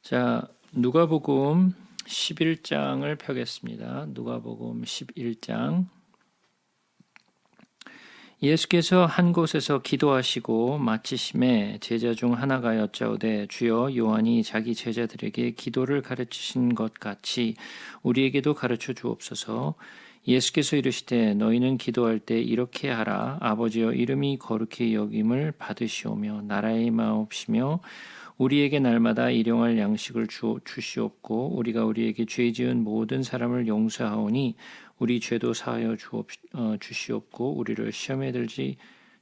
자, 누가복음 11장을 펴겠습니다. 누가복음 11장. 예수께서 한 곳에서 기도하시고 마치심에 제자 중 하나가 여짜오되 주여 요한이 자기 제자들에게 기도를 가르치신 것 같이 우리에게도 가르쳐 주옵소서. 예수께서 이르시되 너희는 기도할 때 이렇게 하라. 아버지여 이름이 거룩히 여김을 받으시오며 나라의 마옵시며 우리에게 날마다 일용할 양식을 주시옵고 우리가 우리에게 죄 지은 모든 사람을 용서하오니 우리 죄도 사하여 주시옵고 우리를 시험에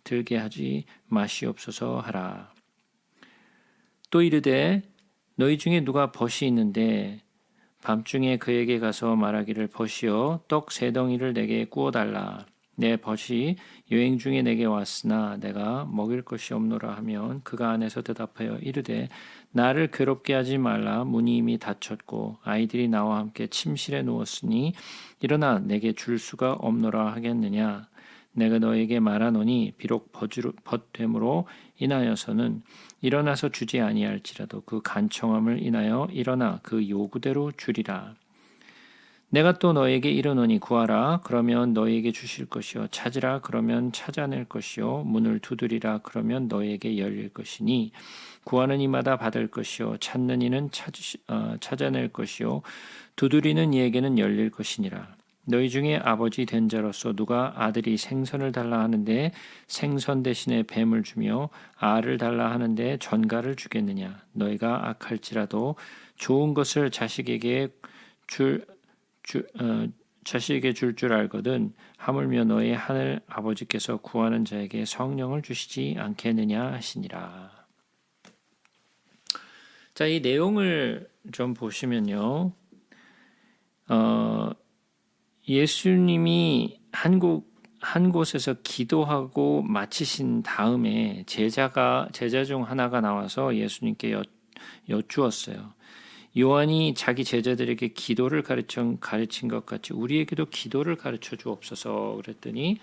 들게 하지 마시옵소서 하라. 또 이르되 너희 중에 누가 벗이 있는데 밤중에 그에게 가서 말하기를 벗이여 떡 세 덩이를 내게 구워달라. 내 벗이 여행 중에 내게 왔으나 내가 먹일 것이 없노라 하면 그가 안에서 대답하여 이르되 나를 괴롭게 하지 말라. 문이 이미 닫혔고 아이들이 나와 함께 침실에 누웠으니 일어나 내게 줄 수가 없노라 하겠느냐. 내가 너에게 말하노니 비록 벗됨으로 인하여서는 일어나서 주지 아니할지라도 그 간청함을 인하여 일어나 그 요구대로 주리라. 내가 또 너에게 이르노니 구하라 그러면 너에게 주실 것이요 찾으라 그러면 찾아낼 것이요 문을 두드리라 그러면 너에게 열릴 것이니 구하는 이마다 받을 것이요 찾는 이는 찾아낼 것이요 두드리는 이에게는 열릴 것이니라. 너희 중에 아버지 된 자로서 누가 아들이 생선을 달라 하는데 생선 대신에 뱀을 주며 알을 달라 하는데 전갈을 주겠느냐. 너희가 악할지라도 좋은 것을 자식에게 줄 줄 알거든 하물며 너희 하늘 아버지께서 구하는 자에게 성령을 주시지 않겠느냐 하시니라. 자, 이 내용을 좀 보시면요. 예수님이 한 곳에서 기도하고 마치신 다음에 제자 중 하나가 나와서 예수님께 여쭈었어요. 요한이 자기 제자들에게 기도를 가르친 것 같이 우리에게도 기도를 가르쳐 주옵소서 그랬더니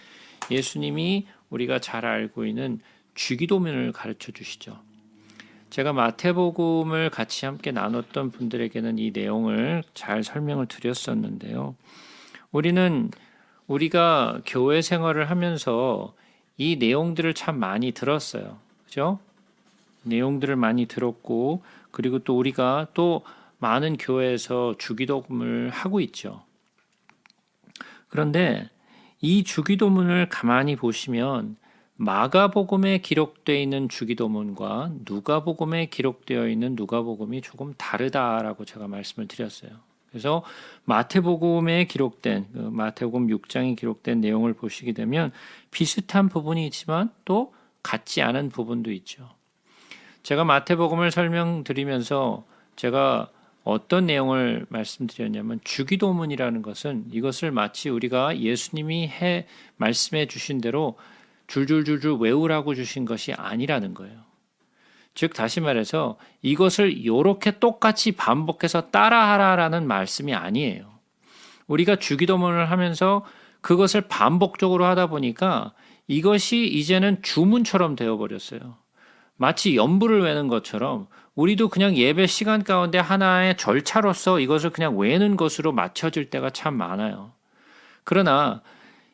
예수님이 우리가 잘 알고 있는 주기도문을 가르쳐 주시죠. 제가 마태복음을 같이 함께 나눴던 분들에게는 이 내용을 잘 설명을 드렸었는데요. 우리가 교회 생활을 하면서 이 내용들을 참 많이 들었어요. 그죠? 내용들을 많이 들었고 그리고 또 우리가 또 많은 교회에서 주기도문을 하고 있죠. 그런데 이 주기도문을 가만히 보시면 마가복음에 기록되어 있는 주기도문과 누가복음에 기록되어 있는 누가복음이 조금 다르다라고 제가 말씀을 드렸어요. 그래서 마태복음에 기록된 마태복음 6장에 기록된 내용을 보시게 되면 비슷한 부분이 있지만 또 같지 않은 부분도 있죠. 제가 마태복음을 설명드리면서 제가 어떤 내용을 말씀드렸냐면 주기도문이라는 것은 이것을 마치 우리가 예수님이 말씀해 주신 대로 줄줄줄줄 외우라고 주신 것이 아니라는 거예요. 즉 다시 말해서 이것을 이렇게 똑같이 반복해서 따라하라라는 말씀이 아니에요. 우리가 주기도문을 하면서 그것을 반복적으로 하다 보니까 이것이 이제는 주문처럼 되어버렸어요. 마치 연부를 외는 것처럼 우리도 그냥 예배 시간 가운데 하나의 절차로서 이것을 그냥 외는 것으로 맞춰질 때가 참 많아요. 그러나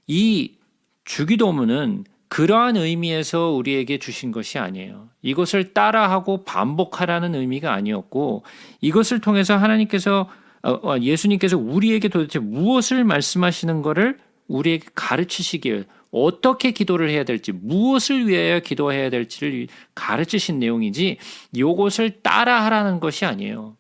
이 주기도문은 그러한 의미에서 우리에게 주신 것이 아니에요. 이것을 따라하고 반복하라는 의미가 아니었고 이것을 통해서 예수님께서 우리에게 도대체 무엇을 말씀하시는 것을 우리에게 가르치시기에 어떻게 기도를 해야 될지 무엇을 위하여 기도해야 될지를 가르치신 내용이지 이것을 따라하라는 것이 아니에요.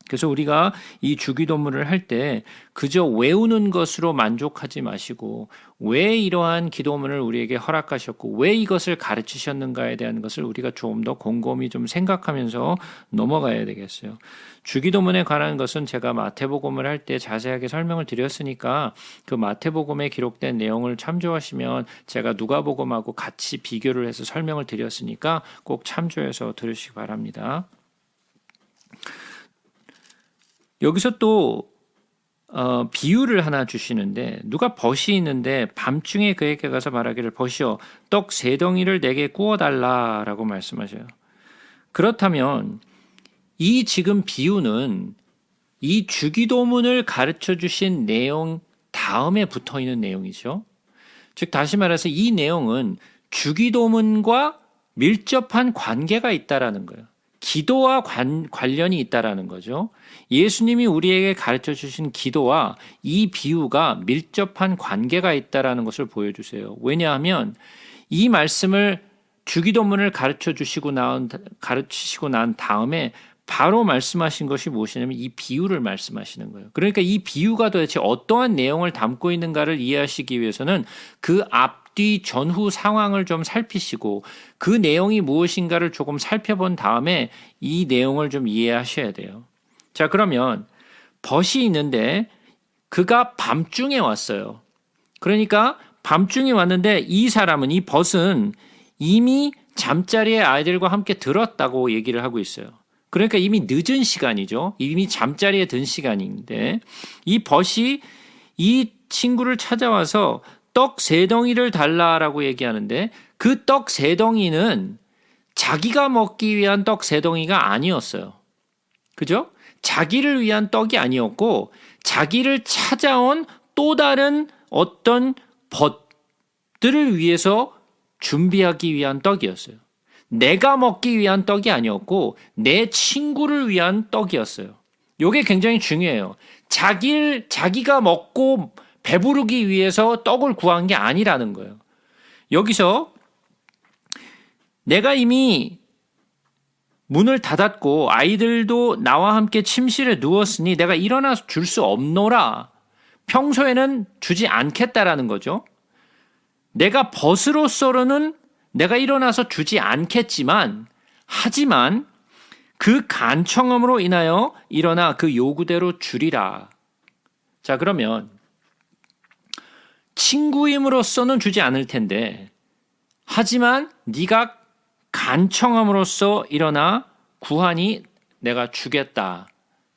그래서 우리가 이 주기도문을 할 때 그저 외우는 것으로 만족하지 마시고 왜 이러한 기도문을 우리에게 허락하셨고 왜 이것을 가르치셨는가에 대한 것을 우리가 조금 더 곰곰이 좀 생각하면서 넘어가야 되겠어요. 주기도문에 관한 것은 제가 마태복음을 할 때 자세하게 설명을 드렸으니까 그 마태복음에 기록된 내용을 참조하시면 제가 누가복음하고 같이 비교를 해서 설명을 드렸으니까 꼭 참조해서 들으시기 바랍니다. 여기서 또 비유를 하나 주시는데 누가 벗이 있는데 밤중에 그에게 가서 말하기를 벗이여 떡 세 덩이를 내게 구워달라라고 말씀하셔요. 그렇다면 이 지금 비유는 이 주기도문을 가르쳐 주신 내용 다음에 붙어 있는 내용이죠. 즉 다시 말해서 이 내용은 주기도문과 밀접한 관계가 있다라는 거예요. 기도와 관련이 있다라는 거죠. 예수님이 우리에게 가르쳐 주신 기도와 이 비유가 밀접한 관계가 있다라는 것을 보여주세요. 왜냐하면 이 말씀을 주기도문을 가르치시고 난 다음에 바로 말씀하신 것이 무엇이냐면 이 비유를 말씀하시는 거예요. 그러니까 이 비유가 도대체 어떠한 내용을 담고 있는가를 이해하시기 위해서는 그 앞뒤 전후 상황을 좀 살피시고 그 내용이 무엇인가를 조금 살펴본 다음에 이 내용을 좀 이해하셔야 돼요. 자, 그러면 벗이 있는데 그가 밤중에 왔어요. 그러니까 밤중에 왔는데 이 사람은, 이 벗은 이미 잠자리에 아이들과 함께 들었다고 얘기를 하고 있어요. 그러니까 이미 늦은 시간이죠. 이미 잠자리에 든 시간인데 이 벗이 이 친구를 찾아와서 떡 3덩이를 달라라고 얘기하는데 그 떡 3덩이는 자기가 먹기 위한 떡 3덩이가 아니었어요. 그죠? 자기를 위한 떡이 아니었고 자기를 찾아온 또 다른 어떤 벗들을 위해서 준비하기 위한 떡이었어요. 내가 먹기 위한 떡이 아니었고 내 친구를 위한 떡이었어요. 이게 굉장히 중요해요. 자기가 먹고 배부르기 위해서 떡을 구한 게 아니라는 거예요. 여기서 내가 이미 문을 닫았고 아이들도 나와 함께 침실에 누웠으니 내가 일어나서 줄 수 없노라. 평소에는 주지 않겠다라는 거죠. 내가 벗으로서는 내가 일어나서 주지 않겠지만 하지만 그 간청함으로 인하여 일어나 그 요구대로 주리라. 자, 그러면 친구임으로서는 주지 않을 텐데 하지만 네가 간청함으로써 일어나 구하니 내가 주겠다.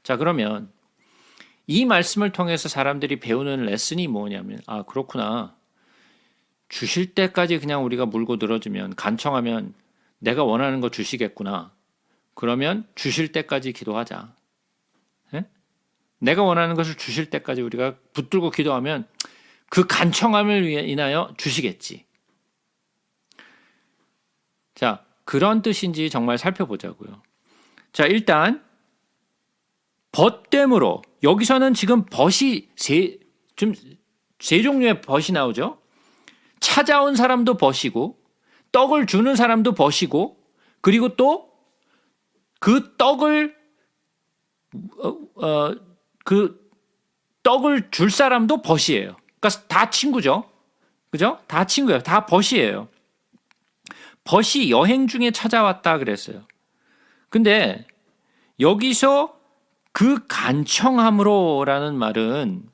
자, 그러면 이 말씀을 통해서 사람들이 배우는 레슨이 뭐냐면 그렇구나. 주실 때까지 그냥 우리가 물고 늘어지면 간청하면 내가 원하는 거 주시겠구나. 그러면 주실 때까지 기도하자. 네? 내가 원하는 것을 주실 때까지 우리가 붙들고 기도하면 그 간청함을 인하여 주시겠지. 자, 그런 뜻인지 정말 살펴보자고요. 자, 일단 벗됨으로 여기서는 지금 벗이 세 종류의 벗이 나오죠. 찾아온 사람도 벗이고 떡을 주는 사람도 벗이고 그리고 또 그 떡을 줄 사람도 벗이에요. 그러니까 다 친구죠. 그죠? 다 친구예요. 다 벗이에요. 벗이 여행 중에 찾아왔다 그랬어요. 근데 여기서 그 간청함으로라는 말은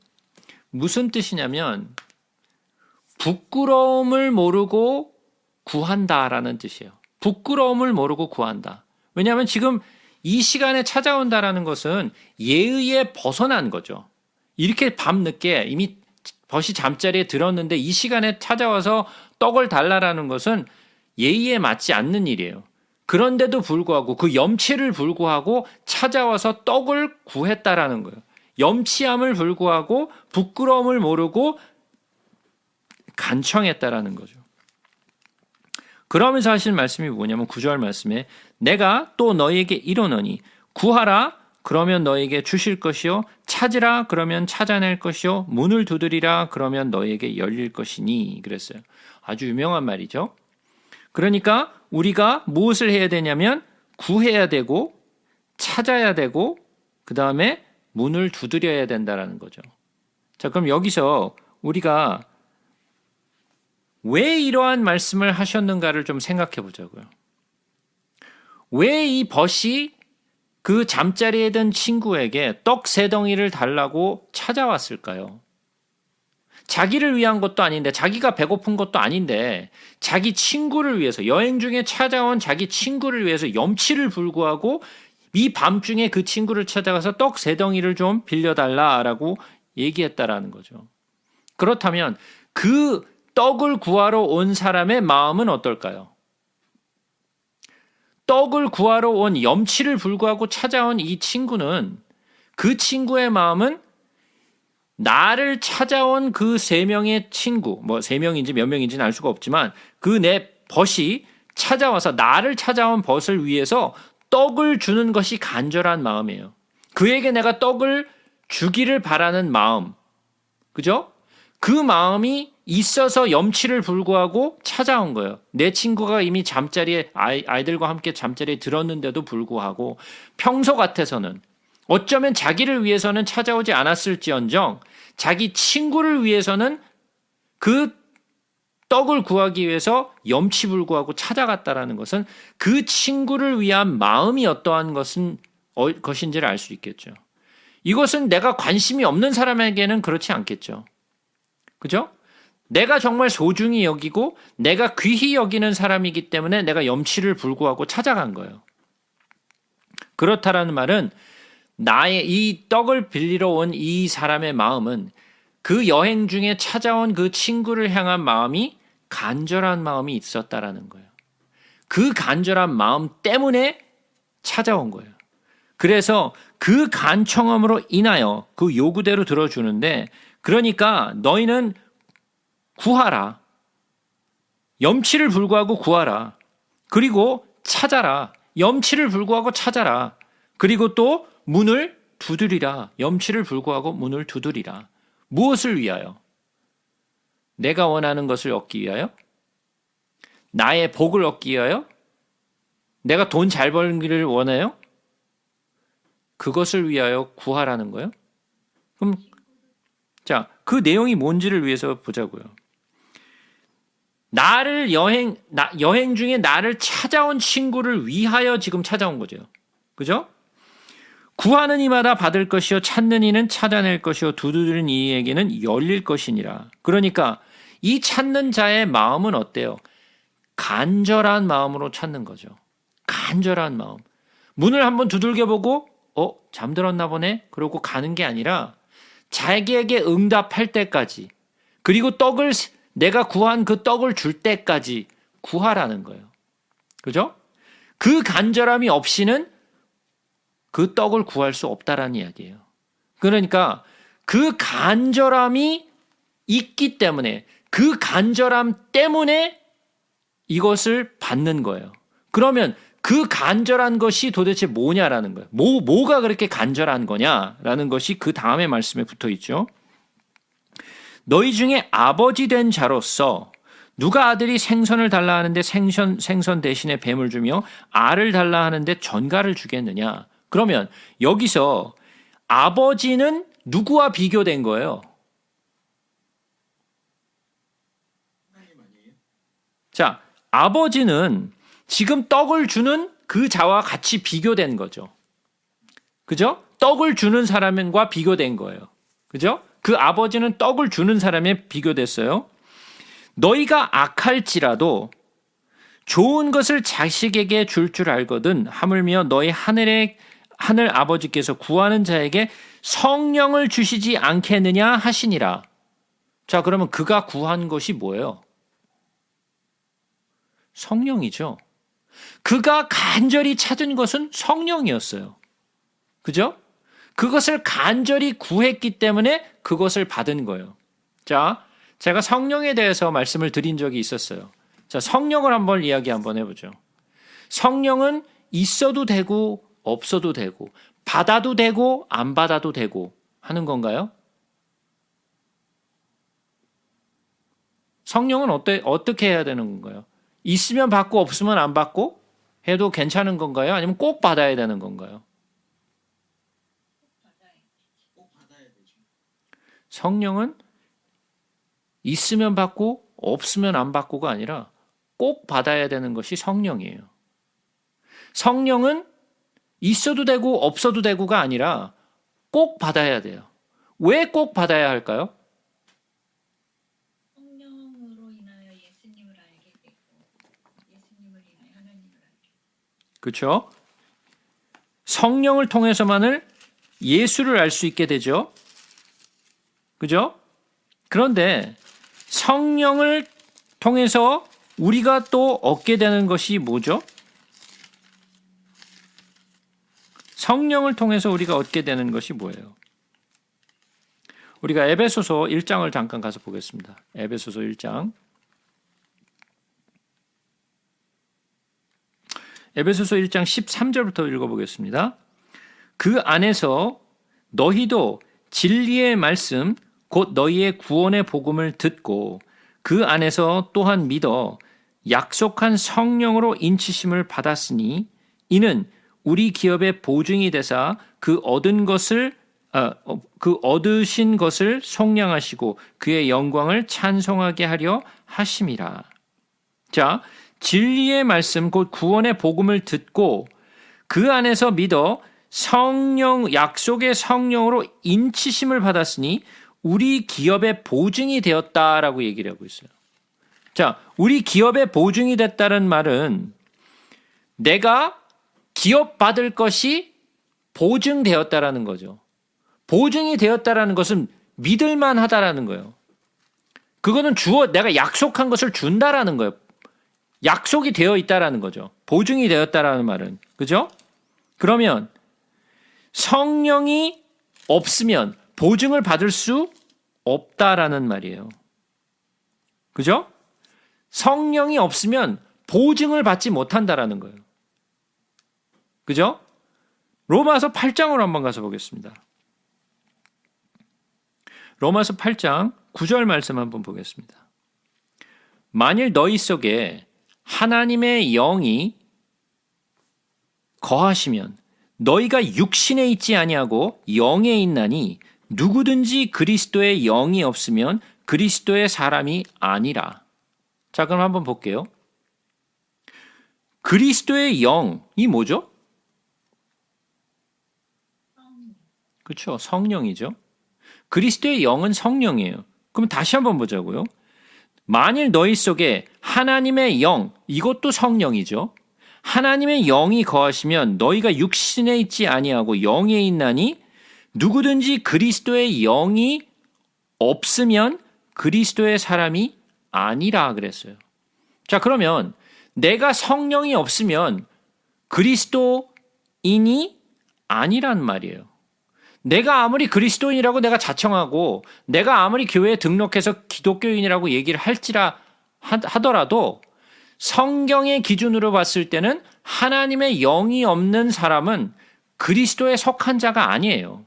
무슨 뜻이냐면 부끄러움을 모르고 구한다라는 뜻이에요. 부끄러움을 모르고 구한다. 왜냐하면 지금 이 시간에 찾아온다라는 것은 예의에 벗어난 거죠. 이렇게 밤늦게 이미 벗이 잠자리에 들었는데 이 시간에 찾아와서 떡을 달라라는 것은 예의에 맞지 않는 일이에요. 그런데도 불구하고 그 염치를 불구하고 찾아와서 떡을 구했다라는 거예요. 염치함을 불구하고 부끄러움을 모르고 간청했다라는 거죠. 그러면서 하실 말씀이 뭐냐면 9절 말씀에 내가 또 너희에게 이르노니 구하라 그러면 너희에게 주실 것이요 찾으라 그러면 찾아낼 것이요 문을 두드리라 그러면 너희에게 열릴 것이니 그랬어요. 아주 유명한 말이죠. 그러니까 우리가 무엇을 해야 되냐면 구해야 되고 찾아야 되고 그 다음에 문을 두드려야 된다라는 거죠. 자, 그럼 여기서 우리가 왜 이러한 말씀을 하셨는가를 좀 생각해 보자고요. 왜 이 벗이 그 잠자리에 든 친구에게 떡 3덩이를 달라고 찾아왔을까요? 자기를 위한 것도 아닌데 자기가 배고픈 것도 아닌데 자기 친구를 위해서 여행 중에 찾아온 자기 친구를 위해서 염치를 불구하고 이 밤중에 그 친구를 찾아가서 떡 3덩이를 좀 빌려달라라고 얘기했다라는 거죠. 그렇다면 그 떡을 구하러 온 사람의 마음은 어떨까요? 떡을 구하러 온 염치를 불구하고 찾아온 이 친구는 그 친구의 마음은 나를 찾아온 그 세 명의 친구, 뭐 세 명인지 몇 명인지는 알 수가 없지만 그 내 벗이 찾아와서 나를 찾아온 벗을 위해서 떡을 주는 것이 간절한 마음이에요. 그에게 내가 떡을 주기를 바라는 마음. 그죠? 그 마음이 있어서 염치를 불구하고 찾아온 거예요. 내 친구가 이미 잠자리에 아이들과 함께 잠자리에 들었는데도 불구하고 평소 같아서는 어쩌면 자기를 위해서는 찾아오지 않았을지언정 자기 친구를 위해서는 그 떡을 구하기 위해서 염치불구하고 찾아갔다라는 것은 그 친구를 위한 마음이 어떠한 것인지를 알 수 있겠죠. 이것은 내가 관심이 없는 사람에게는 그렇지 않겠죠. 그죠? 내가 정말 소중히 여기고 내가 귀히 여기는 사람이기 때문에 내가 염치를 불구하고 찾아간 거예요. 그렇다라는 말은 나의 이 떡을 빌리러 온 이 사람의 마음은 그 여행 중에 찾아온 그 친구를 향한 마음이 간절한 마음이 있었다라는 거예요. 그 간절한 마음 때문에 찾아온 거예요. 그래서 그 간청함으로 인하여 그 요구대로 들어주는데, 그러니까 너희는 구하라. 염치를 불구하고 구하라. 그리고 찾아라. 염치를 불구하고 찾아라. 그리고 또 문을 두드리라. 염치를 불구하고 문을 두드리라. 무엇을 위하여? 내가 원하는 것을 얻기 위하여? 나의 복을 얻기 위하여? 내가 돈 잘 벌기를 원해요? 그것을 위하여 구하라는 거예요? 그럼 자, 그 내용이 뭔지를 위해서 보자고요. 여행 중에 나를 찾아온 친구를 위하여 지금 찾아온 거죠. 그죠? 구하는 이마다 받을 것이요 찾는 이는 찾아낼 것이요 두드리는 이에게는 열릴 것이니라. 그러니까 이 찾는 자의 마음은 어때요? 간절한 마음으로 찾는 거죠. 간절한 마음. 문을 한번 두들겨보고 잠들었나 보네? 그러고 가는 게 아니라 자기에게 응답할 때까지, 그리고 내가 구한 그 떡을 줄 때까지 구하라는 거예요. 그죠? 그 간절함이 없이는 그 떡을 구할 수 없다라는 이야기예요. 그러니까 그 간절함이 있기 때문에, 그 간절함 때문에 이것을 받는 거예요. 그러면 그 간절한 것이 도대체 뭐냐라는 거예요. 뭐가 그렇게 간절한 거냐라는 것이 그 다음에 말씀에 붙어 있죠. 너희 중에 아버지 된 자로서 누가 아들이 생선을 달라 하는데 생선 대신에 뱀을 주며 알을 달라 하는데 전갈을 주겠느냐. 그러면 여기서 아버지는 누구와 비교된 거예요? 자, 아버지는 지금 떡을 주는 그 자와 같이 비교된 거죠. 그죠? 떡을 주는 사람과 비교된 거예요. 그죠? 그 아버지는 떡을 주는 사람에 비교됐어요. 너희가 악할지라도 좋은 것을 자식에게 줄 알거든 하물며 너희 하늘 아버지께서 구하는 자에게 성령을 주시지 않겠느냐 하시니라. 자, 그러면 그가 구한 것이 뭐예요? 성령이죠. 그가 간절히 찾은 것은 성령이었어요. 그죠? 그것을 간절히 구했기 때문에 그것을 받은 거예요. 자, 제가 성령에 대해서 말씀을 드린 적이 있었어요. 자, 성령을 한번 해보죠. 성령은 있어도 되고 없어도 되고 받아도 되고 안 받아도 되고 하는 건가요? 성령은 어떻게 해야 되는 건가요? 있으면 받고 없으면 안 받고 해도 괜찮은 건가요? 아니면 꼭 받아야 되는 건가요? 성령은 있으면 받고 없으면 안 받고가 아니라 꼭 받아야 되는 것이 성령이에요. 성령은 있어도 되고 없어도 되고가 아니라 꼭 받아야 돼요. 왜 꼭 받아야 할까요? 성령으로 인하여 예수님을 알게 되고 예수님을 인하여 하나님을 알게 되고. 그렇죠? 성령을 통해서만을 예수를 알 수 있게 되죠. 그죠? 그런데 성령을 통해서 우리가 또 얻게 되는 것이 뭐죠? 성령을 통해서 우리가 얻게 되는 것이 뭐예요? 우리가 에베소서 1장을 잠깐 가서 보겠습니다. 에베소서 1장. 에베소서 1장 13절부터 읽어보겠습니다. 그 안에서 너희도 진리의 말씀 곧 너희의 구원의 복음을 듣고 그 안에서 또한 믿어 약속한 성령으로 인치심을 받았으니 이는 우리 기업의 보증이 되사 그 얻으신 것을 속량하시고 그의 영광을 찬송하게 하려 하심이라. 자, 진리의 말씀 곧 구원의 복음을 듣고 그 안에서 믿어 약속의 성령으로 인치심을 받았으니 우리 기업의 보증이 되었다라고 얘기를 하고 있어요. 자, 우리 기업의 보증이 됐다는 말은 내가 기업받을 것이 보증되었다라는 거죠. 보증이 되었다라는 것은 믿을만 하다라는 거예요. 그거는 내가 약속한 것을 준다라는 거예요. 약속이 되어 있다라는 거죠. 보증이 되었다라는 말은. 그죠? 그러면 성령이 없으면 보증을 받을 수 없다라는 말이에요. 그죠? 성령이 없으면 보증을 받지 못한다라는 거예요. 그죠? 로마서 8장으로 한번 가서 보겠습니다. 로마서 8장 9절 말씀 한번 보겠습니다. 만일 너희 속에 하나님의 영이 거하시면 너희가 육신에 있지 아니하고 영에 있나니 누구든지 그리스도의 영이 없으면 그리스도의 사람이 아니라. 자, 그럼 한번 볼게요. 그리스도의 영이 뭐죠? 그렇죠. 성령이죠. 그리스도의 영은 성령이에요. 그럼 다시 한번 보자고요. 만일 너희 속에 하나님의 영, 이것도 성령이죠. 하나님의 영이 거하시면 너희가 육신에 있지 아니하고 영에 있나니 누구든지 그리스도의 영이 없으면 그리스도의 사람이 아니라 그랬어요. 자, 그러면 내가 성령이 없으면 그리스도인이 아니란 말이에요. 내가 아무리 그리스도인이라고 내가 자청하고 내가 아무리 교회에 등록해서 기독교인이라고 얘기를 하더라도 성경의 기준으로 봤을 때는 하나님의 영이 없는 사람은 그리스도에 속한 자가 아니에요.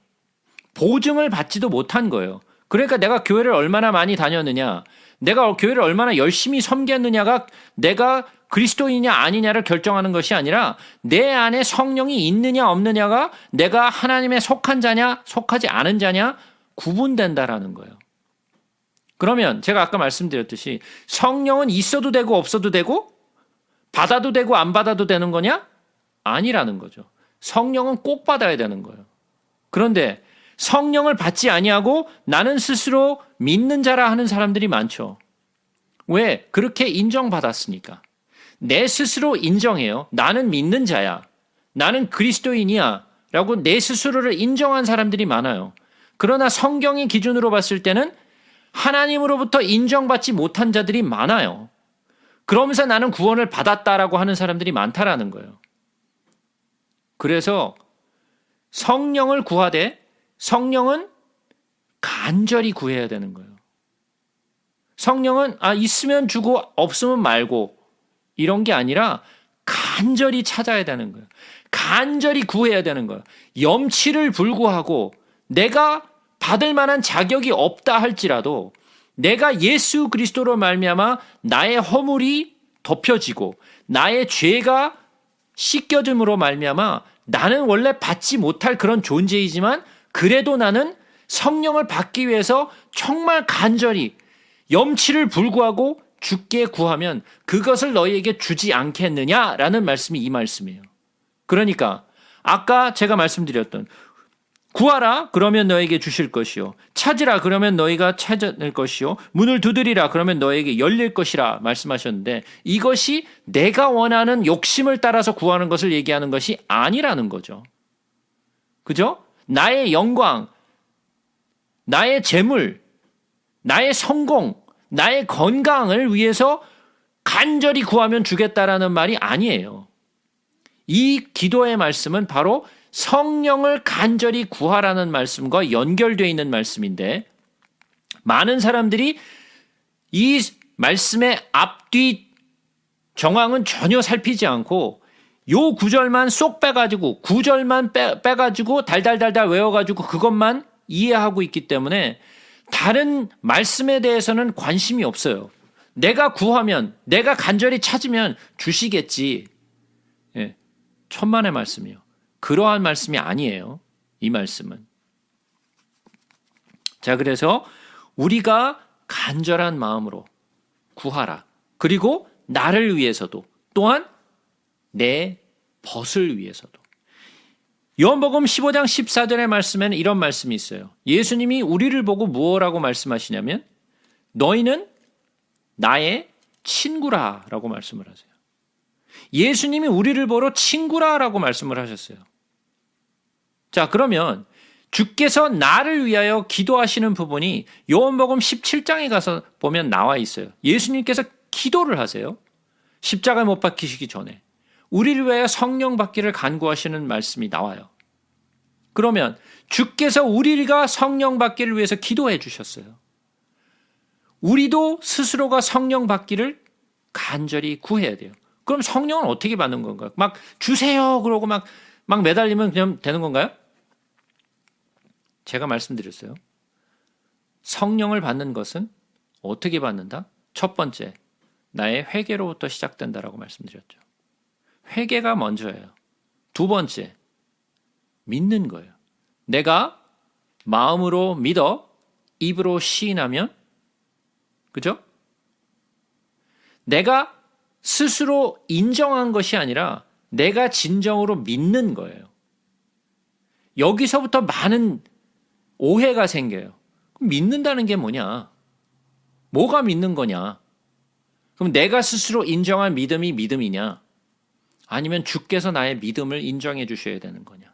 보증을 받지도 못한 거예요. 그러니까 내가 교회를 얼마나 많이 다녔느냐, 내가 교회를 얼마나 열심히 섬겼느냐가 내가 그리스도인이냐 아니냐를 결정하는 것이 아니라 내 안에 성령이 있느냐 없느냐가 내가 하나님에 속한 자냐 속하지 않은 자냐 구분된다라는 거예요. 그러면 제가 아까 말씀드렸듯이 성령은 있어도 되고 없어도 되고 받아도 되고 안 받아도 되는 거냐? 아니라는 거죠. 성령은 꼭 받아야 되는 거예요. 그런데 성령을 받지 아니하고 나는 스스로 믿는 자라 하는 사람들이 많죠. 왜? 그렇게 인정받았으니까. 내 스스로 인정해요. 나는 믿는 자야. 나는 그리스도인이야. 라고 내 스스로를 인정한 사람들이 많아요. 그러나 성경의 기준으로 봤을 때는 하나님으로부터 인정받지 못한 자들이 많아요. 그러면서 나는 구원을 받았다라고 하는 사람들이 많다라는 거예요. 그래서 성령을 구하되 성령은 간절히 구해야 되는 거예요. 성령은 있으면 주고 없으면 말고 이런 게 아니라 간절히 찾아야 되는 거예요. 간절히 구해야 되는 거예요. 염치를 불구하고 내가 받을 만한 자격이 없다 할지라도 내가 예수 그리스도로 말미암아 나의 허물이 덮여지고 나의 죄가 씻겨짐으로 말미암아 나는 원래 받지 못할 그런 존재이지만 그래도 나는 성령을 받기 위해서 정말 간절히 염치를 불구하고 주께 구하면 그것을 너희에게 주지 않겠느냐라는 말씀이 이 말씀이에요. 그러니까 아까 제가 말씀드렸던 구하라 그러면 너에게 주실 것이요 찾으라 그러면 너희가 찾을 것이요 문을 두드리라 그러면 너에게 열릴 것이라 말씀하셨는데 이것이 내가 원하는 욕심을 따라서 구하는 것을 얘기하는 것이 아니라는 거죠. 그죠? 나의 영광, 나의 재물, 나의 성공, 나의 건강을 위해서 간절히 구하면 주겠다라는 말이 아니에요. 이 기도의 말씀은 바로 성령을 간절히 구하라는 말씀과 연결되어 있는 말씀인데 많은 사람들이 이 말씀의 앞뒤 정황은 전혀 살피지 않고 요 구절만 쏙 빼가지고 구절만 빼가지고 달달달달 외워가지고 그것만 이해하고 있기 때문에 다른 말씀에 대해서는 관심이 없어요. 내가 구하면 내가 간절히 찾으면 주시겠지. 예, 천만의 말씀이요. 그러한 말씀이 아니에요. 이 말씀은. 자, 그래서 우리가 간절한 마음으로 구하라. 그리고 나를 위해서도 또한 내 벗을 위해서도. 요한복음 15장 14절의 말씀에는 이런 말씀이 있어요. 예수님이 우리를 보고 무엇라고 말씀하시냐면 너희는 나의 친구라라고 말씀을 하세요. 예수님이 우리를 보러 친구라라고 말씀을 하셨어요. 자, 그러면 주께서 나를 위하여 기도하시는 부분이 요한복음 17장에 가서 보면 나와 있어요. 예수님께서 기도를 하세요. 십자가에 못 박히시기 전에. 우리를 위하여 성령 받기를 간구하시는 말씀이 나와요. 그러면 주께서 우리가 성령 받기를 위해서 기도해 주셨어요. 우리도 스스로가 성령 받기를 간절히 구해야 돼요. 그럼 성령은 어떻게 받는 건가요? 막 주세요 그러고 막 매달리면 그냥 되는 건가요? 제가 말씀드렸어요. 성령을 받는 것은 어떻게 받는다? 첫 번째, 나의 회개로부터 시작된다라고 말씀드렸죠. 회개가 먼저예요. 두 번째, 믿는 거예요. 내가 마음으로 믿어 입으로 시인하면, 그죠? 내가 스스로 인정한 것이 아니라 내가 진정으로 믿는 거예요. 여기서부터 많은 오해가 생겨요. 그럼 믿는다는 게 뭐냐? 뭐가 믿는 거냐? 그럼 내가 스스로 인정한 믿음이 믿음이냐? 아니면 주께서 나의 믿음을 인정해 주셔야 되는 거냐?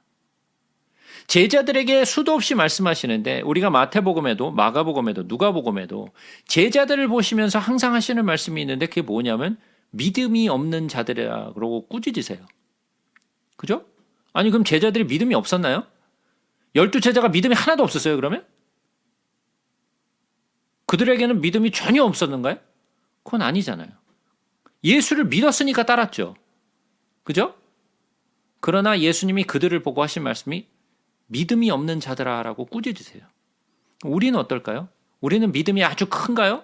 제자들에게 수도 없이 말씀하시는데 우리가 마태복음에도 마가복음에도 누가복음에도 제자들을 보시면서 항상 하시는 말씀이 있는데 그게 뭐냐면 믿음이 없는 자들이라 그러고 꾸짖으세요. 그죠? 아니 그럼 제자들이 믿음이 없었나요? 12제자가 믿음이 하나도 없었어요 그러면? 그들에게는 믿음이 전혀 없었는가요? 그건 아니잖아요. 예수를 믿었으니까 따랐죠. 그죠? 그러나 예수님이 그들을 보고 하신 말씀이 믿음이 없는 자들아라고 꾸짖으세요. 우리는 어떨까요? 우리는 믿음이 아주 큰가요?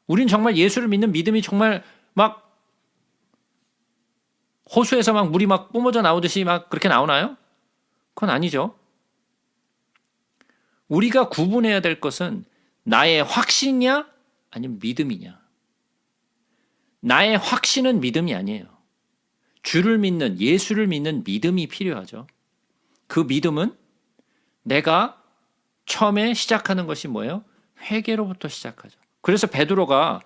우리는 정말 예수를 믿는 믿음이 정말 막 호수에서 막 물이 막 뿜어져 나오듯이 막 그렇게 나오나요? 그건 아니죠. 우리가 구분해야 될 것은 나의 확신이냐 아니면 믿음이냐. 나의 확신은 믿음이 아니에요. 주를 믿는 예수를 믿는 믿음이 필요하죠. 그 믿음은 내가 처음에 시작하는 것이 뭐예요? 회개로부터 시작하죠. 그래서 베드로가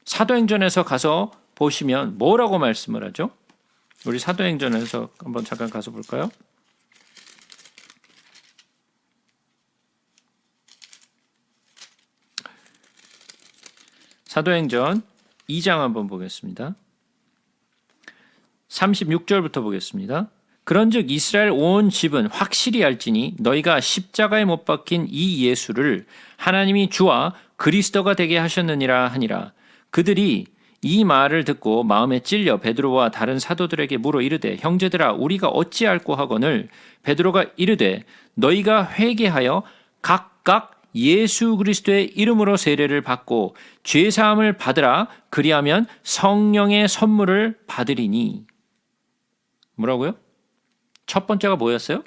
사도행전에서 가서 보시면 뭐라고 말씀을 하죠? 우리 사도행전에서 한번 잠깐 가서 볼까요? 사도행전 2장 한번 보겠습니다. 36절부터 보겠습니다. 그런즉 이스라엘 온 집은 확실히 알지니 너희가 십자가에 못 박힌 이 예수를 하나님이 주와 그리스도가 되게 하셨느니라 하니라. 그들이 이 말을 듣고 마음에 찔려 베드로와 다른 사도들에게 물어 이르되 형제들아 우리가 어찌할꼬 하거늘 베드로가 이르되 너희가 회개하여 각각 예수 그리스도의 이름으로 세례를 받고 죄사함을 받으라. 그리하면 성령의 선물을 받으리니. 뭐라고요? 첫 번째가 뭐였어요?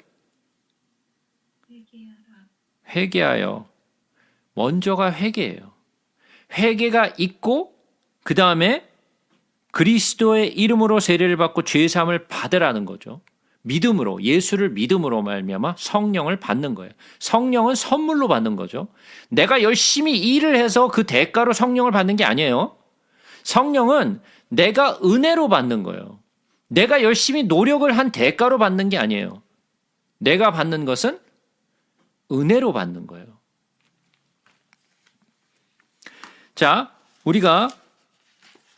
회개하여. 먼저가 회개예요. 회개가 있고 그 다음에 그리스도의 이름으로 세례를 받고 죄사함을 받으라는 거죠. 믿음으로, 예수를 믿음으로 말미암아 성령을 받는 거예요. 성령은 선물로 받는 거죠. 내가 열심히 일을 해서 그 대가로 성령을 받는 게 아니에요. 성령은 내가 은혜로 받는 거예요. 내가 열심히 노력을 한 대가로 받는 게 아니에요. 내가 받는 것은 은혜로 받는 거예요. 자, 우리가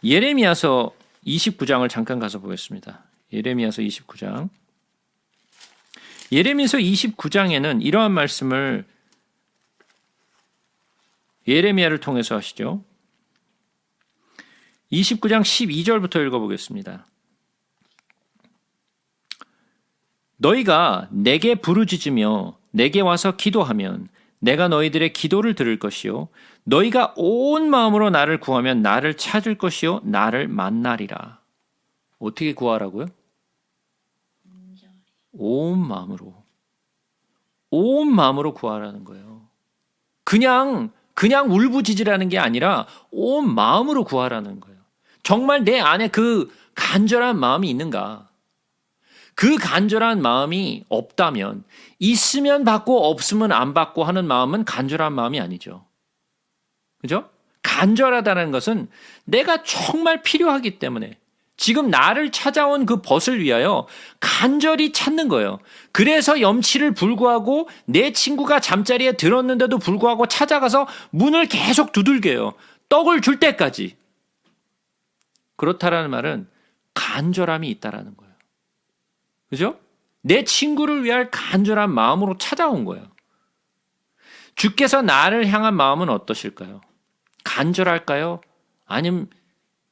예레미야서 29장을 잠깐 가서 보겠습니다. 예레미야서 29장. 예레미야서 29장에는 이러한 말씀을 예레미야를 통해서 하시죠. 29장 12절부터 읽어보겠습니다. 너희가 내게 부르짖으며 내게 와서 기도하면 내가 너희들의 기도를 들을 것이요 너희가 온 마음으로 나를 구하면 나를 찾을 것이요 나를 만나리라. 어떻게 구하라고요? 온 마음으로. 온 마음으로 구하라는 거예요. 그냥 울부짖으라는 게 아니라 온 마음으로 구하라는 거예요. 정말 내 안에 그 간절한 마음이 있는가? 그 간절한 마음이 없다면 있으면 받고 없으면 안 받고 하는 마음은 간절한 마음이 아니죠. 그죠? 간절하다는 것은 내가 정말 필요하기 때문에 지금 나를 찾아온 그 벗을 위하여 간절히 찾는 거예요. 그래서 염치를 불구하고 내 친구가 잠자리에 들었는데도 불구하고 찾아가서 문을 계속 두들겨요. 떡을 줄 때까지. 그렇다라는 말은 간절함이 있다라는 거예요. 그죠? 내 친구를 위할 간절한 마음으로 찾아온 거예요. 주께서 나를 향한 마음은 어떠실까요? 간절할까요? 아니면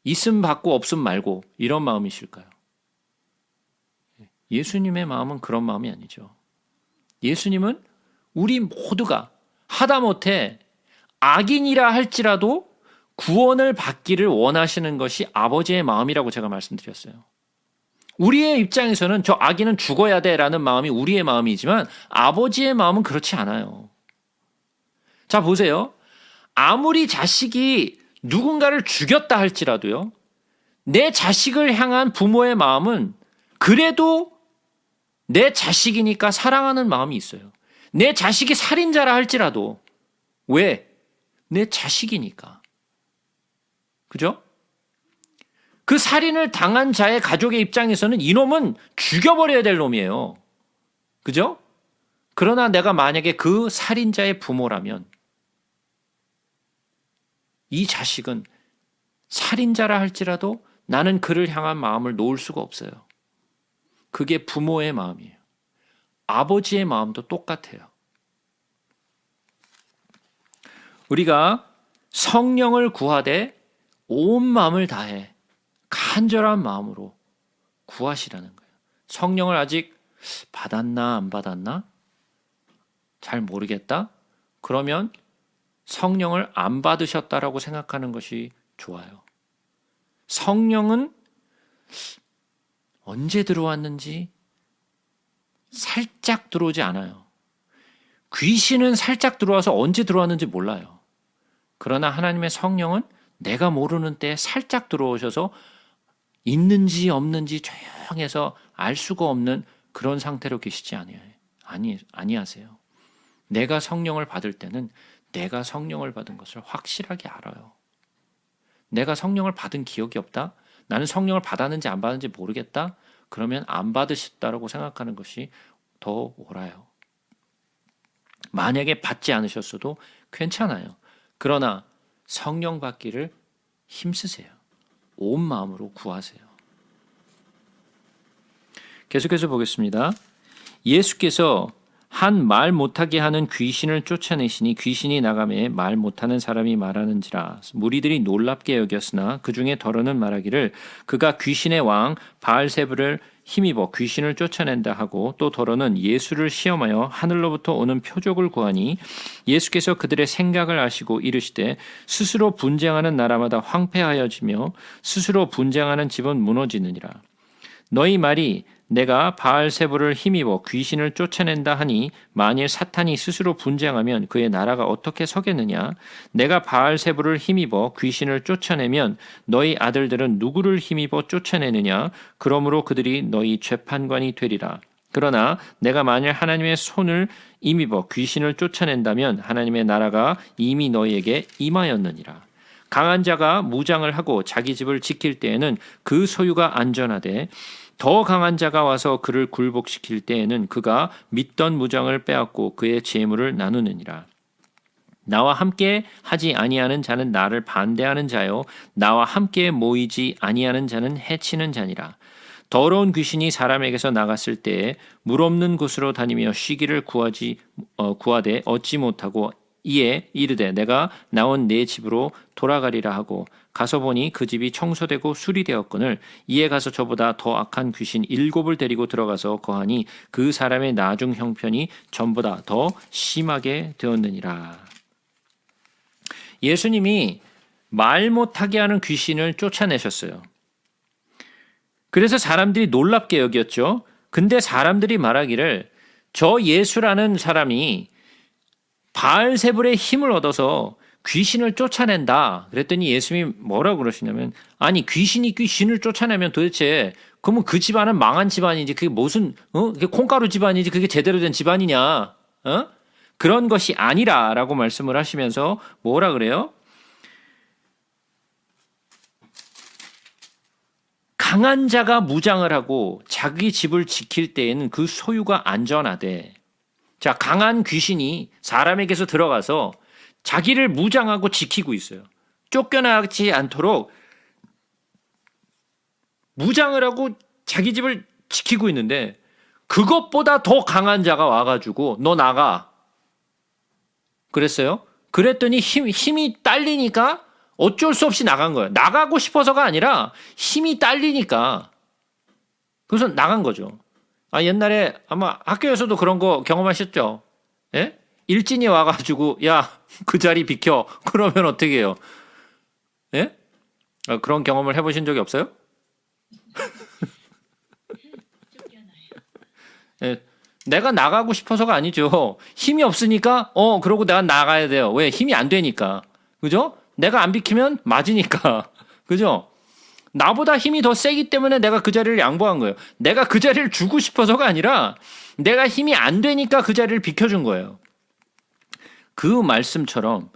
있음 받고 없음 말고 이런 마음이실까요? 예수님의 마음은 그런 마음이 아니죠. 예수님은 우리 모두가 하다못해 악인이라 할지라도 구원을 받기를 원하시는 것이 아버지의 마음이라고 제가 말씀드렸어요. 우리의 입장에서는 저 악인은 죽어야 돼라는 마음이 우리의 마음이지만 아버지의 마음은 그렇지 않아요. 자, 보세요. 아무리 자식이 누군가를 죽였다 할지라도요. 내 자식을 향한 부모의 마음은 그래도 내 자식이니까 사랑하는 마음이 있어요. 내 자식이 살인자라 할지라도 왜? 내 자식이니까. 그죠? 그 살인을 당한 자의 가족의 입장에서는 이놈은 죽여버려야 될 놈이에요. 그죠? 그러나 내가 만약에 그 살인자의 부모라면 이 자식은 살인자라 할지라도 나는 그를 향한 마음을 놓을 수가 없어요. 그게 부모의 마음이에요. 아버지의 마음도 똑같아요. 우리가 성령을 구하되 온 마음을 다해 간절한 마음으로 구하시라는 거예요. 성령을 아직 받았나 안 받았나? 잘 모르겠다? 그러면 성령을 안 받으셨다라고 생각하는 것이 좋아요. 성령은 언제 들어왔는지 살짝 들어오지 않아요. 귀신은 살짝 들어와서 언제 들어왔는지 몰라요. 그러나 하나님의 성령은 내가 모르는 때에 살짝 들어오셔서 있는지 없는지 조용해서 알 수가 없는 그런 상태로 계시지 아니하세요. 내가 성령을 받을 때는 내가 성령을 받은 것을 확실하게 알아요. 내가 성령을 받은 기억이 없다? 나는 성령을 받았는지 안 받았는지 모르겠다? 그러면 안 받으셨다라고 생각하는 것이 더 옳아요. 만약에 받지 않으셨어도 괜찮아요. 그러나 성령 받기를 힘쓰세요. 온 마음으로 구하세요. 계속해서 보겠습니다. 예수께서 한 말 못하게 하는 귀신을 쫓아내시니 귀신이 나가매 말 못하는 사람이 말하는지라. 무리들이 놀랍게 여겼으나 그 중에 더러는 말하기를 그가 귀신의 왕 바알세불을 힘입어 귀신을 쫓아낸다 하고, 또 더러는 예수를 시험하여 하늘로부터 오는 표적을 구하니 예수께서 그들의 생각을 아시고 이르시되 스스로 분쟁하는 나라마다 황폐하여지며 스스로 분쟁하는 집은 무너지느니라. 너희 말이 내가 바알세불을 힘입어 귀신을 쫓아낸다 하니 만일 사탄이 스스로 분쟁하면 그의 나라가 어떻게 서겠느냐? 내가 바알세불을 힘입어 귀신을 쫓아내면 너희 아들들은 누구를 힘입어 쫓아내느냐? 그러므로 그들이 너희 재판관이 되리라. 그러나 내가 만일 하나님의 손을 힘입어 귀신을 쫓아낸다면 하나님의 나라가 이미 너희에게 임하였느니라. 강한 자가 무장을 하고 자기 집을 지킬 때에는 그 소유가 안전하되 더 강한 자가 와서 그를 굴복시킬 때에는 그가 믿던 무장을 빼앗고 그의 재물을 나누느니라. 나와 함께 하지 아니하는 자는 나를 반대하는 자요 나와 함께 모이지 아니하는 자는 해치는 자니라. 더러운 귀신이 사람에게서 나갔을 때에 물 없는 곳으로 다니며 쉬기를 구하되 얻지 못하고 이에 이르되 내가 나온 내 집으로 돌아가리라 하고 가서 보니 그 집이 청소되고 수리되었거늘 이에 가서 저보다 더 악한 귀신 7을 데리고 들어가서 거하니 그 사람의 나중 형편이 전보다 더 심하게 되었느니라. 예수님이 말 못하게 하는 귀신을 쫓아내셨어요. 그래서 사람들이 놀랍게 여겼죠. 근데 사람들이 말하기를 저 예수라는 사람이 바알세불의 힘을 얻어서 귀신을 쫓아낸다. 그랬더니 예수님이 뭐라고 그러시냐면 아니 귀신이 귀신을 쫓아내면 도대체 그러면 그 집안은 망한 집안이지 그게 무슨 그게 콩가루 집안이지 그게 제대로 된 집안이냐. 그런 것이 아니라라고 말씀을 하시면서 뭐라 그래요? 강한 자가 무장을 하고 자기 집을 지킬 때에는 그 소유가 안전하대. 자, 강한 귀신이 사람에게서 들어가서 자기를 무장하고 지키고 있어요. 쫓겨나지 않도록 무장을 하고 자기 집을 지키고 있는데 그것보다 더 강한 자가 와가지고 너 나가. 그랬어요. 그랬더니 힘이 딸리니까 어쩔 수 없이 나간 거예요. 나가고 싶어서가 아니라 힘이 딸리니까. 그래서 나간 거죠. 옛날에 아마 학교에서도 그런 거 경험하셨죠? 예? 일진이 와가지고 야, 그 자리 비켜. 그러면 어떻게 해요? 예? 그런 경험을 해보신 적이 없어요? 예. 내가 나가고 싶어서가 아니죠. 힘이 없으니까 그러고 내가 나가야 돼요. 왜? 힘이 안 되니까. 그죠? 내가 안 비키면 맞으니까. 그죠? 나보다 힘이 더 세기 때문에 내가 그 자리를 양보한 거예요. 내가 그 자리를 주고 싶어서가 아니라 내가 힘이 안 되니까 그 자리를 비켜준 거예요. 그 말씀처럼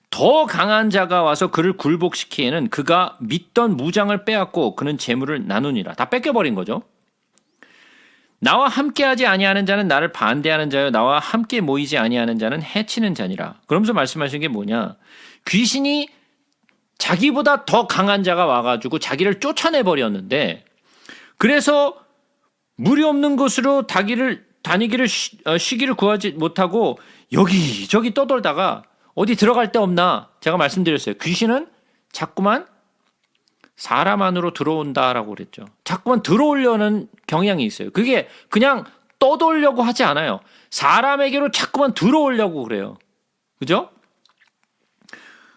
더 강한 자가 와서 그를 굴복시키에는 그가 믿던 무장을 빼앗고 그는 재물을 나누니라. 다 뺏겨버린 거죠. 나와 함께하지 아니하는 자는 나를 반대하는 자요 나와 함께 모이지 아니하는 자는 해치는 자니라. 그러면서 말씀하신 게 뭐냐. 귀신이 자기보다 더 강한 자가 와가지고 자기를 쫓아내버렸는데 그래서 물이 없는 곳으로 다니기를 쉬기를 구하지 못하고 여기저기 떠돌다가 어디 들어갈 데 없나 제가 말씀드렸어요. 귀신은 자꾸만 사람 안으로 들어온다라고 그랬죠. 자꾸만 들어오려는 경향이 있어요. 그게 그냥 떠돌려고 하지 않아요. 사람에게로 자꾸만 들어오려고 그래요. 그죠?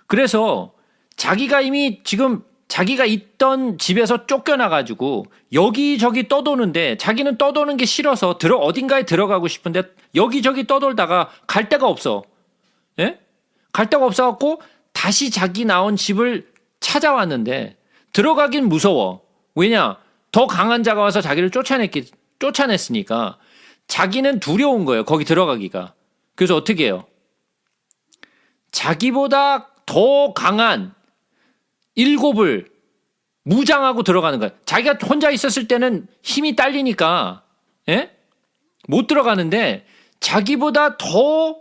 그래서 자기가 이미 지금 자기가 있던 집에서 쫓겨나가지고 여기저기 떠도는데 자기는 떠도는 게 싫어서 어딘가에 들어가고 싶은데 여기저기 떠돌다가 갈 데가 없어. 예? 갈 데가 없어갖고 다시 자기 나온 집을 찾아왔는데 들어가긴 무서워. 왜냐? 더 강한 자가 와서 자기를 쫓아냈으니까 자기는 두려운 거예요. 거기 들어가기가. 그래서 어떻게 해요? 자기보다 더 강한 7을 무장하고 들어가는 거예요. 자기가 혼자 있었을 때는 힘이 딸리니까 못 들어가는데 자기보다 더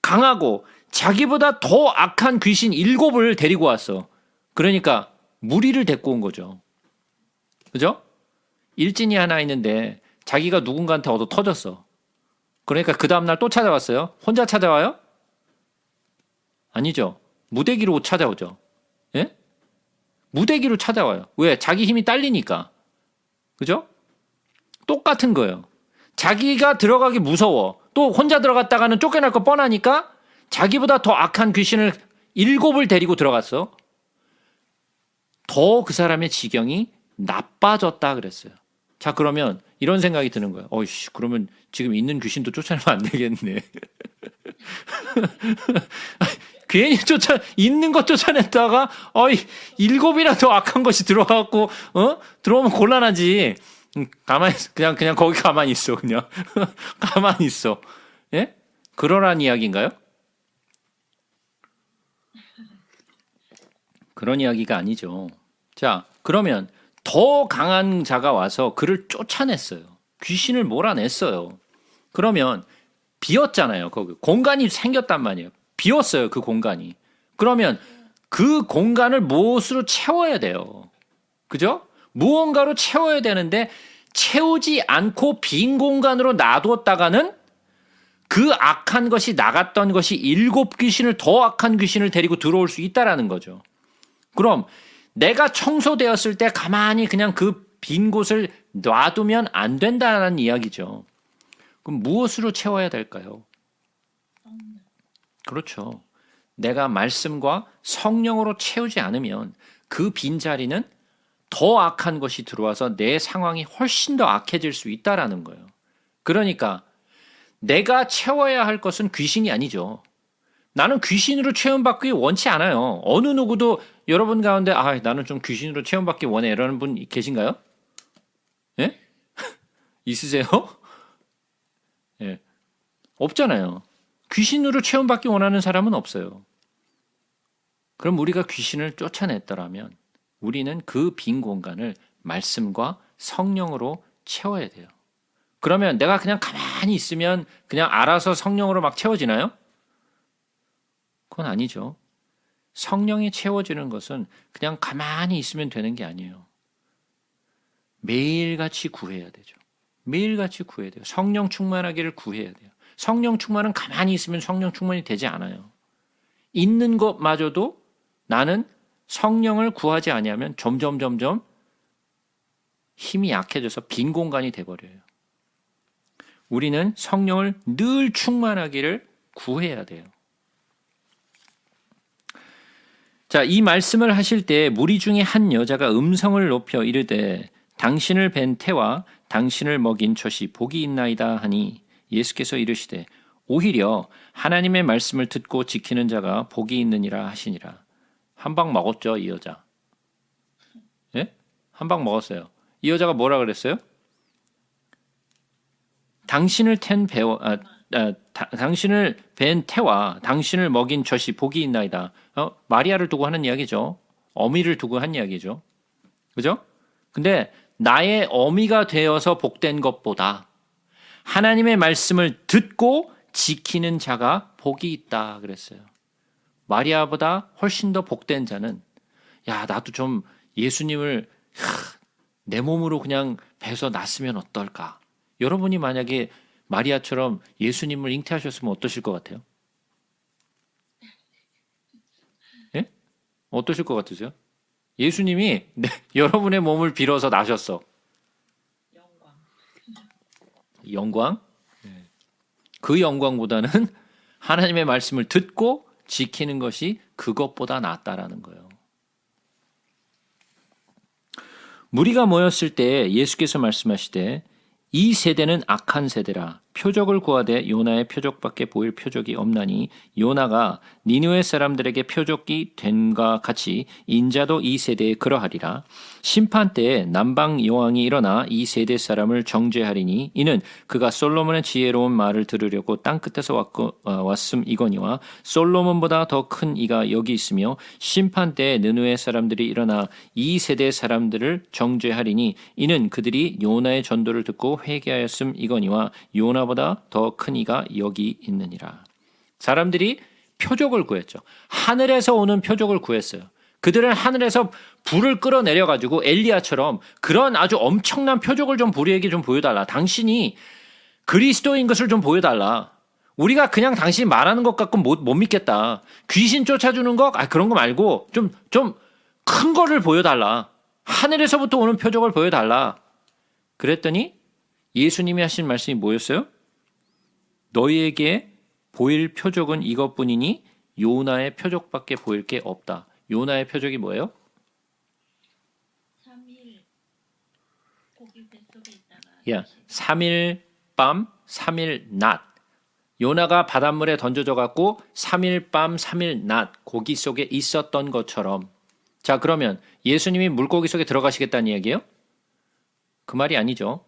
강하고 자기보다 더 악한 귀신 7을 데리고 왔어. 그러니까 무리를 데리고 온 거죠. 그죠? 일진이 하나 있는데 자기가 누군가한테 얻어 터졌어. 그러니까 그 다음날 또 찾아왔어요. 혼자 찾아와요? 아니죠. 무대기로 찾아오죠. 예? 무대기로 찾아와요. 왜? 자기 힘이 딸리니까. 그죠? 똑같은 거예요. 자기가 들어가기 무서워. 또 혼자 들어갔다가는 쫓겨날 거 뻔하니까 자기보다 더 악한 귀신을 7을 데리고 들어갔어. 더 그 사람의 지경이 나빠졌다 그랬어요. 자, 그러면 이런 생각이 드는 거예요. 어이씨, 그러면 지금 있는 귀신도 쫓아내면 안 되겠네. 괜히 있는 것 쫓아냈다가, 7이나 더 악한 것이 들어와갖고, 들어오면 곤란하지. 가만히, 그냥 거기 가만히 있어, 그냥. 가만히 있어. 예? 그러란 이야기인가요? 그런 이야기가 아니죠. 자, 그러면 더 강한 자가 와서 그를 쫓아냈어요. 귀신을 몰아냈어요. 그러면 비었잖아요. 거기 공간이 생겼단 말이에요. 비었어요. 그 공간이. 그러면 그 공간을 무엇으로 채워야 돼요. 그죠? 무언가로 채워야 되는데 채우지 않고 빈 공간으로 놔뒀다가는 그 악한 것이 나갔던 것이 7귀신을 더 악한 귀신을 데리고 들어올 수 있다라는 거죠. 그럼 내가 청소되었을 때 가만히 그냥 그 빈 곳을 놔두면 안 된다는 이야기죠. 그럼 무엇으로 채워야 될까요? 그렇죠. 내가 말씀과 성령으로 채우지 않으면 그 빈자리는 더 악한 것이 들어와서 내 상황이 훨씬 더 악해질 수 있다라는 거예요. 그러니까 내가 채워야 할 것은 귀신이 아니죠. 나는 귀신으로 체험받기 원치 않아요. 어느 누구도 여러분 가운데 나는 좀 귀신으로 체험받기 원해 이러는 분 계신가요? 예? 있으세요? 예. 없잖아요. 귀신으로 체험받기 원하는 사람은 없어요. 그럼 우리가 귀신을 쫓아냈더라면 우리는 그 빈 공간을 말씀과 성령으로 채워야 돼요. 그러면 내가 그냥 가만히 있으면 그냥 알아서 성령으로 막 채워지나요? 그건 아니죠. 성령이 채워지는 것은 그냥 가만히 있으면 되는 게 아니에요. 매일같이 구해야 되죠. 매일같이 구해야 돼요. 성령 충만하기를 구해야 돼요. 성령 충만은 가만히 있으면 성령 충만이 되지 않아요. 있는 것마저도 나는 성령을 구하지 아니하면 점점 힘이 약해져서 빈 공간이 돼버려요. 우리는 성령을 늘 충만하기를 구해야 돼요. 자, 이 말씀을 하실 때 무리 중에 한 여자가 음성을 높여 이르되 당신을 뵌 태와 당신을 먹인 젖이 복이 있나이다 하니 예수께서 이르시되 오히려 하나님의 말씀을 듣고 지키는 자가 복이 있느니라 하시니라. 한 방 먹었죠, 이 여자. 예? 한 방 먹었어요. 이 여자가 뭐라 그랬어요? 당신을 당신을 뵌 태와 당신을 먹인 젖이 복이 있나이다. 마리아를 두고 하는 이야기죠. 어미를 두고 한 이야기죠. 그죠? 근데 나의 어미가 되어서 복된 것보다 하나님의 말씀을 듣고 지키는 자가 복이 있다 그랬어요. 마리아보다 훨씬 더 복된 자는 나도 좀 예수님을 내 몸으로 그냥 배서 낳았으면 어떨까? 여러분이 만약에 마리아처럼 예수님을 잉태하셨으면 어떠실 것 같아요? 예? 어떠실 것 같으세요? 예수님이 여러분의 몸을 빌어서 나셨어. 영광? 그 영광보다는 하나님의 말씀을 듣고 지키는 것이 그것보다 낫다라는 거예요. 무리가 모였을 때 예수께서 말씀하시되 이 세대는 악한 세대라. 표적을 구하되 요나의 표적밖에 보일 표적이 없나니 요나가 니느웨 사람들에게 표적이 된과 같이 인자도 이 세대에 그러하리라. 심판 때에 남방 여왕이 일어나 이 세대 사람을 정죄하리니 이는 그가 솔로몬의 지혜로운 말을 들으려고 땅끝에서 왔음이거니와 솔로몬보다 더 큰 이가 여기 있으며 심판 때에 느느웨 사람들이 일어나 이 세대 사람들을 정죄하리니 이는 그들이 요나의 전도를 듣고 회개하였음이거니와 요나보다 더 큰 이가 여기 있느니라. 사람들이 표적을 구했죠. 하늘에서 오는 표적을 구했어요. 그들은 하늘에서 불을 끌어내려가지고 엘리야처럼 그런 아주 엄청난 표적을 좀 우리에게 좀 보여달라. 당신이 그리스도인 것을 좀 보여달라. 우리가 그냥 당신이 말하는 것 갖고 못 믿겠다. 귀신 쫓아주는 것? 그런 거 말고 좀 큰 거를 보여달라. 하늘에서부터 오는 표적을 보여달라. 그랬더니 예수님이 하신 말씀이 뭐였어요? 너희에게 보일 표적은 이것뿐이니 요나의 표적밖에 보일 게 없다. 요나의 표적이 뭐예요? 3일 고기 뱃속에 있다가 3일 밤 3일 낮. 요나가 바닷물에 던져져 갖고 3일 밤 3일 낮 고기 속에 있었던 것처럼. 자, 그러면 예수님이 물고기 속에 들어가시겠다는 이야기예요? 그 말이 아니죠.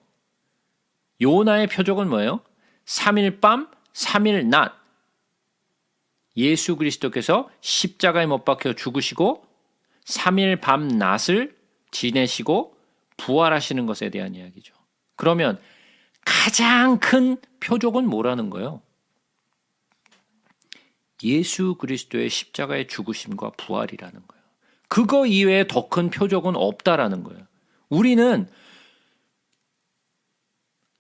요나의 표적은 뭐예요? 3일 밤 3일 낮. 예수 그리스도께서 십자가에 못 박혀 죽으시고 3일 밤 낮을 지내시고 부활하시는 것에 대한 이야기죠. 그러면 가장 큰 표적은 뭐라는 거예요? 예수 그리스도의 십자가의 죽으심과 부활이라는 거예요. 그거 이외에 더 큰 표적은 없다라는 거예요. 우리는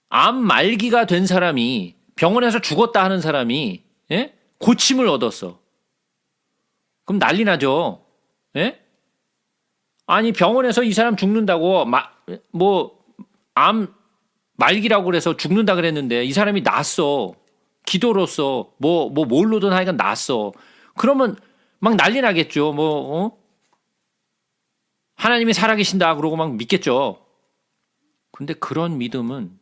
암 말기가 된 사람이, 병원에서 죽었다 하는 사람이, 예? 고침을 얻었어. 그럼 난리 나죠. 예? 아니 병원에서 이 사람 죽는다고 암 말기라고 그래서 죽는다 그랬는데 이 사람이 낫어. 기도로써 뭘로든 하여간 낫어. 그러면 막 난리 나겠죠. 하나님이 살아계신다 그러고 막 믿겠죠. 근데 그런 믿음은,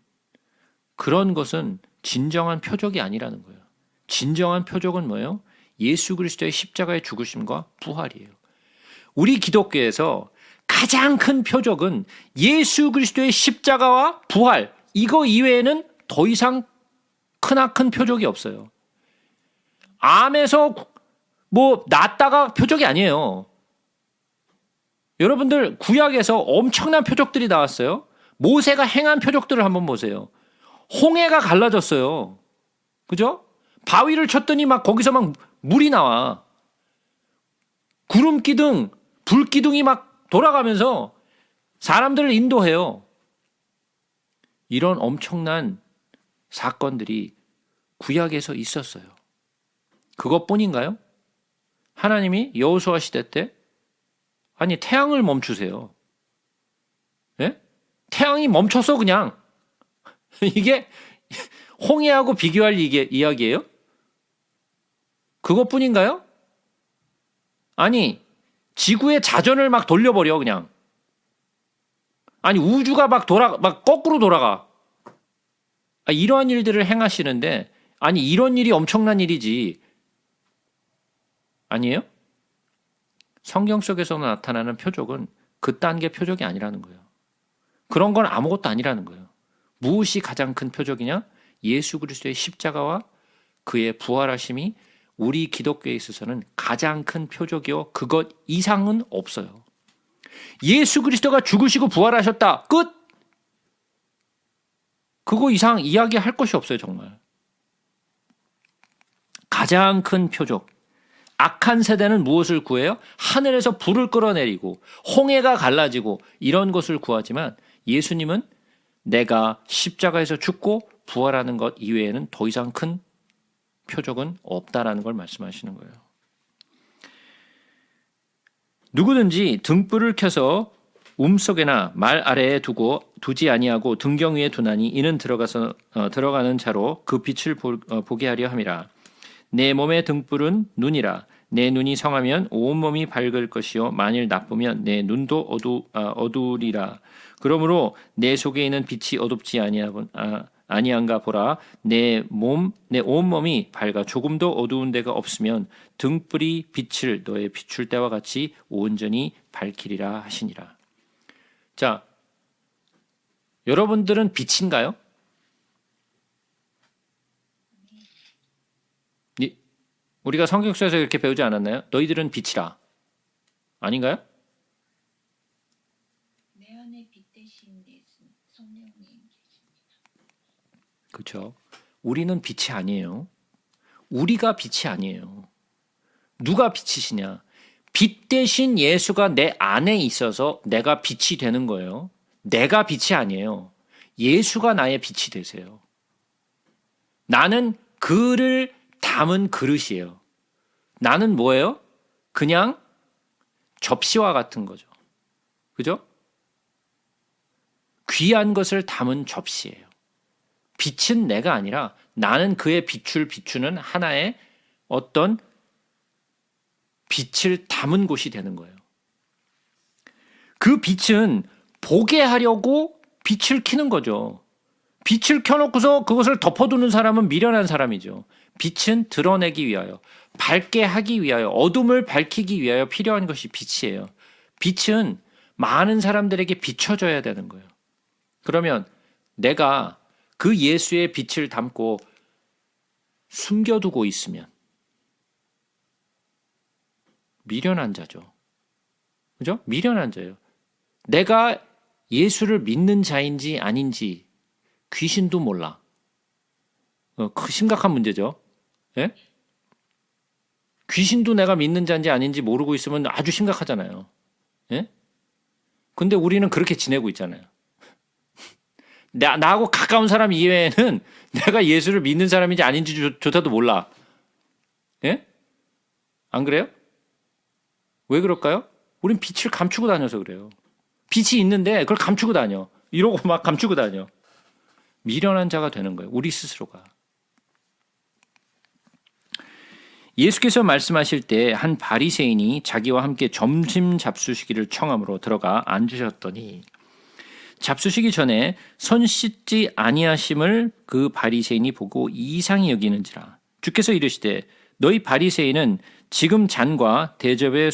그런 것은 진정한 표적이 아니라는 거예요. 진정한 표적은 뭐예요? 예수 그리스도의 십자가의 죽으심과 부활이에요. 우리 기독교에서 가장 큰 표적은 예수 그리스도의 십자가와 부활, 이거 이외에는 더 이상 크나큰 표적이 없어요. 암에서 낫다가 표적이 아니에요. 여러분들 구약에서 엄청난 표적들이 나왔어요. 모세가 행한 표적들을 한번 보세요. 홍해가 갈라졌어요. 그죠? 바위를 쳤더니 막 거기서 막 물이 나와. 구름 기둥, 불 기둥이 막 돌아가면서 사람들을 인도해요. 이런 엄청난 사건들이 구약에서 있었어요. 그것뿐인가요? 하나님이 여호수아 시대 때 아니 태양을 멈추세요. 예? 태양이 멈췄어 그냥. 이게 홍해하고 비교할 이야기예요? 그것뿐인가요? 아니 지구의 자전을 막 돌려버려 그냥. 아니 우주가 막 거꾸로 돌아가. 이러한 일들을 행하시는데, 아니 이런 일이 엄청난 일이지. 아니에요? 성경 속에서 나타나는 표적은 그딴 게 표적이 아니라는 거예요. 그런 건 아무것도 아니라는 거예요. 무엇이 가장 큰 표적이냐? 예수 그리스도의 십자가와 그의 부활하심이 우리 기독교에 있어서는 가장 큰 표적이요. 그것 이상은 없어요. 예수 그리스도가 죽으시고 부활하셨다. 끝! 그거 이상 이야기할 것이 없어요, 정말. 가장 큰 표적. 악한 세대는 무엇을 구해요? 하늘에서 불을 끌어내리고 홍해가 갈라지고 이런 것을 구하지만 예수님은 내가 십자가에서 죽고 부활하는 것 이외에는 더 이상 큰 표적은 없다라는 걸 말씀하시는 거예요. 누구든지 등불을 켜서 움속에나 말 아래에 두지 아니하고 등경 위에 두나니 이는 들어가는 자로 그 빛을 보게 하려 함이라. 내 몸의 등불은 눈이라. 내 눈이 성하면 온몸이 밝을 것이요 만일 나쁘면 내 눈도 어두우리라. 그러므로 내 속에 있는 빛이 어둡지 아니한가 보라. 내 온몸이 밝아 조금도 어두운 데가 없으면 등불이 빛을 너의 비출 때와 같이 온전히 밝히리라 하시니라. 자, 여러분들은 빛인가요? 우리가 성경서에서 이렇게 배우지 않았나요? 너희들은 빛이라. 아닌가요? 내 안에 빛 대신 성령님 계십니다. 그렇죠. 우리는 빛이 아니에요. 우리가 빛이 아니에요. 누가 빛이시냐? 빛 대신 예수가 내 안에 있어서 내가 빛이 되는 거예요. 내가 빛이 아니에요. 예수가 나의 빛이 되세요. 나는 그를 담은 그릇이에요. 나는 뭐예요? 그냥 접시와 같은 거죠. 그죠? 귀한 것을 담은 접시예요. 빛은 내가 아니라 나는 그의 비추는 하나의 어떤 빛을 담은 곳이 되는 거예요. 그 빛은 보게 하려고 빛을 켜는 거죠. 빛을 켜놓고서 그것을 덮어두는 사람은 미련한 사람이죠. 빛은 드러내기 위하여, 밝게 하기 위하여, 어둠을 밝히기 위하여 필요한 것이 빛이에요. 빛은 많은 사람들에게 비춰져야 되는 거예요. 그러면 내가 그 예수의 빛을 담고 숨겨두고 있으면 미련한 자죠. 그죠? 미련한 자예요. 내가 예수를 믿는 자인지 아닌지 귀신도 몰라. 심각한 문제죠. 예? 귀신도 내가 믿는 자인지 아닌지 모르고 있으면 아주 심각하잖아요. 예? 근데 우리는 그렇게 지내고 있잖아요. 나하고 가까운 사람 이외에는 내가 예수를 믿는 사람인지 아닌지조차도 몰라. 예? 안 그래요? 왜 그럴까요? 우린 빛을 감추고 다녀서 그래요. 빛이 있는데 그걸 감추고 다녀. 이러고 막 감추고 다녀. 미련한 자가 되는 거예요. 우리 스스로가. 예수께서 말씀하실 때 한 바리새인이 자기와 함께 점심 잡수시기를 청함으로 들어가 앉으셨더니 잡수시기 전에 손 씻지 아니하심을 그 바리새인이 보고 이상히 여기는지라. 주께서 이르시되 너희 바리새인은 지금 잔과 대접의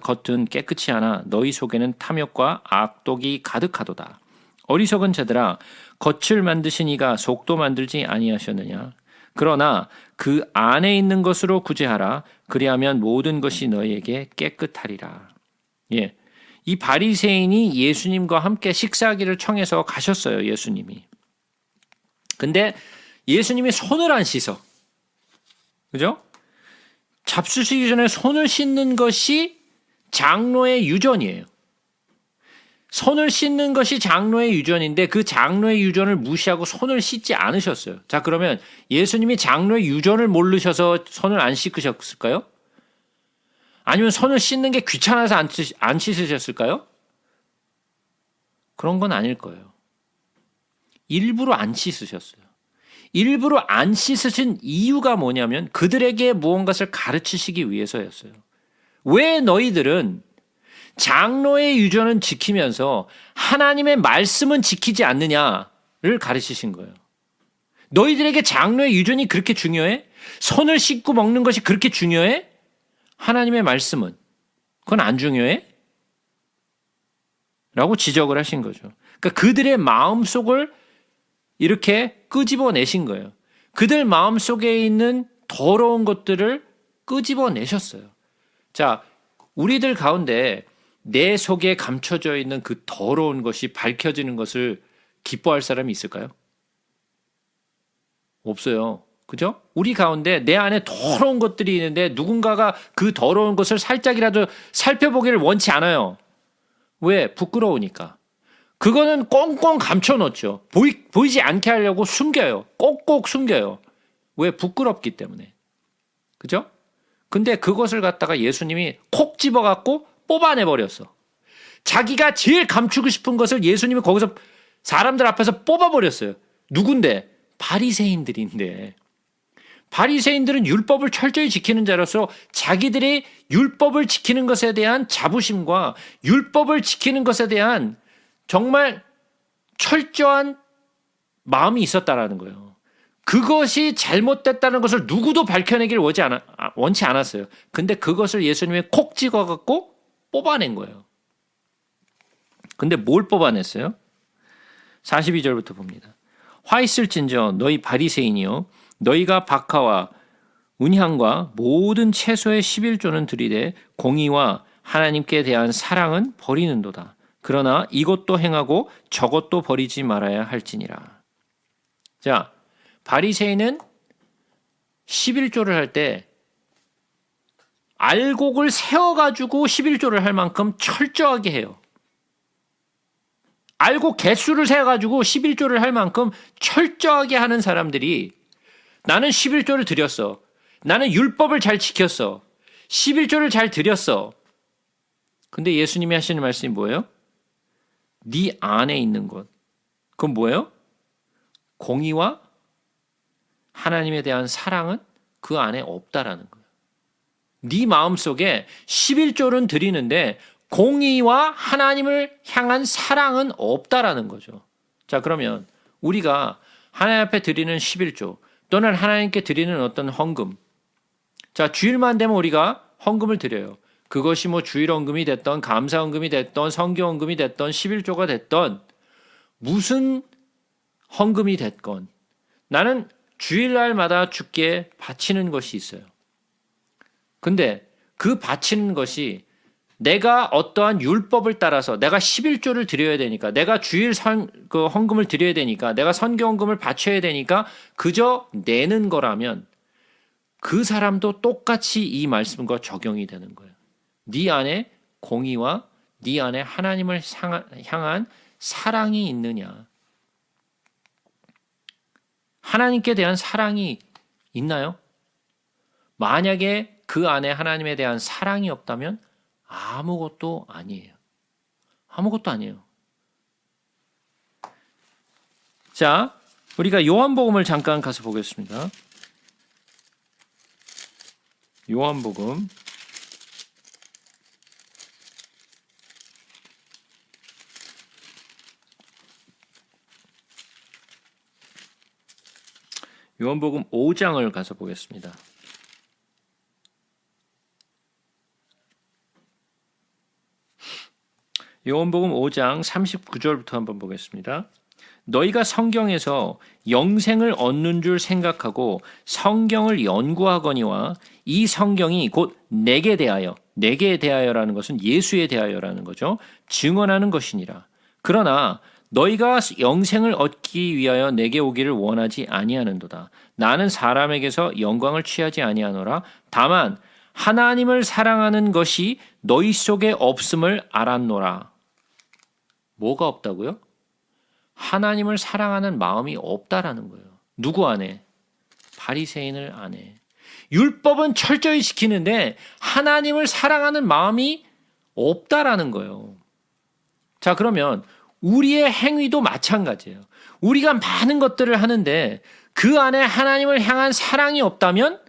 겉은 깨끗이 하나 너희 속에는 탐욕과 악독이 가득하도다. 어리석은 자들아, 겉을 만드신 이가 속도 만들지 아니하셨느냐. 그러나 그 안에 있는 것으로 구제하라. 그리하면 모든 것이 너희에게 깨끗하리라. 예, 이 바리새인이 예수님과 함께 식사하기를 청해서 가셨어요. 예수님이. 근데 예수님이 손을 안 씻어. 그죠? 잡수시기 전에 손을 씻는 것이 장로의 유전이에요. 손을 씻는 것이 장로의 유전인데 그 장로의 유전을 무시하고 손을 씻지 않으셨어요. 자, 그러면 예수님이 장로의 유전을 모르셔서 손을 안 씻으셨을까요? 아니면 손을 씻는 게 귀찮아서 안 씻으셨을까요? 그런 건 아닐 거예요. 일부러 안 씻으셨어요. 일부러 안 씻으신 이유가 뭐냐면 그들에게 무언가를 가르치시기 위해서였어요. 왜 너희들은 장로의 유전은 지키면서 하나님의 말씀은 지키지 않느냐를 가르치신 거예요. 너희들에게 장로의 유전이 그렇게 중요해? 손을 씻고 먹는 것이 그렇게 중요해? 하나님의 말씀은 그건 안 중요해? 라고 지적을 하신 거죠. 그러니까 그들의 마음속을 이렇게 끄집어내신 거예요. 그들 마음속에 있는 더러운 것들을 끄집어내셨어요. 자, 우리들 가운데 내 속에 감춰져 있는 그 더러운 것이 밝혀지는 것을 기뻐할 사람이 있을까요? 없어요. 그죠? 우리 가운데 내 안에 더러운 것들이 있는데 누군가가 그 더러운 것을 살짝이라도 살펴보기를 원치 않아요. 왜? 부끄러우니까. 그거는 꽁꽁 감춰놓죠. 보이지 않게 하려고 숨겨요. 꼭꼭 숨겨요. 왜? 부끄럽기 때문에. 그죠? 근데 그것을 갖다가 예수님이 콕 집어갖고 뽑아내버렸어. 자기가 제일 감추고 싶은 것을 예수님이 거기서 사람들 앞에서 뽑아버렸어요. 누군데? 바리새인들인데. 바리새인들은 율법을 철저히 지키는 자로서 자기들이 율법을 지키는 것에 대한 자부심과 율법을 지키는 것에 대한 정말 철저한 마음이 있었다라는 거예요. 그것이 잘못됐다는 것을 누구도 밝혀내길 원치 않았어요. 근데 그것을 예수님이 콕 찍어갖고 뽑아낸 거예요. 근데 뭘 뽑아냈어요? 42절부터 봅니다. 화 있을진저 너희 바리새인이요 너희가 박하와 은향과 모든 채소의 11조는 들이되 공의와 하나님께 대한 사랑은 버리는도다. 그러나 이것도 행하고 저것도 버리지 말아야 할지니라. 자, 바리새인은 11조를 할 때 알곡을 세워가지고 11조를 할 만큼 철저하게 해요. 알곡 개수를 세워가지고 11조를 할 만큼 철저하게 하는 사람들이 나는 11조를 드렸어. 나는 율법을 잘 지켰어. 11조를 잘 드렸어. 근데 예수님이 하시는 말씀이 뭐예요? 네 안에 있는 것. 그건 뭐예요? 공의와 하나님에 대한 사랑은 그 안에 없다라는 거예요. 네 마음속에 11조는 드리는데 공의와 하나님을 향한 사랑은 없다라는 거죠. 자, 그러면 우리가 하나님 앞에 드리는 11조 또는 하나님께 드리는 어떤 헌금. 자, 주일만 되면 우리가 헌금을 드려요. 그것이 뭐 주일 헌금이 됐던 감사 헌금이 됐던 성교 헌금이 됐던 11조가 됐던 무슨 헌금이 됐건 나는 주일날마다 주께 바치는 것이 있어요. 근데 그 바치는 것이 내가 어떠한 율법을 따라서 내가 11조를 드려야 되니까 내가 주일 그 헌금을 드려야 되니까 내가 선교 헌금을 바쳐야 되니까 그저 내는 거라면 그 사람도 똑같이 이 말씀과 적용이 되는 거예요. 네 안에 공의와 네 안에 하나님을 향한 사랑이 있느냐? 하나님께 대한 사랑이 있나요? 만약에 그 안에 하나님에 대한 사랑이 없다면 아무것도 아니에요. 아무것도 아니에요. 자, 우리가 요한복음을 잠깐 가서 보겠습니다. 요한복음 5장을 가서 보겠습니다. 요한복음 5장 39절부터 한번 보겠습니다. 너희가 성경에서 영생을 얻는 줄 생각하고 성경을 연구하거니와 이 성경이 곧 내게 대하여라는 것은 예수에 대하여라는 거죠. 증언하는 것이니라. 그러나 너희가 영생을 얻기 위하여 내게 오기를 원하지 아니하는도다. 나는 사람에게서 영광을 취하지 아니하노라. 다만 하나님을 사랑하는 것이 너희 속에 없음을 알았노라. 뭐가 없다고요? 하나님을 사랑하는 마음이 없다라는 거예요. 누구 안에? 바리새인을 안에. 율법은 철저히 지키는데 하나님을 사랑하는 마음이 없다라는 거예요. 자, 그러면 우리의 행위도 마찬가지예요. 우리가 많은 것들을 하는데 그 안에 하나님을 향한 사랑이 없다면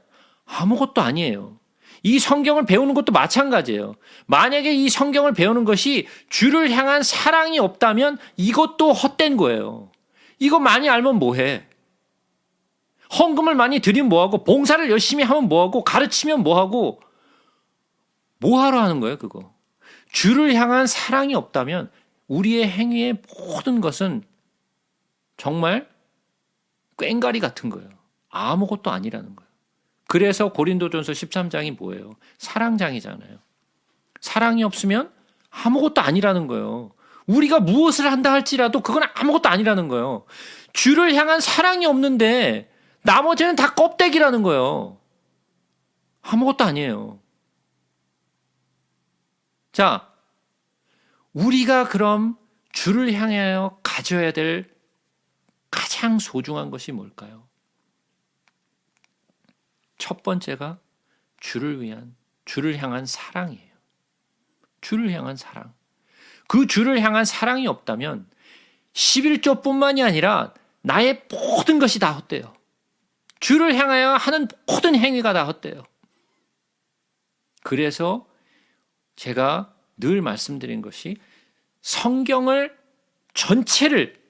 아무것도 아니에요. 이 성경을 배우는 것도 마찬가지예요. 만약에 이 성경을 배우는 것이 주를 향한 사랑이 없다면 이것도 헛된 거예요. 이거 많이 알면 뭐해? 헌금을 많이 드리면 뭐하고, 봉사를 열심히 하면 뭐하고, 가르치면 뭐하고, 뭐하러 하는 거예요, 그거? 주를 향한 사랑이 없다면 우리의 행위의 모든 것은 정말 꽹가리 같은 거예요. 아무것도 아니라는 거예요. 그래서 고린도전서 13장이 뭐예요? 사랑장이잖아요. 사랑이 없으면 아무것도 아니라는 거예요. 우리가 무엇을 한다 할지라도 그건 아무것도 아니라는 거예요. 주를 향한 사랑이 없는데 나머지는 다 껍데기라는 거예요. 아무것도 아니에요. 자, 우리가 그럼 주를 향하여 가져야 될 가장 소중한 것이 뭘까요? 첫 번째가 주를 향한 사랑이에요. 주를 향한 사랑. 그 주를 향한 사랑이 없다면 11조뿐만이 아니라 나의 모든 것이 다 헛돼요. 주를 향하여 하는 모든 행위가 다 헛돼요. 그래서 제가 늘 말씀드린 것이 성경을 전체를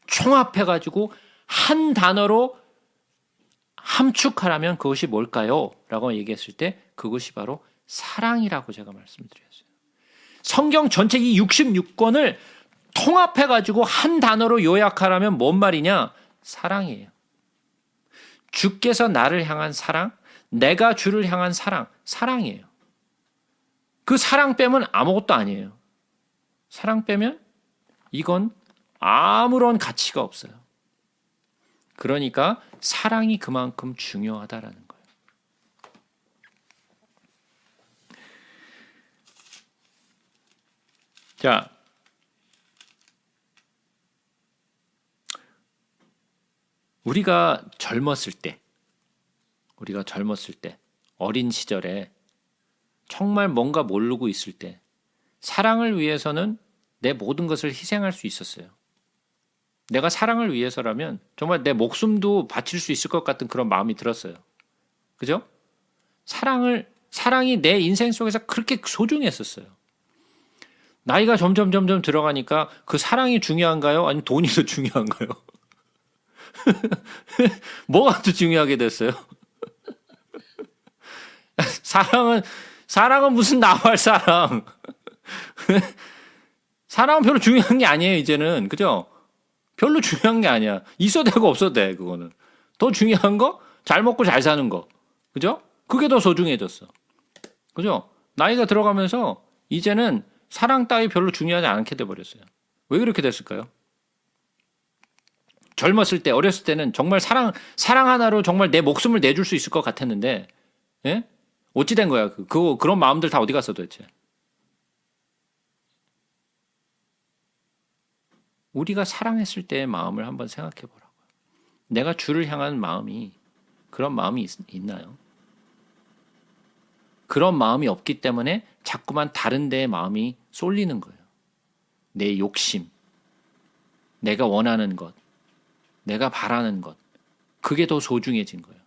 총합해가지고 한 단어로 함축하라면 그것이 뭘까요? 라고 얘기했을 때 그것이 바로 사랑이라고 제가 말씀드렸어요. 성경 전체 이 66권을 통합해가지고 한 단어로 요약하라면 뭔 말이냐? 사랑이에요. 주께서 나를 향한 사랑, 내가 주를 향한 사랑, 사랑이에요. 그 사랑 빼면 아무것도 아니에요. 사랑 빼면 이건 아무런 가치가 없어요. 그러니까 사랑이 그만큼 중요하다라는 거예요. 자, 우리가 젊었을 때, 어린 시절에 정말 뭔가 모르고 있을 때 사랑을 위해서는 내 모든 것을 희생할 수 있었어요. 내가 사랑을 위해서라면 정말 내 목숨도 바칠 수 있을 것 같은 그런 마음이 들었어요. 그죠? 사랑이 내 인생 속에서 그렇게 소중했었어요. 나이가 점점 들어가니까 그 사랑이 중요한가요? 아니면 돈이 더 중요한가요? 뭐가 더 중요하게 됐어요? 사랑은 무슨 나발 사랑. 사랑은 별로 중요한 게 아니에요, 이제는. 그죠? 별로 중요한 게 아니야. 있어도 되고 없어도 돼, 그거는. 더 중요한 거? 잘 먹고 잘 사는 거. 그죠? 그게 더 소중해졌어. 그죠? 나이가 들어가면서 이제는 사랑 따위 별로 중요하지 않게 돼버렸어요. 왜 그렇게 됐을까요? 젊었을 때, 어렸을 때는 정말 사랑 하나로 정말 내 목숨을 내줄 수 있을 것 같았는데, 예? 어찌 된 거야? 그런 마음들 다 어디 갔어 도대체? 우리가 사랑했을 때의 마음을 한번 생각해 보라고요. 내가 주를 향한 마음이 그런 마음이 있나요? 그런 마음이 없기 때문에 자꾸만 다른 데에 마음이 쏠리는 거예요. 내 욕심, 내가 원하는 것, 내가 바라는 것, 그게 더 소중해진 거예요.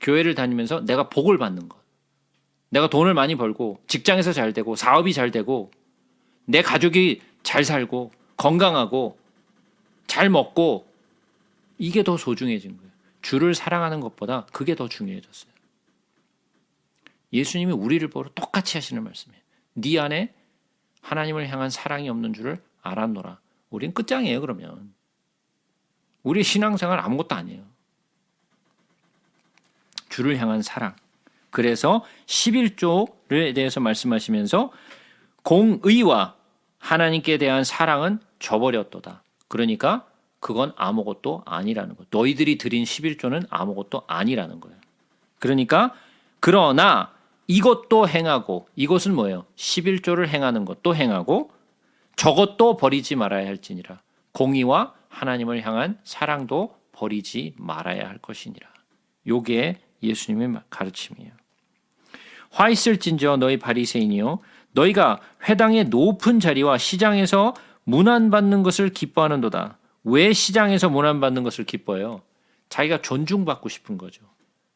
교회를 다니면서 내가 복을 받는 것, 내가 돈을 많이 벌고 직장에서 잘 되고 사업이 잘 되고 내 가족이 잘 살고 건강하고 잘 먹고, 이게 더 소중해진 거예요. 주를 사랑하는 것보다 그게 더 중요해졌어요. 예수님이 우리를 보러 똑같이 하시는 말씀이에요. 네 안에 하나님을 향한 사랑이 없는 줄을 알았노라. 우린 끝장이에요. 그러면 우리 신앙생활 아무것도 아니에요. 주를 향한 사랑. 그래서 11조에 대해서 말씀하시면서 공의와 하나님께 대한 사랑은 저버렸도다. 그러니까 그건 아무것도 아니라는 거예요. 너희들이 드린 11조는 아무것도 아니라는 거예요. 그러니까 그러나 이것도 행하고, 이것은 뭐예요? 11조를 행하는 것도 행하고 저것도 버리지 말아야 할지니라. 공의와 하나님을 향한 사랑도 버리지 말아야 할 것이니라. 요게 예수님의 가르침이에요. 화 있을진저 너희 바리새인이요, 너희가 회당의 높은 자리와 시장에서 문안받는 것을 기뻐하는도다. 왜 시장에서 문안받는 것을 기뻐해요? 자기가 존중받고 싶은 거죠.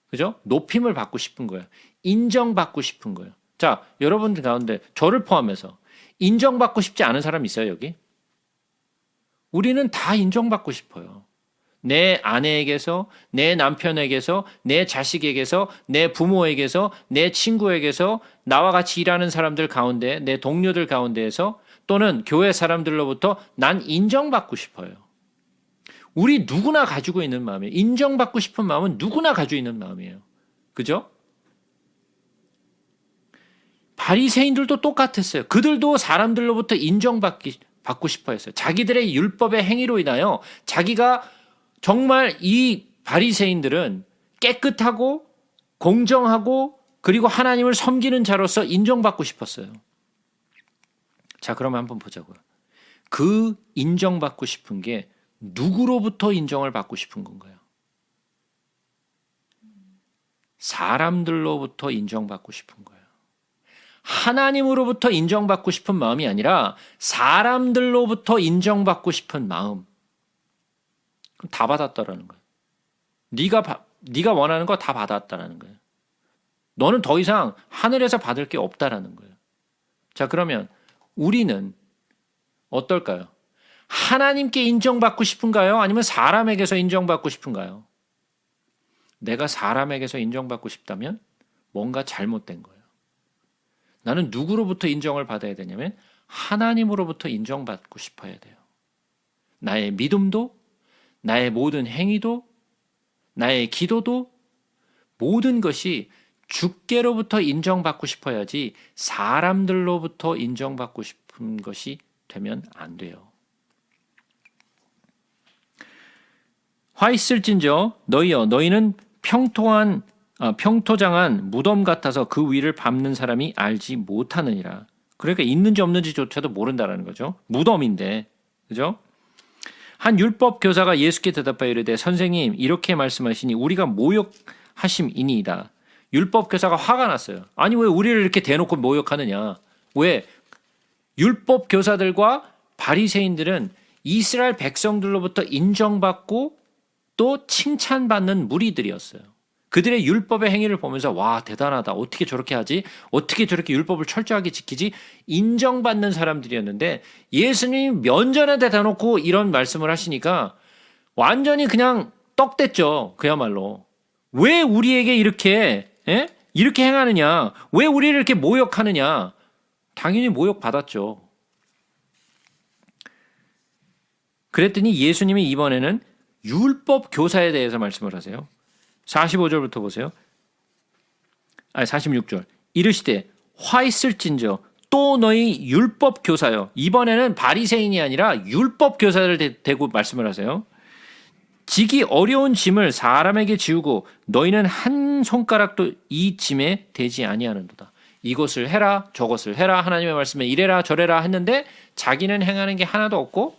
그죠? 높임을 받고 싶은 거예요. 인정받고 싶은 거예요. 자, 여러분들 가운데 저를 포함해서 인정받고 싶지 않은 사람 있어요, 여기? 우리는 다 인정받고 싶어요. 내 아내에게서, 내 남편에게서, 내 자식에게서, 내 부모에게서, 내 친구에게서, 나와 같이 일하는 사람들 가운데, 내 동료들 가운데에서, 또는 교회 사람들로부터 난 인정받고 싶어요. 우리 누구나 가지고 있는 마음이에요. 인정받고 싶은 마음은 누구나 가지고 있는 마음이에요. 그죠? 바리새인들도 똑같았어요. 그들도 사람들로부터 인정받고 싶어 했어요. 자기들의 율법의 행위로 인하여 자기가 정말 이 바리새인들은 깨끗하고 공정하고 그리고 하나님을 섬기는 자로서 인정받고 싶었어요. 자, 그러면 한번 보자고요. 그 인정받고 싶은 게 누구로부터 인정을 받고 싶은 건가요? 사람들로부터 인정받고 싶은 거예요. 하나님으로부터 인정받고 싶은 마음이 아니라 사람들로부터 인정받고 싶은 마음. 그럼 다 받았다라는 거예요. 네가 원하는 거 다 받았다라는 거예요. 너는 더 이상 하늘에서 받을 게 없다라는 거예요. 자, 그러면 우리는 어떨까요? 하나님께 인정받고 싶은가요? 아니면 사람에게서 인정받고 싶은가요? 내가 사람에게서 인정받고 싶다면 뭔가 잘못된 거예요. 나는 누구로부터 인정을 받아야 되냐면 하나님으로부터 인정받고 싶어야 돼요. 나의 믿음도, 나의 모든 행위도, 나의 기도도, 모든 것이 주께로부터 인정받고 싶어야지 사람들로부터 인정받고 싶은 것이 되면 안 돼요. 화 있을진저 너희여, 너희는 평토장한 무덤 같아서 그 위를 밟는 사람이 알지 못하느니라. 그러니까 있는지 없는지조차도 모른다라는 거죠. 무덤인데, 그죠? 한 율법 교사가 예수께 대답하여 이르되 선생님 이렇게 말씀하시니 우리가 모욕하심이니이다. 율법 교사가 화가 났어요. 아니 왜 우리를 이렇게 대놓고 모욕하느냐? 왜? 율법 교사들과 바리새인들은 이스라엘 백성들로부터 인정받고 또 칭찬받는 무리들이었어요. 그들의 율법의 행위를 보면서 와 대단하다. 어떻게 저렇게 하지? 어떻게 저렇게 율법을 철저하게 지키지? 인정받는 사람들이었는데 예수님이 면전에 대놓고 이런 말씀을 하시니까 완전히 그냥 떡됐죠. 그야말로. 왜 우리에게 이렇게 이렇게 행하느냐? 왜 우리를 이렇게 모욕하느냐? 당연히 모욕받았죠. 그랬더니 예수님이 이번에는 율법 교사에 대해서 말씀을 하세요. 45절부터 보세요. 46절. 이르시되 화 있을진저 또 너희 율법 교사여. 이번에는 바리새인이 아니라 율법 교사를 대고 말씀을 하세요. 지기 어려운 짐을 사람에게 지우고 너희는 한 손가락도 이 짐에 대지 아니하는도다. 이것을 해라 저것을 해라 하나님의 말씀에 이래라 저래라 했는데 자기는 행하는 게 하나도 없고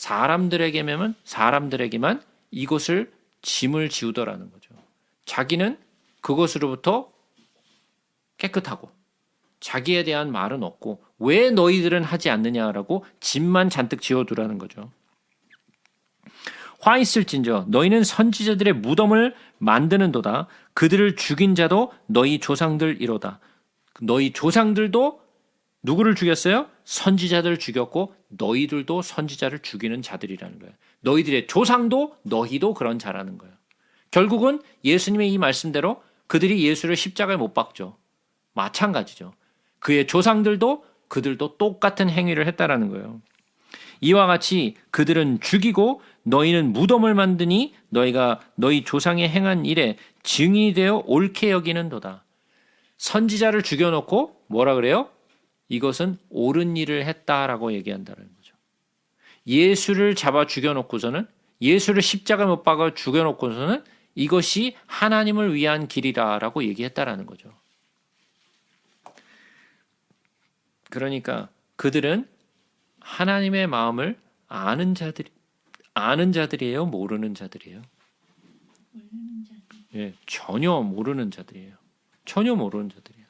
사람들에게만 이것을 짐을 지우더라는 거죠. 자기는 그것으로부터 깨끗하고 자기에 대한 말은 없고 왜 너희들은 하지 않느냐라고 짐만 잔뜩 지어두라는 거죠. 화 있을진저 너희는 선지자들의 무덤을 만드는도다. 그들을 죽인 자도 너희 조상들이로다. 너희 조상들도 누구를 죽였어요? 선지자들을 죽였고 너희들도 선지자를 죽이는 자들이라는 거예요. 너희들의 조상도 너희도 그런 자라는 거예요. 결국은 예수님의 이 말씀대로 그들이 예수를 십자가에 못 박죠. 마찬가지죠. 그의 조상들도 그들도 똑같은 행위를 했다라는 거예요. 이와 같이 그들은 죽이고 너희는 무덤을 만드니 너희가 너희 조상의 행한 일에 증인이 되어 옳게 여기는도다. 선지자를 죽여놓고 뭐라 그래요? 이것은 옳은 일을 했다라고 얘기한다는 거죠. 예수를 잡아 죽여놓고서는 예수를 십자가에 못 박아 죽여놓고서는 이것이 하나님을 위한 길이라라고 얘기했다라는 거죠. 그러니까 그들은 하나님의 마음을 아는 자들이에요, 모르는 자들이에요? 모르는 자들. 예, 전혀 모르는 자들이에요. 전혀 모르는 자들이에요.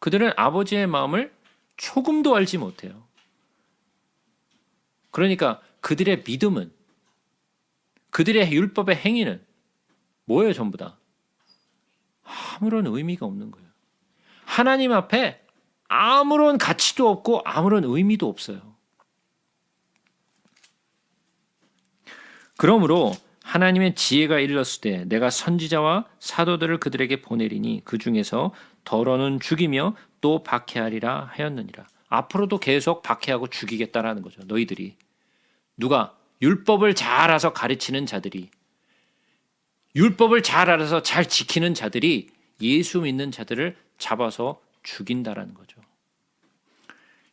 그들은 아버지의 마음을 조금도 알지 못해요. 그러니까 그들의 믿음은, 그들의 율법의 행위는 뭐예요, 전부 다? 아무런 의미가 없는 거예요. 하나님 앞에 아무런 가치도 없고 아무런 의미도 없어요. 그러므로 하나님의 지혜가 이르렀을 때 내가 선지자와 사도들을 그들에게 보내리니 그 중에서 더러는 죽이며 또 박해하리라 하였느니라. 앞으로도 계속 박해하고 죽이겠다라는 거죠. 너희들이. 누가? 율법을 잘 알아서 가르치는 자들이, 율법을 잘 알아서 잘 지키는 자들이 예수 믿는 자들을 잡아서 죽인다라는 거죠.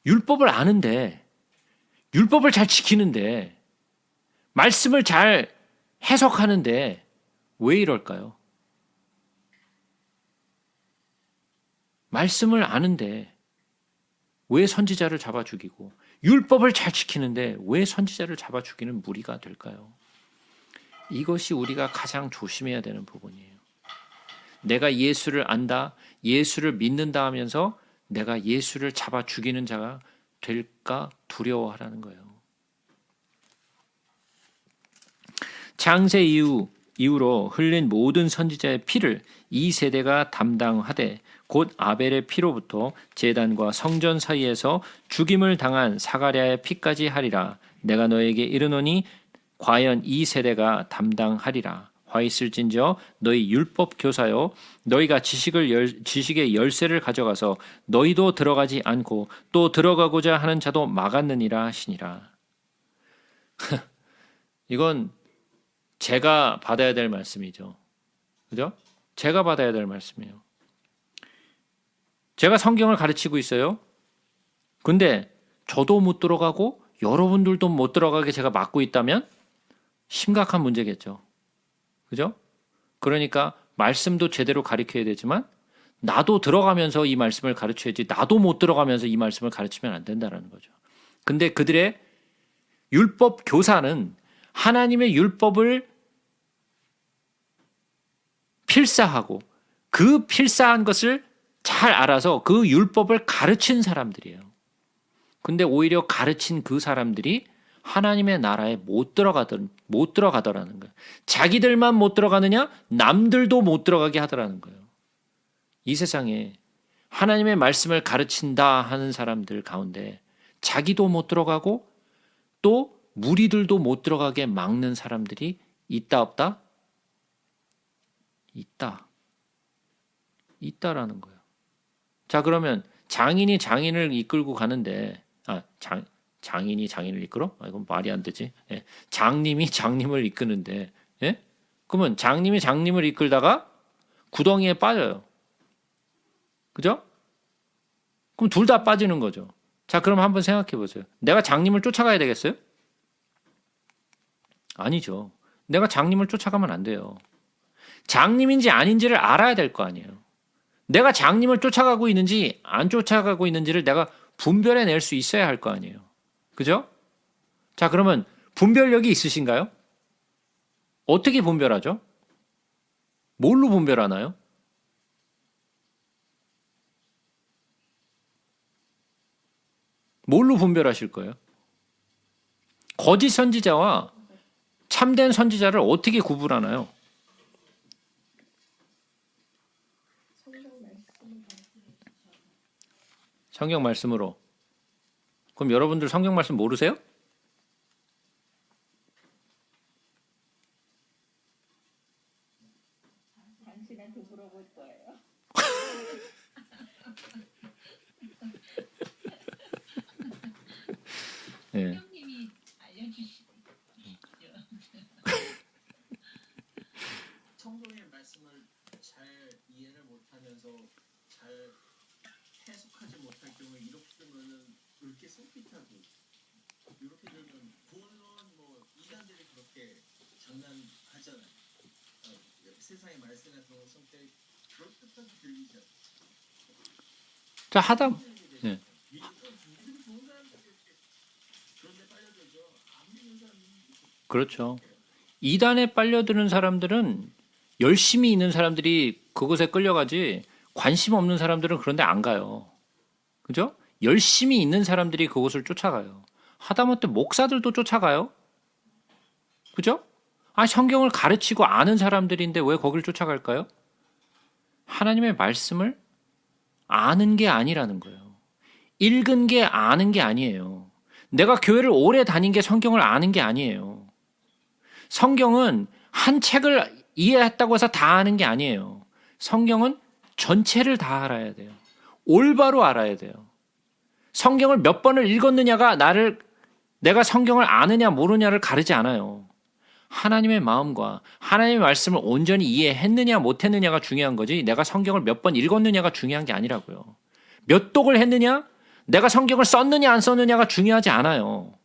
율법을 아는데, 율법을 잘 지키는데, 말씀을 잘 해석하는데 왜 이럴까요? 말씀을 아는데 왜 선지자를 잡아 죽이고 율법을 잘 지키는데 왜 선지자를 잡아 죽이는 무리가 될까요? 이것이 우리가 가장 조심해야 되는 부분이에요. 내가 예수를 안다, 예수를 믿는다 하면서 내가 예수를 잡아 죽이는 자가 될까 두려워하라는 거예요. 창세 이후로 흘린 모든 선지자의 피를 이 세대가 담당하되 곧 아벨의 피로부터 제단과 성전 사이에서 죽임을 당한 사가랴의 피까지 하리라. 내가 너에게 이르노니 과연 이 세대가 담당하리라. 화 있을진저 너희 율법 교사여 너희가 지식의 열쇠를 가져가서 너희도 들어가지 않고 또 들어가고자 하는 자도 막았느니라 하시니라. 이건 제가 받아야 될 말씀이죠. 그죠? 제가 받아야 될 말씀이에요. 제가 성경을 가르치고 있어요. 근데 저도 못 들어가고 여러분들도 못 들어가게 제가 막고 있다면 심각한 문제겠죠. 그죠? 그러니까 말씀도 제대로 가르쳐야 되지만 나도 들어가면서 이 말씀을 가르쳐야지 나도 못 들어가면서 이 말씀을 가르치면 안 된다는 거죠. 근데 그들의 율법 교사는 하나님의 율법을 필사하고 그 필사한 것을 잘 알아서 그 율법을 가르친 사람들이에요. 근데 오히려 가르친 그 사람들이 하나님의 나라에 못 들어가더라는 거예요. 자기들만 못 들어가느냐? 남들도 못 들어가게 하더라는 거예요. 이 세상에 하나님의 말씀을 가르친다 하는 사람들 가운데 자기도 못 들어가고 또 무리들도 못 들어가게 막는 사람들이 있다 없다? 있다라는 거예요. 자, 그러면 장인이 장인을 이끌고 가는데 장인이 장인을 이끌어? 이건 말이 안 되지. 예. 장님이 장님을 이끄는데, 예? 그러면 장님이 장님을 이끌다가 구덩이에 빠져요. 그죠? 그럼 둘 다 빠지는 거죠. 자, 그럼 한번 생각해 보세요. 내가 장님을 쫓아가야 되겠어요? 아니죠. 내가 장님을 쫓아가면 안 돼요. 장님인지 아닌지를 알아야 될 거 아니에요. 내가 장님을 쫓아가고 있는지 안 쫓아가고 있는지를 내가 분별해낼 수 있어야 할 거 아니에요. 그죠? 자, 그러면 분별력이 있으신가요? 어떻게 분별하죠? 뭘로 분별하나요? 뭘로 분별하실 거예요? 거짓 선지자와 참된 선지자를 어떻게 구분하나요? 성경 말씀으로. 그럼 여러분들 성경 말씀 모르세요? 당신한테 물어볼 거예요. 예. 성령님이 알려주시죠. 성경의 말씀을 잘 이해를 못하면서 잘 해석하지 못할 경우에 이렇게 되면은 그렇게 성pit하고 이렇게 되면 물론 뭐 이단들이 그렇게 장난하잖아요. 세상의 말씀에 들어온 성격이 그럴듯하게 들리죠. 자, 하다. 예. 믿음이 좋은 사람들이 이렇게 그런데 빨려들죠. 안 믿는 사람이 그렇죠. 이단에 빨려드는 사람들은 열심히 있는 사람들이 그곳에 끌려가지 관심 없는 사람들은 그런데 안 가요. 그죠? 열심히 있는 사람들이 그곳을 쫓아가요. 하다못해 목사들도 쫓아가요. 그죠? 성경을 가르치고 아는 사람들인데 왜 거길 쫓아갈까요? 하나님의 말씀을 아는 게 아니라는 거예요. 읽은 게 아는 게 아니에요. 내가 교회를 오래 다닌 게 성경을 아는 게 아니에요. 성경은 한 책을 이해했다고 해서 다 아는 게 아니에요. 성경은 전체를 다 알아야 돼요. 올바로 알아야 돼요. 성경을 몇 번을 읽었느냐가 내가 성경을 아느냐 모르냐를 가르지 않아요. 하나님의 마음과 하나님의 말씀을 온전히 이해했느냐 못했느냐가 중요한 거지 내가 성경을 몇 번 읽었느냐가 중요한 게 아니라고요. 몇 독을 했느냐? 내가 성경을 썼느냐 안 썼느냐가 중요하지 않아요.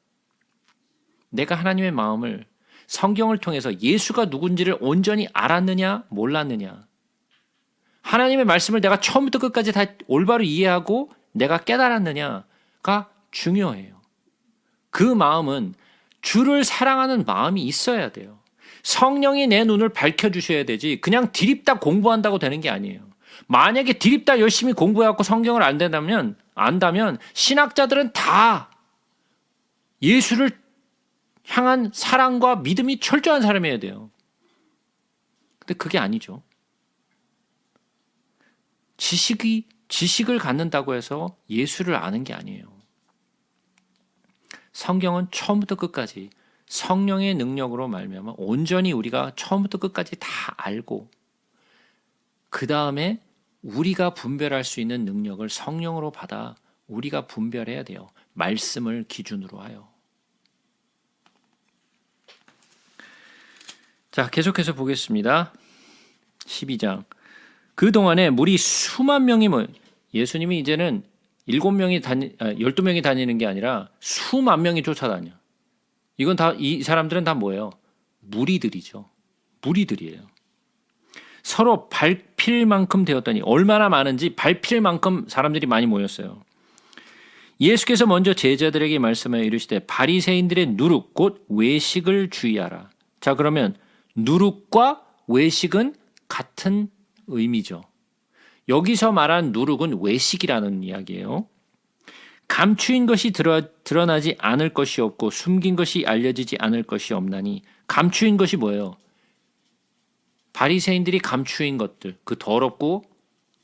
내가 하나님의 마음을 성경을 통해서 예수가 누군지를 온전히 알았느냐 몰랐느냐. 하나님의 말씀을 내가 처음부터 끝까지 다 올바로 이해하고 내가 깨달았느냐가 중요해요. 그 마음은 주를 사랑하는 마음이 있어야 돼요. 성령이 내 눈을 밝혀주셔야 되지 그냥 드립다 공부한다고 되는 게 아니에요. 만약에 드립다 열심히 공부해갖고 성경을 안다면 신학자들은 다 예수를 향한 사랑과 믿음이 철저한 사람이어야 돼요. 근데 그게 아니죠. 지식을 갖는다고 해서 예수를 아는 게 아니에요. 성경은 처음부터 끝까지 성령의 능력으로 말미암아 온전히 우리가 처음부터 끝까지 다 알고 그 다음에 우리가 분별할 수 있는 능력을 성령으로 받아 우리가 분별해야 돼요. 말씀을 기준으로 하여. 자, 계속해서 보겠습니다. 12장. 그동안에 무리 수만 명이 예수님이 이제는 12명이 다니는 게 아니라 수만 명이 쫓아다녀. 이건 이 사람들은 다 뭐예요? 무리들이죠. 무리들이에요. 서로 밟힐 만큼 되었더니 얼마나 많은지 밟힐 만큼 사람들이 많이 모였어요. 예수께서 먼저 제자들에게 말씀하여 이르시되 바리새인들의 누룩 곧 외식을 주의하라. 자, 그러면 누룩과 외식은 같은 의미죠. 여기서 말한 누룩은 외식이라는 이야기예요. 감추인 것이 드러나지 않을 것이 없고 숨긴 것이 알려지지 않을 것이 없나니 감추인 것이 뭐예요? 바리새인들이 감추인 것들, 그 더럽고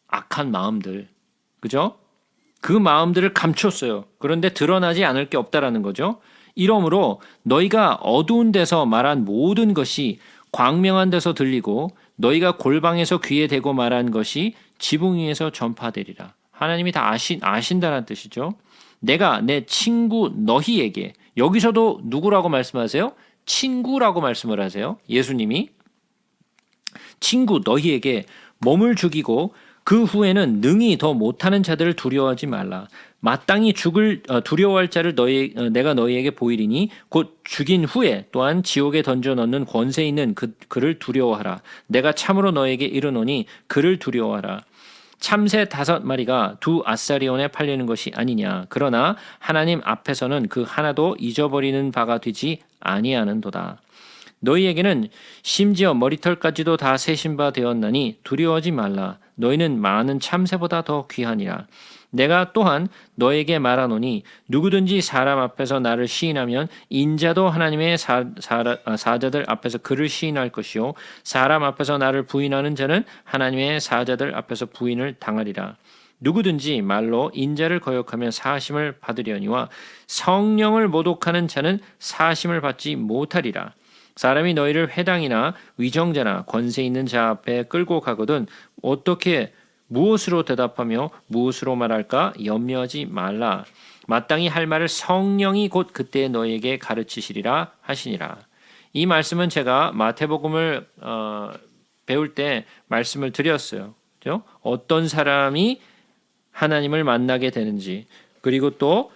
악한 마음들, 그죠? 그 마음들을 감췄어요. 그런데 드러나지 않을 게 없다라는 거죠. 이러므로 너희가 어두운 데서 말한 모든 것이 광명한 데서 들리고 너희가 골방에서 귀에 대고 말한 것이 지붕 위에서 전파되리라. 하나님이 다 아신다는 뜻이죠. 내가 내 친구 너희에게, 여기서도 누구라고 말씀하세요? 친구라고 말씀을 하세요. 예수님이 친구 너희에게 몸을 죽이고 그 후에는 능히 더 못하는 자들을 두려워하지 말라. 마땅히 두려워할 자를 내가 너희에게 보이리니 곧 죽인 후에 또한 지옥에 던져 넣는 권세 있는 그를 두려워하라. 내가 참으로 너희에게 이르노니 그를 두려워하라. 참새 5마리가 2아사리온에 팔리는 것이 아니냐. 그러나 하나님 앞에서는 그 하나도 잊어버리는 바가 되지 아니하는도다. 너희에게는 심지어 머리털까지도 다 세신 바 되었나니 두려워하지 말라. 너희는 많은 참새보다 더 귀하니라. 내가 또한 너에게 말하노니 누구든지 사람 앞에서 나를 시인하면 인자도 하나님의 사자들 앞에서 그를 시인할 것이요 사람 앞에서 나를 부인하는 자는 하나님의 사자들 앞에서 부인을 당하리라. 누구든지 말로 인자를 거역하며 사심을 받으려니와 성령을 모독하는 자는 사심을 받지 못하리라. 사람이 너희를 회당이나 위정자나 권세 있는 자 앞에 끌고 가거든 어떻게 무엇으로 대답하며 무엇으로 말할까 염려하지 말라. 마땅히 할 말을 성령이 곧 그때 너희에게 가르치시리라 하시니라. 이 말씀은 제가 마태복음을 배울 때 말씀을 드렸어요. 그렇죠? 어떤 사람이 하나님을 만나게 되는지 그리고 또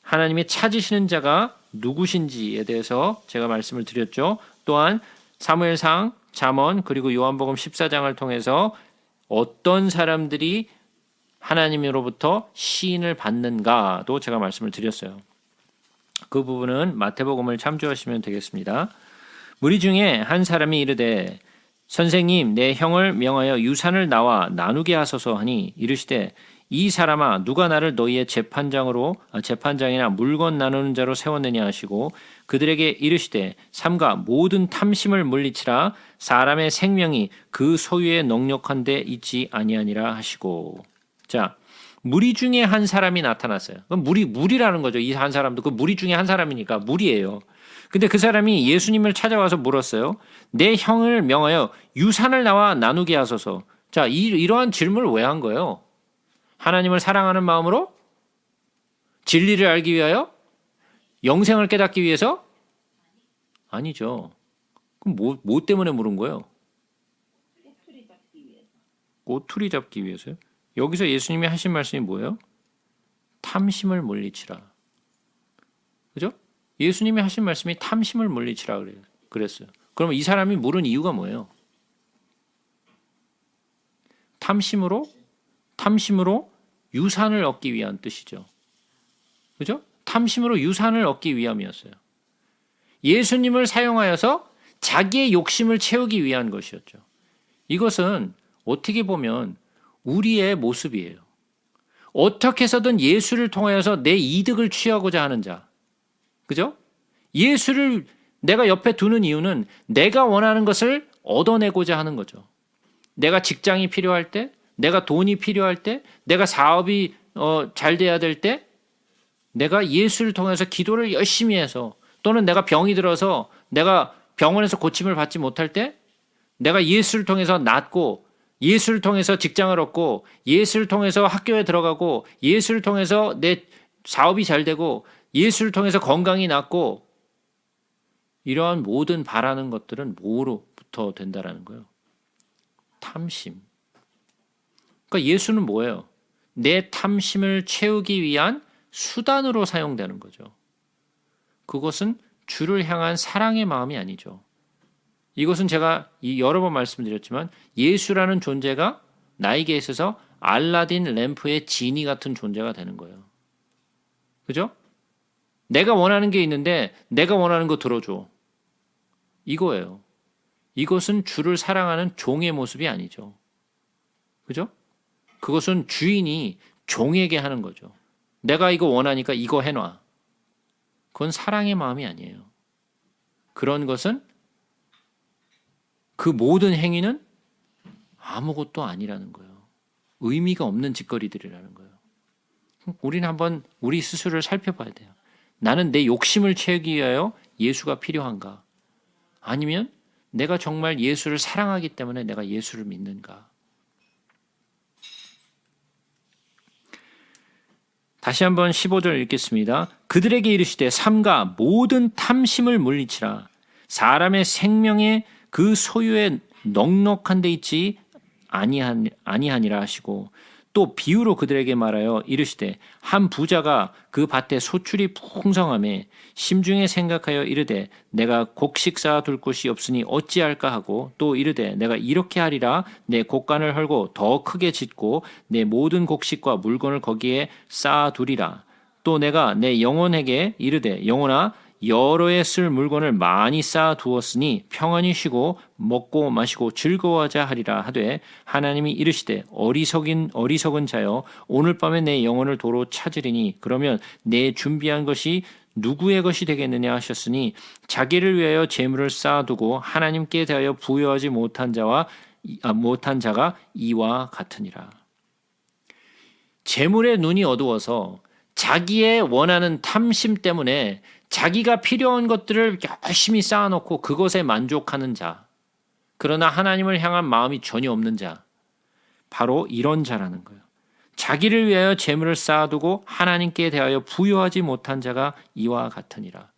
하나님이 찾으시는 자가 누구신지에 대해서 제가 말씀을 드렸죠. 또한 사무엘상, 잠언 그리고 요한복음 14장을 통해서 어떤 사람들이 하나님으로부터 시인을 받는가도 제가 말씀을 드렸어요. 그 부분은 마태복음을 참조하시면 되겠습니다. 무리 중에 한 사람이 이르되 선생님 내 형을 명하여 유산을 나와 나누게 하소서 하니 이르시되 이 사람아 누가 나를 너희의 재판장이나 물건 나누는 자로 세웠느냐 하시고 그들에게 이르시되 삼가 모든 탐심을 물리치라. 사람의 생명이 그 소유에 넉넉한 데 있지 아니하니라 하시고. 자, 무리 중에 한 사람이 나타났어요. 그럼 무리라는 거죠. 이 한 사람도 그 무리 중에 한 사람이니까 무리예요. 근데 그 사람이 예수님을 찾아와서 물었어요. 내 형을 명하여 유산을 나와 나누게 하소서. 자, 이러한 질문을 왜 한 거예요? 하나님을 사랑하는 마음으로? 진리를 알기 위하여? 영생을 깨닫기 위해서? 아니죠. 그럼 뭐 때문에 물은 거예요? 꼬투리 잡기 위해서요? 여기서 예수님이 하신 말씀이 뭐예요? 탐심을 물리치라. 그죠? 예수님이 하신 말씀이 탐심을 물리치라 그랬어요. 그러면 이 사람이 물은 이유가 뭐예요? 탐심으로 유산을 얻기 위한 뜻이죠. 그죠? 탐심으로 유산을 얻기 위함이었어요. 예수님을 사용하여서 자기의 욕심을 채우기 위한 것이었죠. 이것은 어떻게 보면 우리의 모습이에요. 어떻게 해서든 예수를 통하여서 내 이득을 취하고자 하는 자. 그죠? 예수를 내가 옆에 두는 이유는 내가 원하는 것을 얻어내고자 하는 거죠. 내가 직장이 필요할 때, 내가 돈이 필요할 때, 내가 사업이 잘 돼야 될 때, 내가 예수를 통해서 기도를 열심히 해서 또는 내가 병이 들어서 내가 병원에서 고침을 받지 못할 때 내가 예수를 통해서 낫고 예수를 통해서 직장을 얻고 예수를 통해서 학교에 들어가고 예수를 통해서 내 사업이 잘 되고 예수를 통해서 건강이 낫고 이러한 모든 바라는 것들은 뭐로부터 된다라는 거예요? 탐심. 그러니까 예수는 뭐예요? 내 탐심을 채우기 위한 수단으로 사용되는 거죠. 그것은 주를 향한 사랑의 마음이 아니죠. 이것은 제가 여러 번 말씀드렸지만 예수라는 존재가 나에게 있어서 알라딘 램프의 지니 같은 존재가 되는 거예요. 그죠? 내가 원하는 게 있는데 내가 원하는 거 들어줘. 이거예요. 이것은 주를 사랑하는 종의 모습이 아니죠. 그죠? 그것은 주인이 종에게 하는 거죠. 내가 이거 원하니까 이거 해놔. 그건 사랑의 마음이 아니에요. 그런 것은 그 모든 행위는 아무것도 아니라는 거예요. 의미가 없는 짓거리들이라는 거예요. 우리는 한번 우리 스스로를 살펴봐야 돼요. 나는 내 욕심을 채우기 위하여 예수가 필요한가? 아니면 내가 정말 예수를 사랑하기 때문에 내가 예수를 믿는가? 다시 한번 15절 읽겠습니다. 그들에게 이르시되 삼가 모든 탐심을 물리치라. 사람의 생명에 그 소유에 넉넉한 데 있지 아니하니라 하시고 또 비유로 그들에게 말하여 이르시되 한 부자가 그 밭에 소출이 풍성함에 심중에 생각하여 이르되 내가 곡식 쌓아둘 곳이 없으니 어찌할까 하고 또 이르되 내가 이렇게 하리라 내 곡간을 헐고 더 크게 짓고 내 모든 곡식과 물건을 거기에 쌓아두리라. 또 내가 내 영혼에게 이르되 영혼아 여러 해 쓸 물건을 많이 쌓아두었으니 평안히 쉬고 먹고 마시고 즐거워하자 하리라 하되 하나님이 이르시되 어리석은 자여 오늘 밤에 내 영혼을 도로 찾으리니 그러면 내 준비한 것이 누구의 것이 되겠느냐 하셨으니 자기를 위하여 재물을 쌓아두고 하나님께 대하여 부여하지 못한 자가 이와 같으니라. 재물에 눈이 어두워서 자기의 원하는 탐심 때문에 자기가 필요한 것들을 열심히 쌓아놓고 그것에 만족하는 자, 그러나 하나님을 향한 마음이 전혀 없는 자, 바로 이런 자라는 거예요. 자기를 위하여 재물을 쌓아두고 하나님께 대하여 부여하지 못한 자가 이와 같으니라.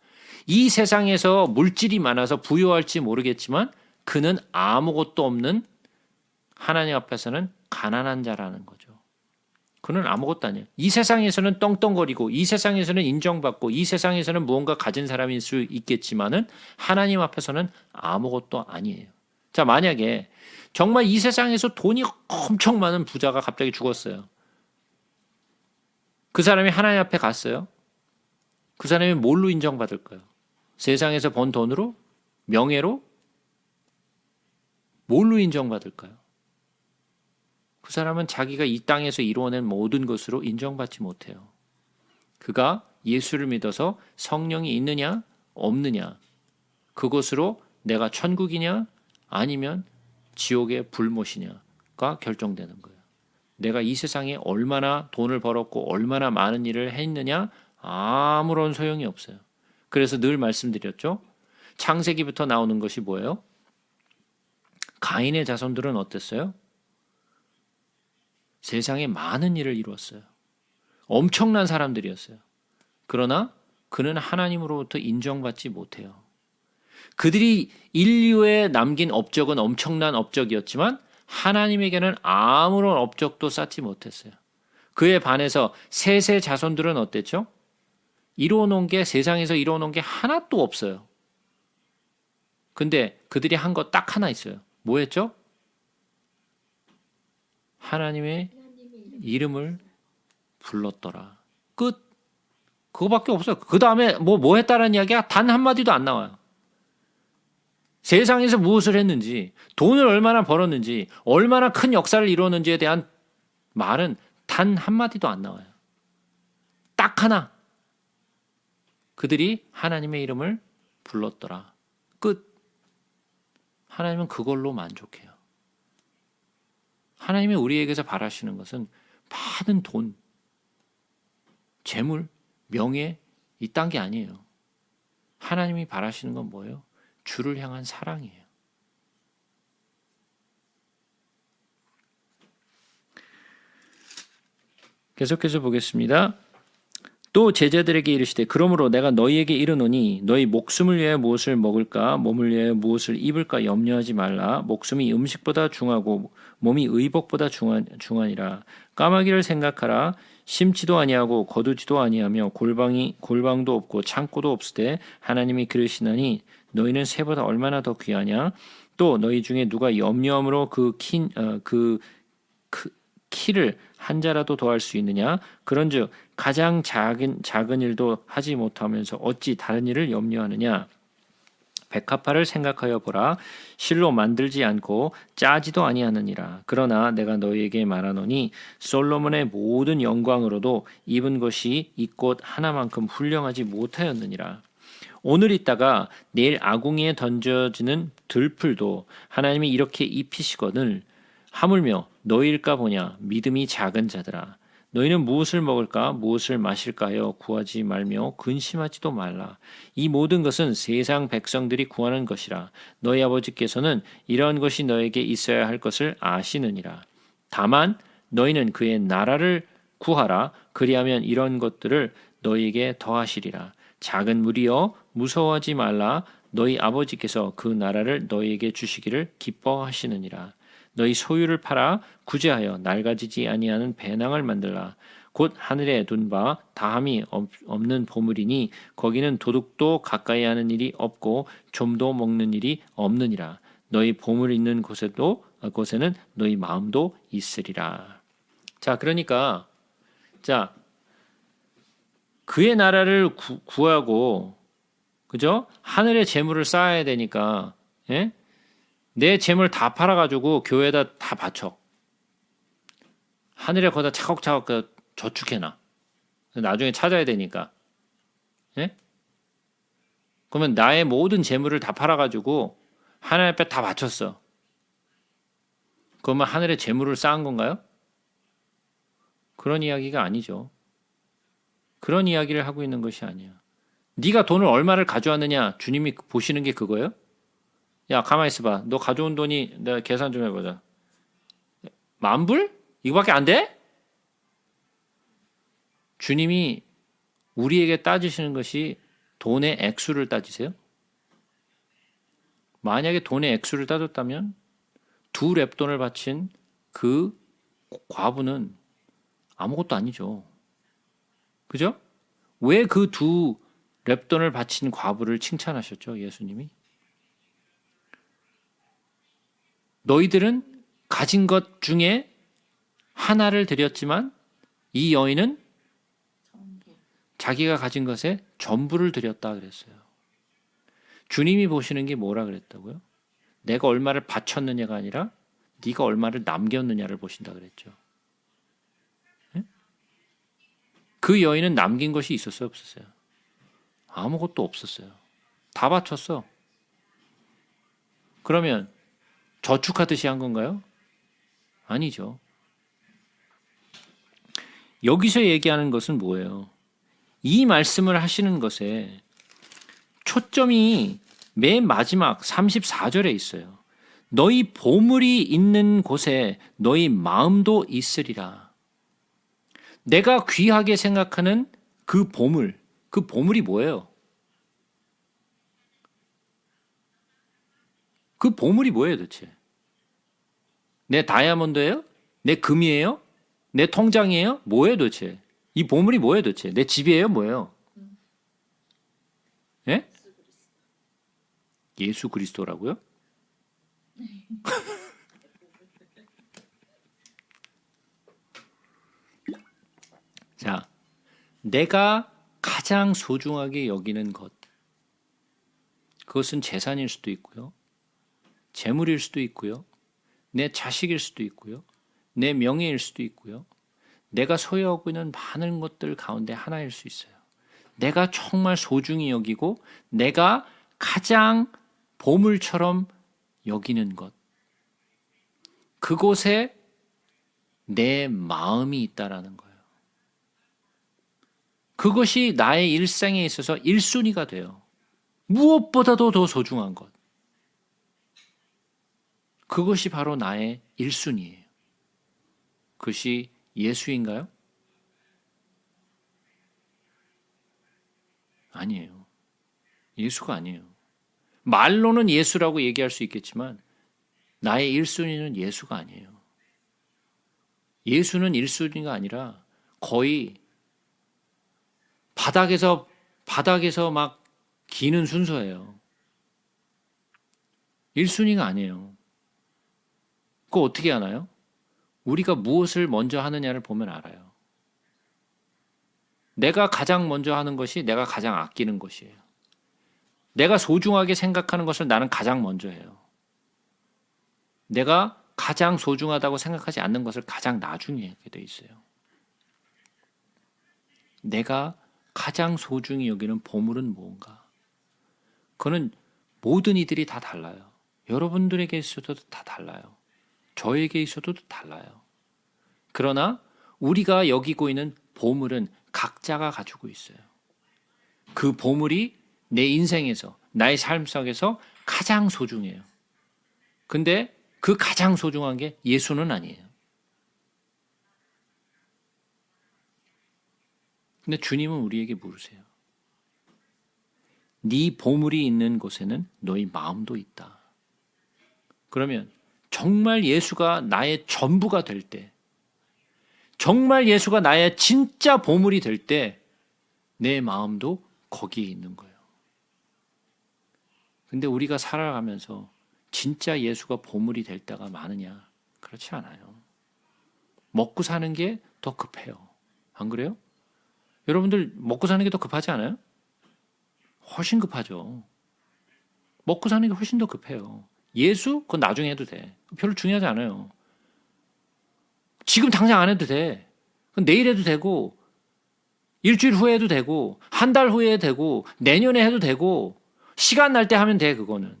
이 세상에서 물질이 많아서 부여할지 모르겠지만 그는 아무것도 없는, 하나님 앞에서는 가난한 자라는 거죠. 그는 아무것도 아니에요. 이 세상에서는 떵떵거리고 이 세상에서는 인정받고 이 세상에서는 무언가 가진 사람일 수 있겠지만은 하나님 앞에서는 아무것도 아니에요. 자, 만약에 정말 이 세상에서 돈이 엄청 많은 부자가 갑자기 죽었어요. 그 사람이 하나님 앞에 갔어요. 그 사람이 뭘로 인정받을까요? 세상에서 번 돈으로? 명예로? 뭘로 인정받을까요? 그 사람은 자기가 이 땅에서 이루어낸 모든 것으로 인정받지 못해요. 그가 예수를 믿어서 성령이 있느냐 없느냐, 그것으로 내가 천국이냐 아니면 지옥의 불못이냐가 결정되는 거예요. 내가 이 세상에 얼마나 돈을 벌었고 얼마나 많은 일을 했느냐 아무런 소용이 없어요. 그래서 늘 말씀드렸죠. 창세기부터 나오는 것이 뭐예요? 가인의 자손들은 어땠어요? 세상에 많은 일을 이루었어요. 엄청난 사람들이었어요. 그러나 그는 하나님으로부터 인정받지 못해요. 그들이 인류에 남긴 업적은 엄청난 업적이었지만 하나님에게는 아무런 업적도 쌓지 못했어요. 그에 반해서 셋의 자손들은 어땠죠? 이루어놓은 게, 세상에서 이루어놓은 게 하나도 없어요. 근데 그들이 한 거 딱 하나 있어요. 뭐였죠? 하나님의 이름을 불렀더라. 끝. 그거밖에 없어요. 그 다음에 뭐 했다는 이야기가 단 한마디도 안 나와요. 세상에서 무엇을 했는지, 돈을 얼마나 벌었는지, 얼마나 큰 역사를 이루었는지에 대한 말은 단 한마디도 안 나와요. 딱 하나. 그들이 하나님의 이름을 불렀더라. 끝. 하나님은 그걸로 만족해요. 하나님이 우리에게서 바라시는 것은 많은 돈, 재물, 명예 이딴 게 아니에요. 하나님이 바라시는 건 뭐예요? 주를 향한 사랑이에요. 계속해서 보겠습니다. 또 제자들에게 이르시되 그러므로 내가 너희에게 이르노니 너희 목숨을 위하여 무엇을 먹을까 몸을 위하여 무엇을 입을까 염려하지 말라. 목숨이 음식보다 중하고 몸이 의복보다 중하니라. 까마귀를 생각하라. 심지도 아니하고 거두지도 아니하며 골방도 없고 창고도 없으되 하나님이 기르시나니 너희는 새보다 얼마나 더 귀하냐. 또 너희 중에 누가 염려함으로 그 키를 한 자라도 더할 수 있느냐. 그런즉 가장 작은 일도 하지 못하면서 어찌 다른 일을 염려하느냐. 백합화를 생각하여 보라. 실로 만들지 않고 짜지도 아니하느니라. 그러나 내가 너희에게 말하노니 솔로몬의 모든 영광으로도 입은 것이 이 꽃 하나만큼 훌륭하지 못하였느니라. 오늘 있다가 내일 아궁이에 던져지는 들풀도 하나님이 이렇게 입히시거늘 하물며 너희일까 보냐. 믿음이 작은 자들아. 너희는 무엇을 먹을까 무엇을 마실까 하여 구하지 말며 근심하지도 말라. 이 모든 것은 세상 백성들이 구하는 것이라. 너희 아버지께서는 이러한 것이 너에게 있어야 할 것을 아시느니라. 다만 너희는 그의 나라를 구하라. 그리하면 이런 것들을 너희에게 더하시리라. 작은 무리여 무서워하지 말라. 너희 아버지께서 그 나라를 너희에게 주시기를 기뻐하시느니라. 너희 소유를 팔아 구제하여 낡아지지 아니하는 배낭을 만들라. 곧 하늘에 둔 바 다함이 없는 보물이니 거기는 도둑도 가까이 하는 일이 없고 좀도 먹는 일이 없느니라. 너희 보물 있는 곳에는 너희 마음도 있으리라. 자, 그러니까 자, 그의 나라를 구하고 그죠? 하늘의 재물을 쌓아야 되니까 예? 내 재물 다 팔아가지고 교회에다 다 바쳐. 하늘에 거기다 차곡차곡 저축해놔. 나중에 찾아야 되니까. 예? 그러면 나의 모든 재물을 다 팔아가지고 하나님 앞에 다 바쳤어. 그러면 하늘에 재물을 쌓은 건가요? 그런 이야기가 아니죠. 그런 이야기를 하고 있는 것이 아니야. 네가 돈을 얼마를 가져왔느냐 주님이 보시는 게 그거예요? 야, 가만히 있어봐. 너 가져온 돈이 내가 계산 좀 해보자. 10,000불? 이거밖에 안 돼? 주님이 우리에게 따지시는 것이 돈의 액수를 따지세요? 만약에 돈의 액수를 따졌다면 2렙돈을 바친 그 과부는 아무것도 아니죠. 그죠? 왜 그 2렙돈을 바친 과부를 칭찬하셨죠? 예수님이? 너희들은 가진 것 중에 하나를 드렸지만 이 여인은 자기가 가진 것에 전부를 드렸다 그랬어요. 주님이 보시는 게 뭐라 그랬다고요? 내가 얼마를 바쳤느냐가 아니라 네가 얼마를 남겼느냐를 보신다 그랬죠. 네? 그 여인은 남긴 것이 있었어요, 없었어요? 아무것도 없었어요. 다 바쳤어. 그러면 저축하듯이 한 건가요? 아니죠. 여기서 얘기하는 것은 뭐예요? 이 말씀을 하시는 것에 초점이 맨 마지막 34절에 있어요. 너희 보물이 있는 곳에 너희 마음도 있으리라. 내가 귀하게 생각하는 그 보물이 뭐예요? 그 보물이 뭐예요 도대체? 내 다이아몬드예요? 내 금이에요? 내 통장이에요? 뭐예요 도대체? 이 보물이 뭐예요 도대체? 내 집이에요? 뭐예요? 예? 예수 그리스도라고요? 자, 내가 가장 소중하게 여기는 것. 그것은 재산일 수도 있고요. 재물일 수도 있고요. 내 자식일 수도 있고요. 내 명예일 수도 있고요. 내가 소유하고 있는 많은 것들 가운데 하나일 수 있어요. 내가 정말 소중히 여기고 내가 가장 보물처럼 여기는 것. 그곳에 내 마음이 있다라는 거예요. 그것이 나의 일상에 있어서 1순위가 돼요. 무엇보다도 더 소중한 것. 그것이 바로 나의 1순위예요. 그것이 예수인가요? 아니에요. 예수가 아니에요. 말로는 예수라고 얘기할 수 있겠지만 나의 1순위는 예수가 아니에요. 예수는 1순위가 아니라 거의 바닥에서 막 기는 순서예요. 1순위가 아니에요. 그거 어떻게 아나요? 우리가 무엇을 먼저 하느냐를 보면 알아요. 내가 가장 먼저 하는 것이 내가 가장 아끼는 것이에요. 내가 소중하게 생각하는 것을 나는 가장 먼저 해요. 내가 가장 소중하다고 생각하지 않는 것을 가장 나중에 하게 돼 있어요. 내가 가장 소중히 여기는 보물은 뭔가? 그거는 모든 이들이 다 달라요. 여러분들에게 있어도 다 달라요. 저에게 있어도 달라요. 그러나 우리가 여기고 있는 보물은 각자가 가지고 있어요. 그 보물이 내 인생에서, 나의 삶 속에서 가장 소중해요. 근데 그 가장 소중한 게 예수는 아니에요. 근데 주님은 우리에게 물으세요. 네 보물이 있는 곳에는 너희 마음도 있다. 그러면 정말 예수가 나의 전부가 될 때, 정말 예수가 나의 진짜 보물이 될 때 내 마음도 거기에 있는 거예요. 근데 우리가 살아가면서 진짜 예수가 보물이 될 때가 많으냐? 그렇지 않아요. 먹고 사는 게 더 급해요. 안 그래요? 여러분들 먹고 사는 게 더 급하지 않아요? 훨씬 급하죠. 먹고 사는 게 훨씬 더 급해요. 예수? 그건 나중에 해도 돼. 별로 중요하지 않아요. 지금 당장 안 해도 돼. 그건 내일 해도 되고, 일주일 후에 해도 되고, 한 달 후에 해도 되고, 내년에 해도 되고, 시간 날 때 하면 돼, 그거는.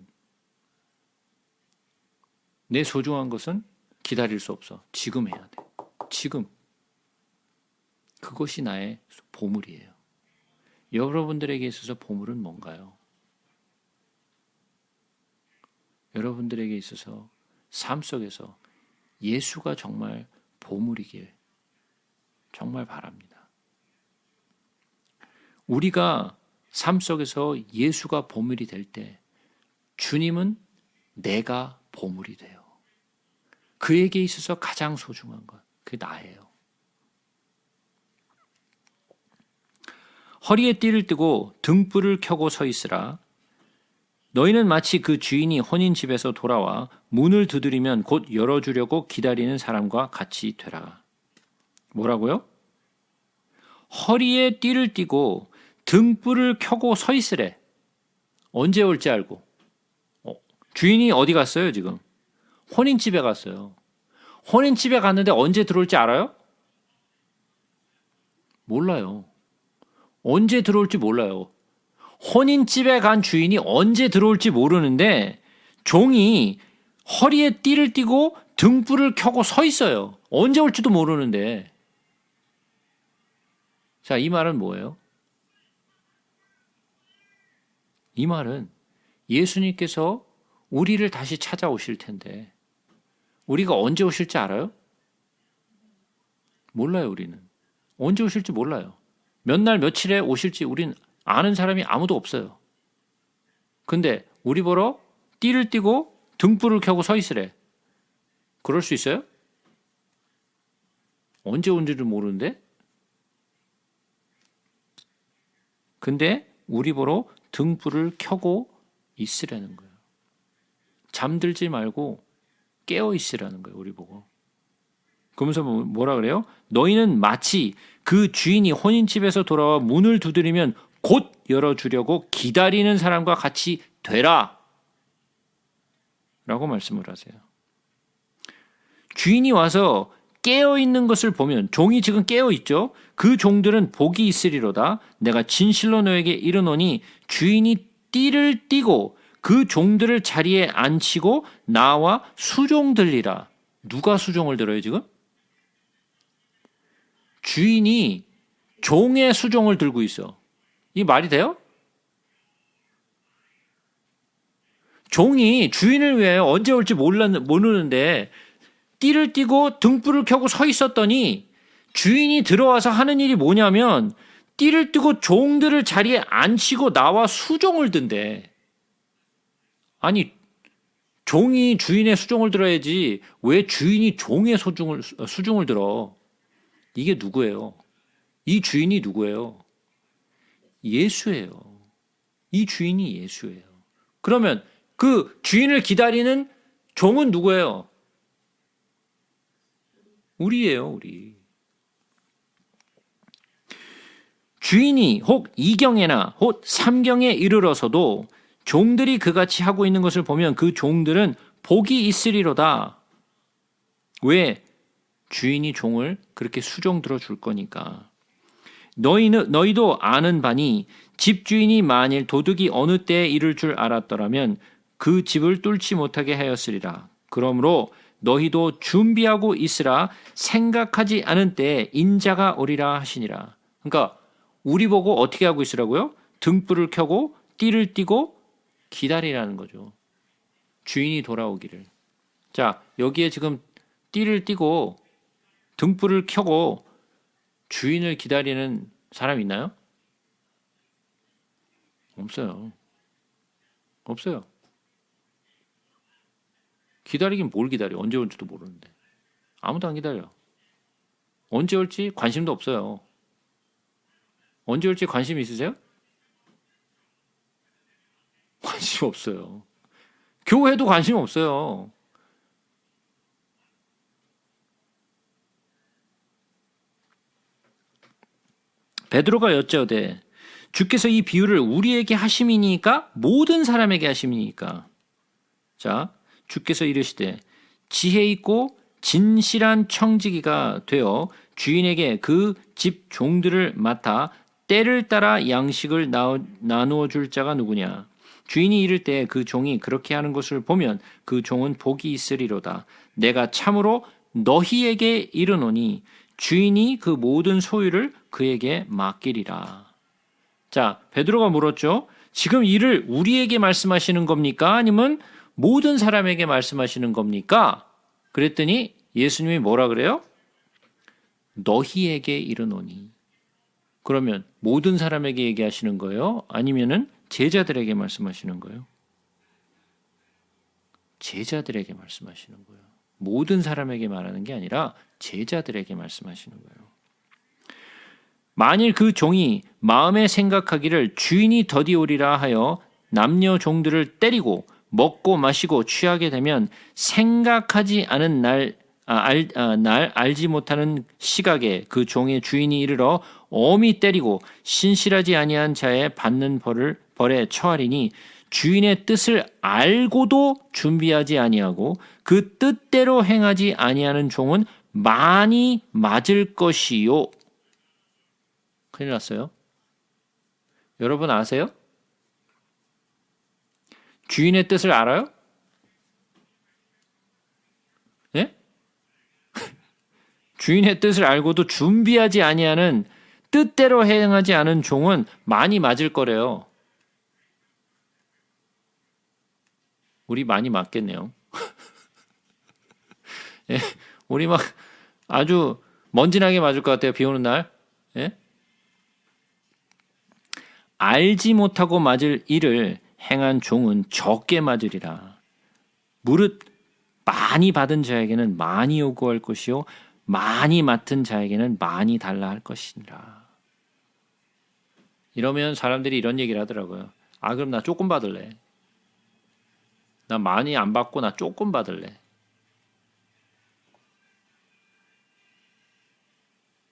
내 소중한 것은 기다릴 수 없어. 지금 해야 돼. 지금. 그것이 나의 보물이에요. 여러분들에게 있어서 보물은 뭔가요? 여러분들에게 있어서 삶 속에서 예수가 정말 보물이길 정말 바랍니다. 우리가 삶 속에서 예수가 보물이 될 때 주님은 내가 보물이 돼요. 그에게 있어서 가장 소중한 것, 그게 나예요. 허리에 띠를 띠고 등불을 켜고 서 있으라. 너희는 마치 그 주인이 혼인 집에서 돌아와 문을 두드리면 곧 열어주려고 기다리는 사람과 같이 되라. 뭐라고요? 허리에 띠를 띠고 등불을 켜고 서 있으래. 언제 올지 알고. 주인이 어디 갔어요 지금? 혼인집에 갔어요. 혼인집에 갔는데 언제 들어올지 알아요? 몰라요. 언제 들어올지 몰라요. 혼인집에 간 주인이 언제 들어올지 모르는데 종이 허리에 띠를 띠고 등불을 켜고 서 있어요. 언제 올지도 모르는데. 자, 이 말은 뭐예요? 이 말은 예수님께서 우리를 다시 찾아오실 텐데 우리가 언제 오실지 알아요? 몰라요, 우리는. 언제 오실지 몰라요. 몇 날 며칠에 오실지 우린 아는 사람이 아무도 없어요. 근데 우리 보러 띠를 띠고 등불을 켜고 서 있으래. 그럴 수 있어요? 언제 온지를 모르는데? 근데 우리 보러 등불을 켜고 있으라는 거예요. 잠들지 말고 깨어 있으라는 거예요, 우리 보고. 그러면서 뭐라 그래요? 너희는 마치 그 주인이 혼인집에서 돌아와 문을 두드리면 곧 열어주려고 기다리는 사람과 같이 되라. 라고 말씀을 하세요. 주인이 와서 깨어있는 것을 보면 종이 지금 깨어있죠. 그 종들은 복이 있으리로다. 내가 진실로 너에게 이르노니 주인이 띠를 띠고 그 종들을 자리에 앉히고 나와 수종 들리라. 누가 수종을 들어요 지금? 주인이 종의 수종을 들고 있어. 이 말이 돼요? 종이 주인을 위하여 언제 올지 모르는데 띠를 띠고 등불을 켜고 서 있었더니 주인이 들어와서 하는 일이 뭐냐면 띠를 띠고 종들을 자리에 앉히고 나와 수종을 든대. 아니, 종이 주인의 수종을 들어야지 왜 주인이 종의 수종을 들어? 이게 누구예요? 이 주인이 누구예요? 예수예요. 이 주인이 예수예요. 그러면 그 주인을 기다리는 종은 누구예요? 우리예요, 우리. 주인이 혹 2경에나 혹 3경에 이르러서도 종들이 그같이 하고 있는 것을 보면 그 종들은 복이 있으리로다. 왜? 주인이 종을 그렇게 수종 들어줄 거니까. 너희도 아는 바니 집주인이 만일 도둑이 어느 때에 이를 줄 알았더라면 그 집을 뚫지 못하게 하였으리라. 그러므로 너희도 준비하고 있으라. 생각하지 않은 때에 인자가 오리라 하시니라. 그러니까 우리 보고 어떻게 하고 있으라고요? 등불을 켜고 띠를 띠고 기다리라는 거죠. 주인이 돌아오기를. 자, 여기에 지금 띠를 띠고 등불을 켜고 주인을 기다리는 사람 있나요? 없어요. 없어요. 기다리긴 뭘 기다려. 언제 올지도 모르는데. 아무도 안 기다려. 언제 올지 관심도 없어요. 언제 올지 관심 있으세요? 관심 없어요. 교회도 관심 없어요. 베드로가 여짜오되 주께서 이 비유를 우리에게 하심이니까 모든 사람에게 하심이니까. 자, 주께서 이르시되 지혜 있고 진실한 청지기가 되어 주인에게 그 집 종들을 맡아 때를 따라 양식을 나누어 줄 자가 누구냐. 주인이 이를 때 그 종이 그렇게 하는 것을 보면 그 종은 복이 있으리로다. 내가 참으로 너희에게 이르노니 주인이 그 모든 소유를 그에게 맡기리라. 자, 베드로가 물었죠. 지금 이를 우리에게 말씀하시는 겁니까? 아니면 모든 사람에게 말씀하시는 겁니까? 그랬더니 예수님이 뭐라 그래요? 너희에게 이르노니. 그러면 모든 사람에게 얘기하시는 거예요? 아니면은 제자들에게 말씀하시는 거예요? 제자들에게 말씀하시는 거예요. 모든 사람에게 말하는 게 아니라 제자들에게 말씀하시는 거예요. 만일 그 종이 마음에 생각하기를 주인이 더디 오리라 하여 남녀 종들을 때리고 먹고 마시고 취하게 되면 생각하지 않은 날 알지 못하는 시각에 그 종의 주인이 이르러 엄히 때리고 신실하지 아니한 자에 받는 벌에 처하리니 주인의 뜻을 알고도 준비하지 아니하고 그 뜻대로 행하지 아니하는 종은 많이 맞을 것이요. 큰일 났어요. 여러분 아세요? 주인의 뜻을 알아요? 예? 주인의 뜻을 알고도 준비하지 아니하는 뜻대로 행하지 않은 종은 많이 맞을 거래요. 우리 많이 맞겠네요. 예? 우리 막 아주 먼지나게 맞을 것 같아요. 비 오는 날. 예? 알지 못하고 맞을 일을 행한 종은 적게 맞으리라. 무릇 많이 받은 자에게는 많이 요구할 것이요 많이 맡은 자에게는 많이 달라 할 것이니라. 이러면 사람들이 이런 얘기를 하더라고요. 아, 그럼 나 조금 받을래. 나 많이 안 받고 나 조금 받을래.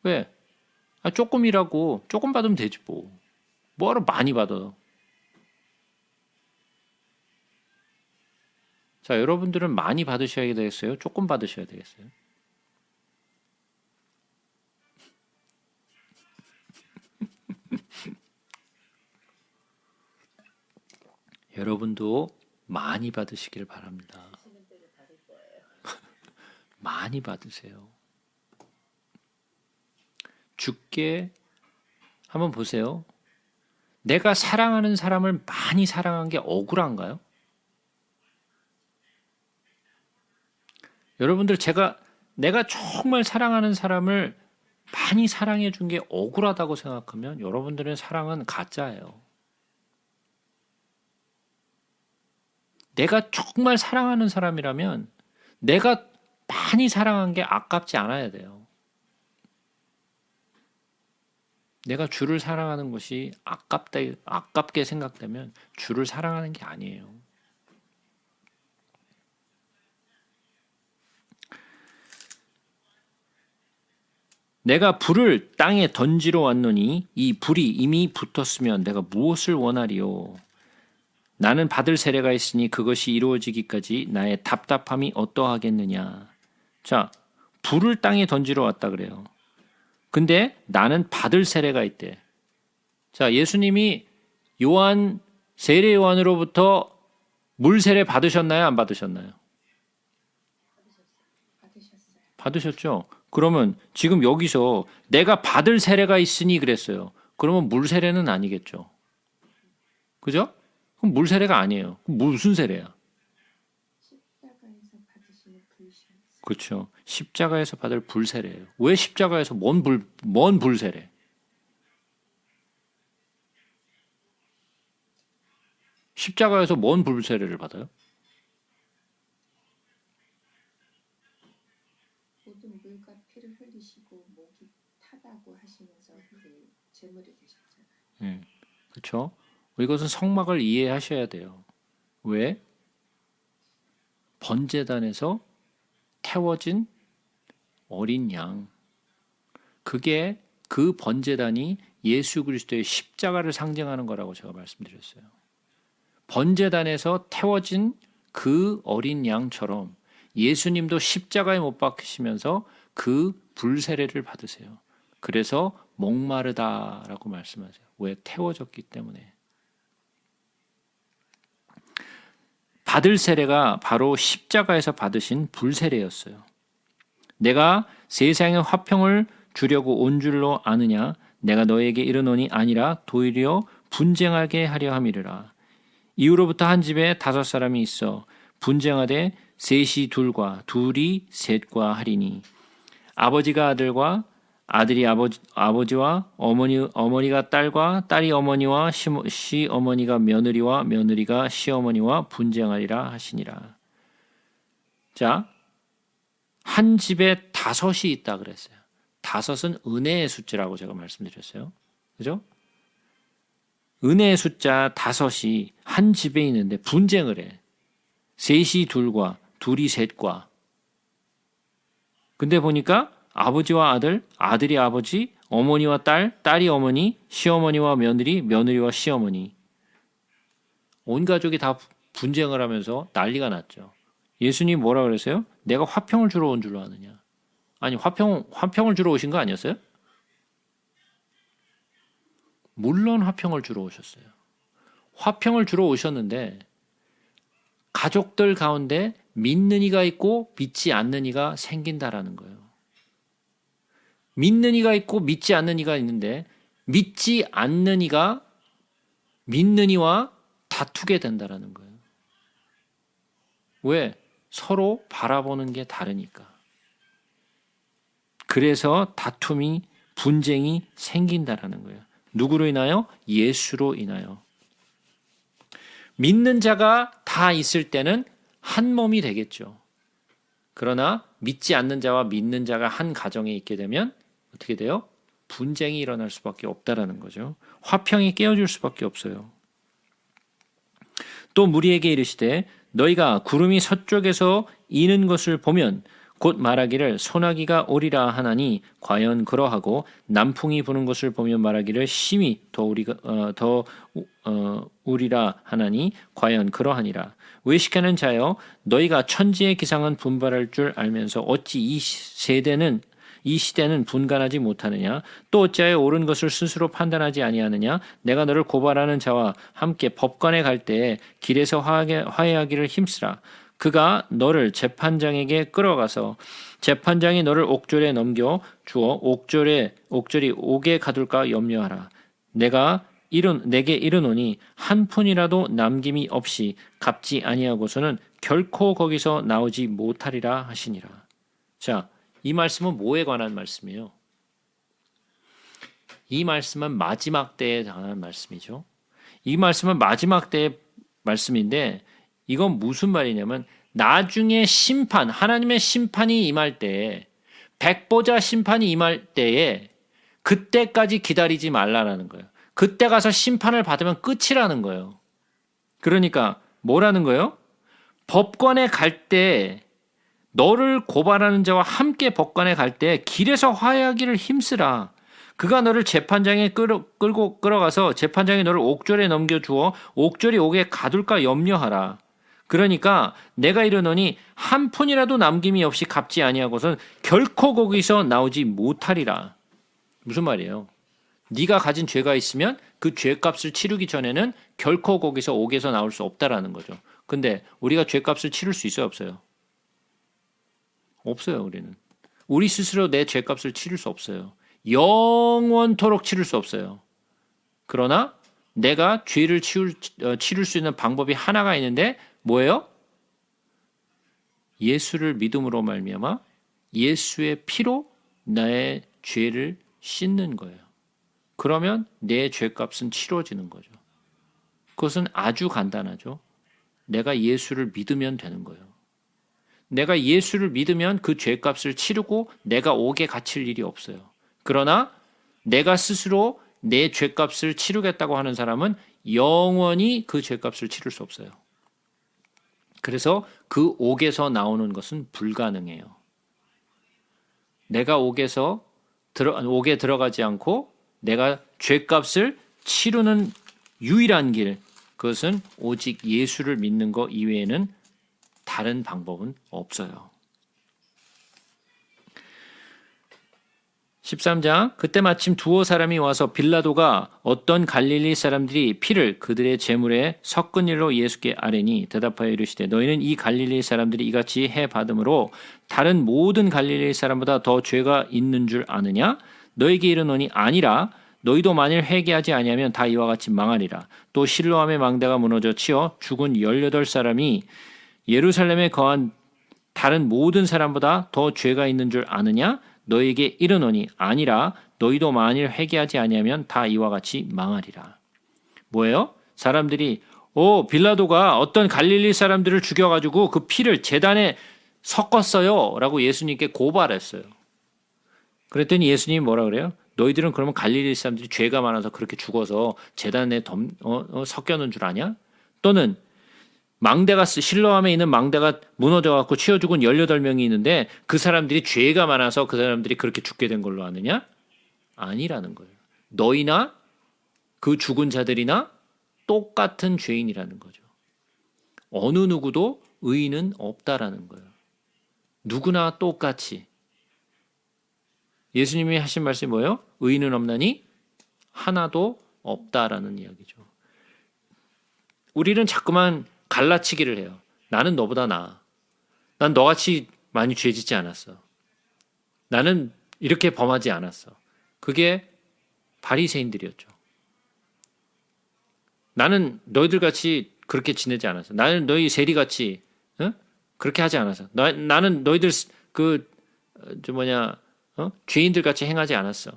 왜? 아, 조금이라고. 조금 받으면 되지 뭐. 뭐하러 많이 받아. 자, 여러분들은 많이 받으셔야 되겠어요? 조금 받으셔야 되겠어요? 여러분도 많이 받으시길 바랍니다. 많이 받으세요. 주께 한번 보세요. 내가 사랑하는 사람을 많이 사랑한 게 억울한가요? 여러분들 내가 정말 사랑하는 사람을 많이 사랑해 준 게 억울하다고 생각하면 여러분들의 사랑은 가짜예요. 내가 정말 사랑하는 사람이라면 내가 많이 사랑한 게 아깝지 않아야 돼요. 내가 주를 사랑하는 것이 아깝게 생각되면 주를 사랑하는 게 아니에요. 내가 불을 땅에 던지러 왔노니 이 불이 이미 붙었으면 내가 무엇을 원하리요? 나는 받을 세례가 있으니 그것이 이루어지기까지 나의 답답함이 어떠하겠느냐. 자, 불을 땅에 던지러 왔다 그래요. 근데 나는 받을 세례가 있대. 자, 예수님이 세례 요한으로부터 물 세례 받으셨나요? 안 받으셨나요? 받으셨죠? 그러면 지금 여기서 내가 받을 세례가 있으니 그랬어요. 그러면 물 세례는 아니겠죠. 그죠? 그럼 물 세례가 아니에요. 그럼 무슨 세례야? 십자가에서 받으시는 불신. 그렇죠. 십자가에서 받을 불 세례예요. 왜 십자가에서 뭔 불 세례? 십자가에서 뭔 불 세례를 받아요? 모든 물과 피를 흘리시고 목이 타다고 하시면서 그 제물이 되셨잖아요. 그렇죠? 이것은 성막을 이해하셔야 돼요. 왜? 번제단에서 태워진 어린 양. 그게 그 번제단이 예수 그리스도의 십자가를 상징하는 거라고 제가 말씀드렸어요. 번제단에서 태워진 그 어린 양처럼 예수님도 십자가에 못 박히시면서 그 불세례를 받으세요. 그래서 목마르다라고 말씀하세요. 왜? 태워졌기 때문에. 받을 세례가 바로 십자가에서 받으신 불세례였어요. 내가 세상에 화평을 주려고 온 줄로 아느냐? 내가 너에게 이르노니 아니라 도리어 분쟁하게 하려 함이르라. 이후로부터 한 집에 5사람이 있어 분쟁하되 셋이 둘과 둘이 셋과 하리니 아버지가 아들과 아들이 아버지와 어머니가 딸과 딸이 어머니와 시어머니가 며느리와 며느리가 시어머니와 분쟁하리라 하시니라. 자, 한 집에 5이 있다 그랬어요. 5은 은혜의 숫자라고 제가 말씀드렸어요. 그죠? 은혜의 숫자 5이 한 집에 있는데 분쟁을 해. 셋이 둘과 둘이 셋과. 근데 보니까 아버지와 아들, 아들이 아버지, 어머니와 딸, 딸이 어머니, 시어머니와 며느리, 며느리와 시어머니. 온 가족이 다 분쟁을 하면서 난리가 났죠. 예수님 뭐라 그랬어요? 내가 화평을 주러 온 줄로 아느냐? 아니 화평을 주러 오신 거 아니었어요? 물론 화평을 주러 오셨어요. 화평을 주러 오셨는데 가족들 가운데 믿는 이가 있고 믿지 않는 이가 생긴다라는 거예요. 믿는 이가 있고 믿지 않는 이가 있는데 믿지 않는 이가 믿는 이와 다투게 된다라는 거예요. 왜? 서로 바라보는 게 다르니까. 그래서 다툼이 분쟁이 생긴다라는 거예요. 누구로 인하여? 예수로 인하여. 믿는 자가 다 있을 때는 한 몸이 되겠죠. 그러나 믿지 않는 자와 믿는 자가 한 가정에 있게 되면 어떻게 돼요? 분쟁이 일어날 수밖에 없다라는 거죠. 화평이 깨어질 수밖에 없어요. 또 무리에게 이르시되 너희가 구름이 서쪽에서 이는 것을 보면 곧 말하기를 소나기가 오리라 하나니 과연 그러하고 남풍이 부는 것을 보면 말하기를 심히 더 우리라 하나니 과연 그러하니라. 외식하는 자여 너희가 천지의 기상은 분발할 줄 알면서 어찌 이 시대는 분간하지 못하느냐? 또 어찌하여 옳은 것을 스스로 판단하지 아니하느냐? 내가 너를 고발하는 자와 함께 법관에 갈 때에 길에서 화해하기를 힘쓰라. 그가 너를 재판장에게 끌어가서 재판장이 너를 옥졸에 넘겨 주어 옥졸이 옥에 가둘까 염려하라. 내게 이르노니 한 푼이라도 남김이 없이 갚지 아니하고서는 결코 거기서 나오지 못하리라 하시니라. 자, 이 말씀은 뭐에 관한 말씀이에요? 이 말씀은 마지막 때에 관한 말씀이죠. 이 말씀은 마지막 때의 말씀인데 이건 무슨 말이냐면 나중에 심판, 하나님의 심판이 임할 때에 백보자 심판이 임할 때에 그때까지 기다리지 말라라는 거예요. 그때 가서 심판을 받으면 끝이라는 거예요. 그러니까 뭐라는 거예요? 법관에 갈 때 너를 고발하는 자와 함께 법관에 갈 때 길에서 화해하기를 힘쓰라. 그가 너를 재판장에 끌어가서 재판장이 너를 옥졸에 넘겨주어 옥졸이 옥에 가둘까 염려하라. 그러니까 내가 이르노니 한 푼이라도 남김이 없이 갚지 아니하고선 결코 거기서 나오지 못하리라. 무슨 말이에요? 네가 가진 죄가 있으면 그 죄값을 치르기 전에는 결코 거기서 옥에서 나올 수 없다라는 거죠. 근데 우리가 죄값을 치를 수 있어요, 없어요? 없어요, 우리는. 우리 스스로 내 죄값을 치를 수 없어요. 영원토록 치를 수 없어요. 그러나 내가 죄를 치를 수 있는 방법이 하나가 있는데 뭐예요? 예수를 믿음으로 말미암아 예수의 피로 나의 죄를 씻는 거예요. 그러면 내 죄값은 치러지는 거죠. 그것은 아주 간단하죠. 내가 예수를 믿으면 되는 거예요. 내가 예수를 믿으면 그 죄값을 치르고 내가 옥에 갇힐 일이 없어요. 그러나 내가 스스로 내 죄값을 치르겠다고 하는 사람은 영원히 그 죄값을 치를 수 없어요. 그래서 그 옥에서 나오는 것은 불가능해요. 내가 옥에 들어가지 않고 내가 죄값을 치르는 유일한 길, 그것은 오직 예수를 믿는 것 이외에는 다른 방법은 없어요. 13장, 그때 마침 두어 사람이 와서 빌라도가 어떤 갈릴리 사람들이 피를 그들의 제물에 섞은 일로 예수께 아뢰니 대답하여 이르시되 너희는 이 갈릴리 사람들이 이같이 해 받음으로 다른 모든 갈릴리 사람보다 더 죄가 있는 줄 아느냐? 너에게 이르노니 아니라 너희도 만일 회개하지 아니하면 다 이와 같이 망하리라. 또 실로암의 망대가 무너져 치어 죽은 18사람이 예루살렘에 거한 다른 모든 사람보다 더 죄가 있는 줄 아느냐? 너에게 이르노니 아니라 너희도 만일 회개하지 아니하면 다 이와 같이 망하리라. 뭐예요? 사람들이 빌라도가 어떤 갈릴리 사람들을 죽여가지고 그 피를 제단에 섞었어요 라고 예수님께 고발했어요. 그랬더니 예수님이 뭐라 그래요? 너희들은 그러면 갈릴리 사람들이 죄가 많아서 그렇게 죽어서 제단에 섞여놓은 줄 아냐? 또는 실로암에 있는 망대가 무너져갖고 치어 죽은 18명이 있는데 그 사람들이 죄가 많아서 그 사람들이 그렇게 죽게 된 걸로 아느냐? 아니라는 거예요. 너희나 그 죽은 자들이나 똑같은 죄인이라는 거죠. 어느 누구도 의인은 없다라는 거예요. 누구나 똑같이. 예수님이 하신 말씀이 뭐예요? 의인은 없나니 하나도 없다라는 이야기죠. 우리는 자꾸만 갈라치기를 해요. 나는 너보다 나아. 난 너같이 많이 죄 짓지 않았어. 나는 이렇게 범하지 않았어. 그게 바리새인들이었죠. 나는 너희들같이 그렇게 지내지 않았어. 나는 너희 세리같이 그렇게 하지 않았어. 나는 너희들 죄인들같이 행하지 않았어.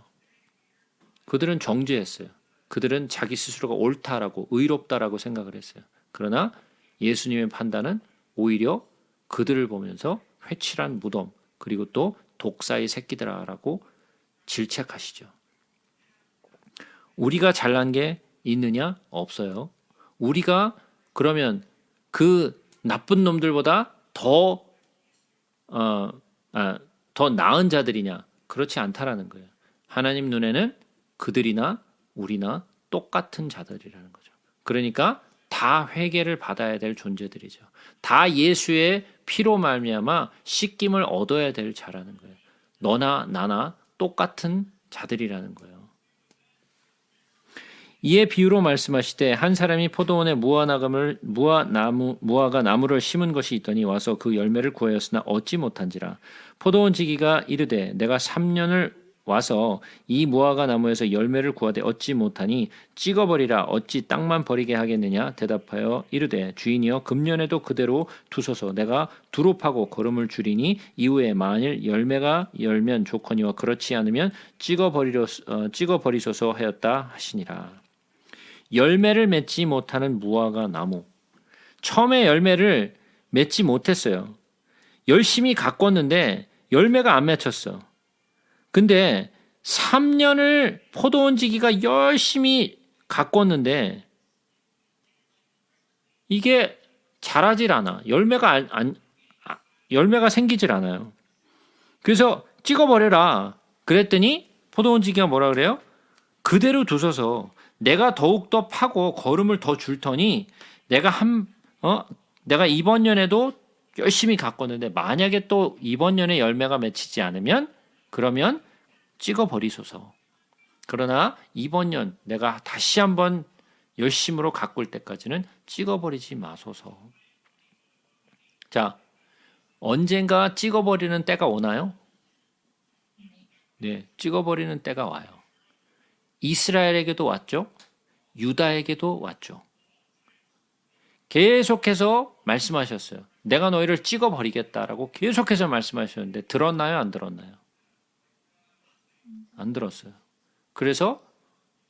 그들은 정죄했어요. 그들은 자기 스스로가 옳다라고 의롭다라고 생각을 했어요. 그러나 예수님의 판단은 오히려 그들을 보면서 회칠한 무덤 그리고 또 독사의 새끼들아라고 질책하시죠. 우리가 잘난 게 있느냐? 없어요. 우리가 그러면 그 나쁜 놈들보다 더 나은 자들이냐? 그렇지 않다라는 거예요. 하나님 눈에는 그들이나 우리나 똑같은 자들이라는 거죠. 그러니까 다 회개를 받아야 될 존재들이죠. 다 예수의 피로 말미암아 씻김을 얻어야 될 자라는 거예요. 너나 나나 똑같은 자들이라는 거예요. 이에 비유로 말씀하시되 한 사람이 포도원에 무화과 나무를 심은 것이 있더니 와서 그 열매를 구하였으나 얻지 못한지라. 포도원 지기가 이르되 내가 3년을 와서 이 무화과 나무에서 열매를 구하되 얻지 못하니 찍어버리라. 어찌 땅만 버리게 하겠느냐? 대답하여 이르되 주인이여 금년에도 그대로 두소서. 내가 두루 파고 거름을 줄이니 이후에 만일 열매가 열면 좋거니와 그렇지 않으면 찍어버리소서 하였다 하시니라. 열매를 맺지 못하는 무화과 나무. 처음에 열매를 맺지 못했어요. 열심히 가꿨는데 열매가 안 맺혔어. 근데 3년을 포도원 지기가 열심히 가꿨는데 이게 자라질 않아. 열매가 생기질 않아요. 그래서 찍어버려라. 그랬더니 포도원 지기가 뭐라 그래요? 그대로 두소서. 내가 더욱더 파고 거름을 더 줄 터니 내가 이번 년에도 열심히 가꿨는데 만약에 또 이번 년에 열매가 맺히지 않으면 그러면 찍어버리소서. 그러나 이번 년 내가 다시 한번 열심으로 가꿀 때까지는 찍어버리지 마소서. 자, 언젠가 찍어버리는 때가 오나요? 네, 찍어버리는 때가 와요. 이스라엘에게도 왔죠. 유다에게도 왔죠. 계속해서 말씀하셨어요. 내가 너희를 찍어버리겠다라고 계속해서 말씀하셨는데 들었나요? 안 들었나요? 안 들었어요. 그래서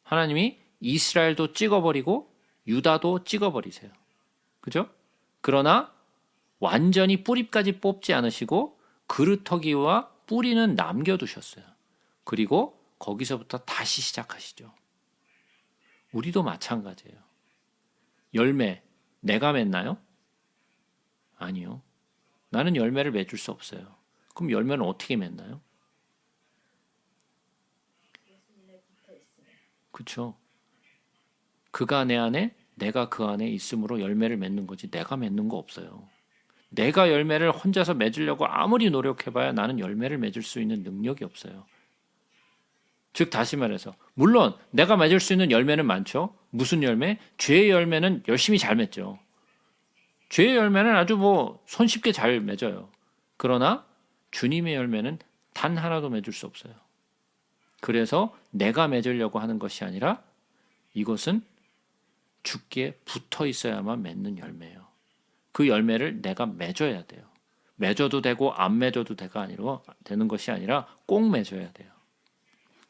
하나님이 이스라엘도 찍어버리고 유다도 찍어버리세요. 그죠? 그러나 완전히 뿌리까지 뽑지 않으시고 그루터기와 뿌리는 남겨두셨어요. 그리고 거기서부터 다시 시작하시죠. 우리도 마찬가지예요. 열매 내가 맺나요? 아니요. 나는 열매를 맺을 수 없어요. 그럼 열매는 어떻게 맺나요? 그렇죠. 그가 내 안에 내가 그 안에 있으므로 열매를 맺는 거지 내가 맺는 거 없어요. 내가 열매를 혼자서 맺으려고 아무리 노력해봐야 나는 열매를 맺을 수 있는 능력이 없어요. 즉 다시 말해서 물론 내가 맺을 수 있는 열매는 많죠. 무슨 열매? 죄의 열매는 열심히 잘 맺죠. 죄의 열매는 아주 손쉽게 잘 맺어요. 그러나 주님의 열매는 단 하나도 맺을 수 없어요. 그래서 내가 맺으려고 하는 것이 아니라 이것은 주께 붙어 있어야만 맺는 열매예요. 그 열매를 내가 맺어야 돼요. 맺어도 되고 안 맺어도 되는 것이 아니라 꼭 맺어야 돼요.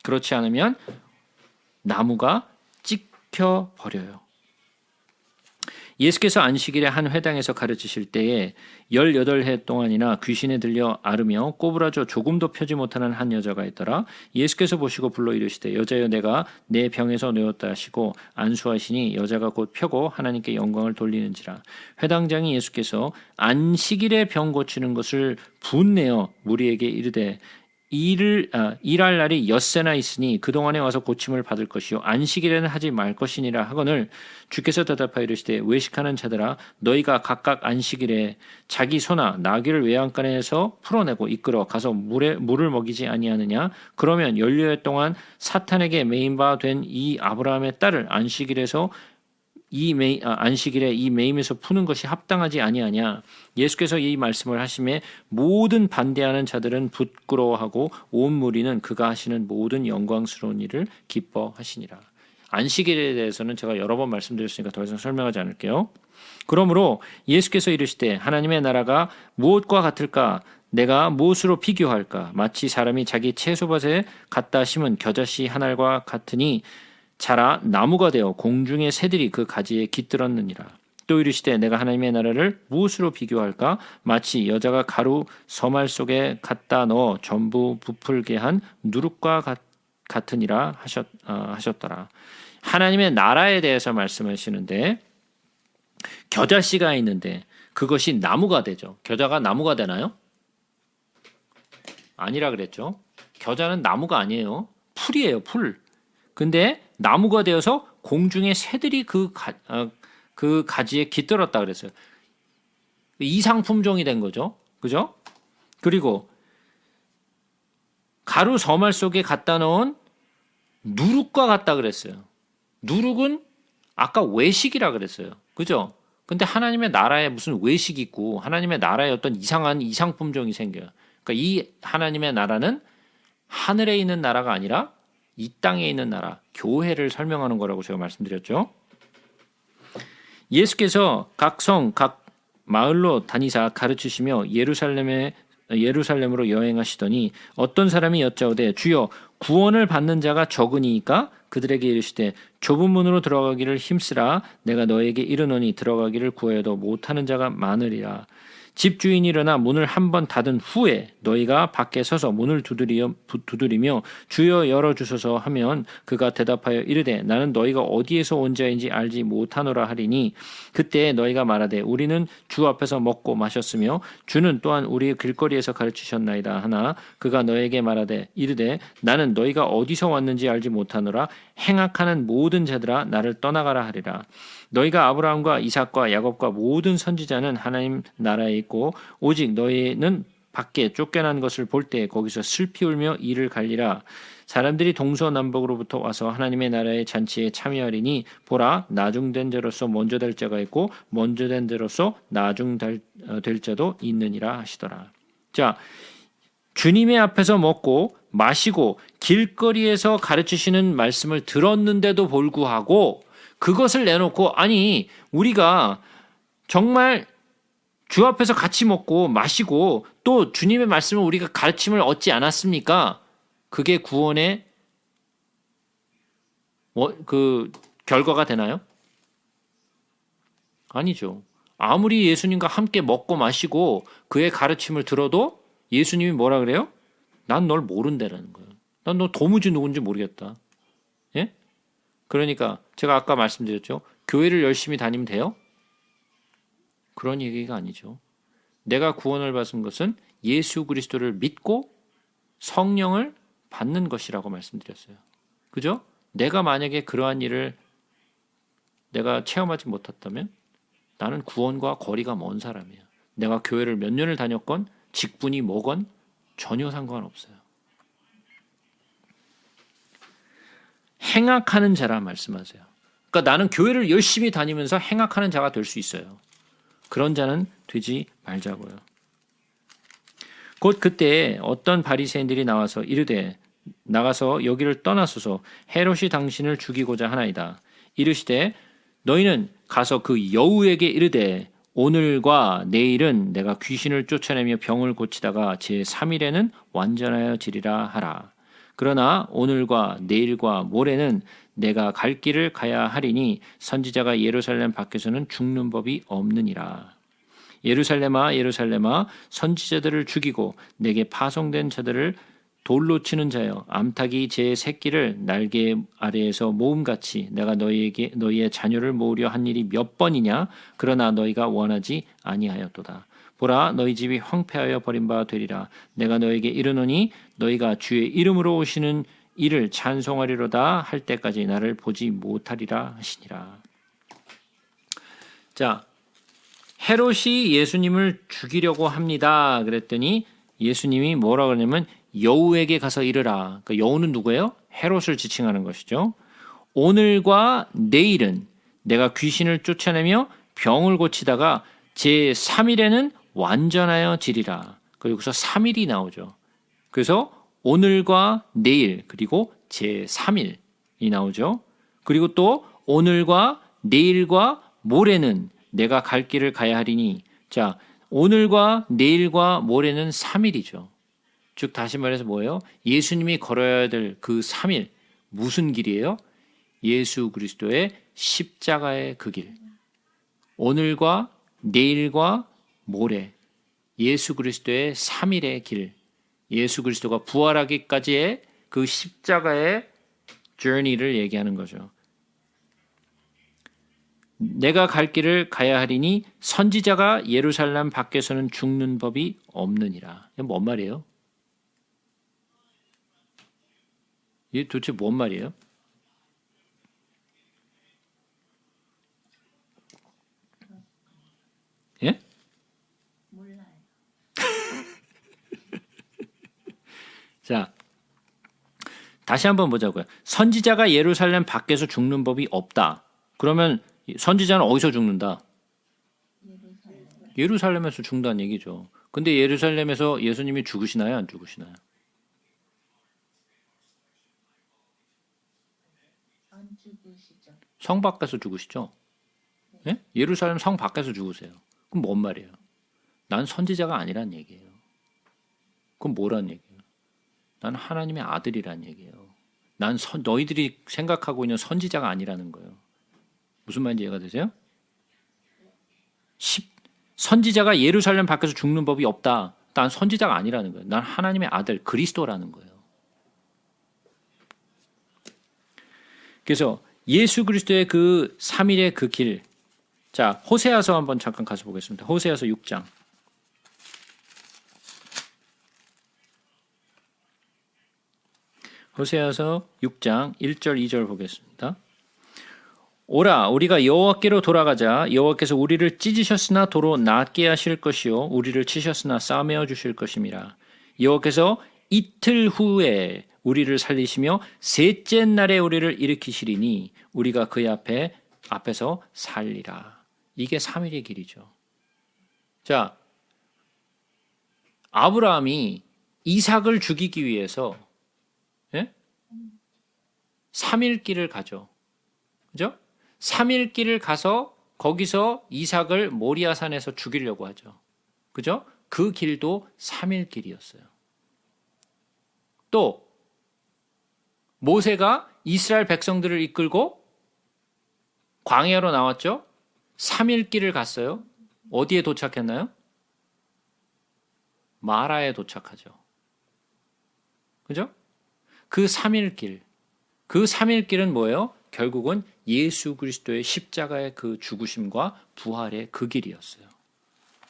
그렇지 않으면 나무가 찍혀 버려요. 예수께서 안식일에 한 회당에서 가르치실 때에 18해 동안이나 귀신에 들려 앓으며 꼬부라져 조금도 펴지 못하는 한 여자가 있더라. 예수께서 보시고 불러 이르시되 여자여 내가 내 병에서 놓였다 하시고 안수하시니 여자가 곧 펴고 하나님께 영광을 돌리는지라. 회당장이 예수께서 안식일에 병 고치는 것을 분내어 무리에게 이르되 일할 날이 엿새나 있으니 그동안에 와서 고침을 받을 것이요 안식일에는 하지 말 것이니라 하거늘 주께서 대답하여 이르시되 외식하는 자들아 너희가 각각 안식일에 자기 소나 나귀를 외양간에서 풀어내고 이끌어 가서 물을 먹이지 아니하느냐. 그러면 연료해 동안 사탄에게 매인 바 된 이 아브라함의 딸을 안식일에 이 매임에서 푸는 것이 합당하지 아니하냐. 예수께서 이 말씀을 하심에 모든 반대하는 자들은 부끄러워하고 온 무리는 그가 하시는 모든 영광스러운 일을 기뻐하시니라. 안식일에 대해서는 제가 여러 번 말씀드렸으니까 더 이상 설명하지 않을게요. 그러므로 예수께서 이르시되 하나님의 나라가 무엇과 같을까? 내가 무엇으로 비교할까? 마치 사람이 자기 채소밭에 갖다 심은 겨자씨 한 알과 같으니 자라 나무가 되어 공중의 새들이 그 가지에 깃들었느니라. 또 이르시되 내가 하나님의 나라를 무엇으로 비교할까? 마치 여자가 가루 서말 속에 갖다 넣어 전부 부풀게 한 누룩과 같으니라 하셨더라. 하나님의 나라에 대해서 말씀하시는데 겨자씨가 있는데 그것이 나무가 되죠. 겨자가 나무가 되나요? 아니라 그랬죠. 겨자는 나무가 아니에요. 풀이에요. 풀. 근데 나무가 되어서 공중의 새들이 그 가지에 깃들었다 그랬어요. 이상품종이 된 거죠. 그죠? 그리고 가루 서말 속에 갖다 넣은 누룩과 같다 그랬어요. 누룩은 아까 외식이라 그랬어요. 그죠? 근데 하나님의 나라에 무슨 외식이 있고 하나님의 나라에 어떤 이상한 이상품종이 생겨요. 그러니까 이 하나님의 나라는 하늘에 있는 나라가 아니라 이 땅에 있는 나라, 교회를 설명하는 거라고 제가 말씀드렸죠. 예수께서 각 성, 각 마을로 다니사 가르치시며 예루살렘으로 여행하시더니 어떤 사람이 여짜오되 주여 구원을 받는 자가 적으니까 그들에게 이르시되 좁은 문으로 들어가기를 힘쓰라. 내가 너에게 이르노니 들어가기를 구하여도 못하는 자가 많으리라. 집주인이 일어나 문을 한 번 닫은 후에 너희가 밖에 서서 문을 두드리며 주여 열어주소서 하면 그가 대답하여 이르되 나는 너희가 어디에서 온 자인지 알지 못하노라 하리니 그때 너희가 말하되 우리는 주 앞에서 먹고 마셨으며 주는 또한 우리 길거리에서 가르치셨나이다 하나 그가 너에게 말하되 이르되 나는 너희가 어디서 왔는지 알지 못하노라. 행악하는 모든 자들아 나를 떠나가라 하리라. 너희가 아브라함과 이삭과 야곱과 모든 선지자는 하나님 나라에 있고 오직 너희는 밖에 쫓겨난 것을 볼 때 거기서 슬피 울며 이를 갈리라. 사람들이 동서남북으로부터 와서 하나님의 나라의 잔치에 참여하리니 보라 나중된 자로서 먼저 될 자가 있고 먼저 된 자로서 나중될 자도 있느니라 하시더라. 자, 주님의 앞에서 먹고 마시고 길거리에서 가르치시는 말씀을 들었는데도 불구하고 그것을 내놓고 아니 우리가 정말 주 앞에서 같이 먹고 마시고 또 주님의 말씀을 우리가 가르침을 얻지 않았습니까? 그게 구원의 그 결과가 되나요? 아니죠. 아무리 예수님과 함께 먹고 마시고 그의 가르침을 들어도 예수님이 뭐라 그래요? 난 널 모른다라는 거예요. 난 너 도무지 누군지 모르겠다. 예? 그러니까 제가 아까 말씀드렸죠. 교회를 열심히 다니면 돼요? 그런 얘기가 아니죠. 내가 구원을 받은 것은 예수 그리스도를 믿고 성령을 받는 것이라고 말씀드렸어요. 그죠? 내가 만약에 그러한 일을 내가 체험하지 못했다면 나는 구원과 거리가 먼 사람이야. 내가 교회를 몇 년을 다녔건 직분이 뭐건 전혀 상관없어요. 행악하는 자라 말씀하세요. 그러니까 나는 교회를 열심히 다니면서 행악하는 자가 될 수 있어요. 그런 자는 되지 말자고요. 곧 그때 어떤 바리새인들이 나와서 이르되 나가서 여기를 떠나소서 헤롯이 당신을 죽이고자 하나이다. 이르시되 너희는 가서 그 여우에게 이르되 오늘과 내일은 내가 귀신을 쫓아내며 병을 고치다가 제3일에는 완전하여 지리라 하라. 그러나 오늘과 내일과 모레는 내가 갈 길을 가야 하리니 선지자가 예루살렘 밖에서는 죽는 법이 없느니라. 예루살렘아 예루살렘아 선지자들을 죽이고 내게 파송된 자들을 돌로 치는 자여 암탉이 제 새끼를 날개 아래에서 모음같이 내가 너희의 자녀를 모으려 한 일이 몇 번이냐. 그러나 너희가 원하지 아니하였도다. 보라 너희 집이 황폐하여 버린 바 되리라. 내가 너에게 이르노니 너희가 주의 이름으로 오시는 이를 찬송하리로다 할 때까지 나를 보지 못하리라 하시니라. 자, 헤롯이 예수님을 죽이려고 합니다. 그랬더니 예수님이 뭐라 그러냐면 여우에게 가서 이르라. 그러니까 여우는 누구예요? 헤롯을 지칭하는 것이죠. 오늘과 내일은 내가 귀신을 쫓아내며 병을 고치다가 제3일에는 완전하여 지리라. 여기서 3일이 나오죠. 그래서 오늘과 내일 그리고 제3일이 나오죠. 그리고 또 오늘과 내일과 모레는 내가 갈 길을 가야 하리니. 자, 오늘과 내일과 모레는 3일이죠. 즉 다시 말해서 뭐예요? 예수님이 걸어야 될 그 3일 무슨 길이에요? 예수 그리스도의 십자가의 그 길. 오늘과 내일과 모레 예수 그리스도의 3일의 길. 예수 그리스도가 부활하기까지의 그 십자가의 journey를 얘기하는 거죠. 내가 갈 길을 가야 하리니 선지자가 예루살렘 밖에서는 죽는 법이 없느니라. 이게 뭔 말이에요? 이게 도대체 뭔 말이에요? 예? 몰라요. 자, 다시 한번 보자고요. 선지자가 예루살렘 밖에서 죽는 법이 없다. 그러면 선지자는 어디서 죽는다? 예루살렘에서 죽는다는 얘기죠. 근데 예루살렘에서 예수님이 죽으시나요? 안 죽으시나요? 안 죽으시죠. 성 밖에서 죽으시죠? 예? 예루살렘 성 밖에서 죽으세요. 그럼 뭔 말이에요? 난 선지자가 아니란 얘기예요. 그럼 뭐란 얘기예요? 난 하나님의 아들이란 얘기예요. 난 너희들이 생각하고 있는 선지자가 아니라는 거예요. 무슨 말인지 이해가 되세요? 선지자가 예루살렘 밖에서 죽는 법이 없다. 난 선지자가 아니라는 거예요. 난 하나님의 아들 그리스도라는 거예요. 그래서 예수 그리스도의 그 3일의 그 길. 자, 호세아서 한번 잠깐 가서 보겠습니다. 호세아서 6장. 호세아서 6장 1절 2절 보겠습니다. 오라 우리가 여호와께로 돌아가자. 여호와께서 우리를 찢으셨으나 도로 낫게 하실 것이요 우리를 치셨으나 싸매어 주실 것임이라. 여호와께서 이틀 후에 우리를 살리시며 셋째 날에 우리를 일으키시리니 우리가 그의 앞에서 살리라. 이게 3일의 길이죠. 자, 아브라함이 이삭을 죽이기 위해서 3일 길을 가죠. 그죠? 3일 길을 가서 거기서 이삭을 모리아산에서 죽이려고 하죠. 그죠? 그 길도 3일 길이었어요. 또 모세가 이스라엘 백성들을 이끌고 광야로 나왔죠. 3일 길을 갔어요. 어디에 도착했나요? 마라에 도착하죠. 그죠? 그 3일 길은 뭐예요? 결국은 예수 그리스도의 십자가의 그 죽으심과 부활의 그 길이었어요.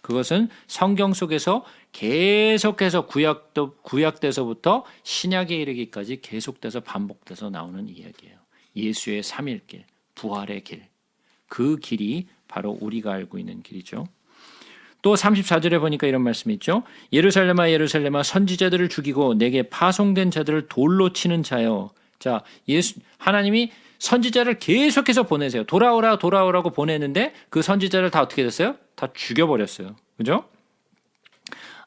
그것은 성경 속에서 계속해서 구약돼서부터 신약에 이르기까지 계속돼서 반복돼서 나오는 이야기예요. 예수의 3일 길, 부활의 길. 그 길이 바로 우리가 알고 있는 길이죠. 또 34절에 보니까 이런 말씀이 있죠. 예루살렘아 예루살렘아 선지자들을 죽이고 내게 파송된 자들을 돌로 치는 자여. 자, 하나님이 선지자를 계속해서 보내세요. 돌아오라고 보내는데 그 선지자를 다 어떻게 됐어요? 다 죽여버렸어요. 그죠?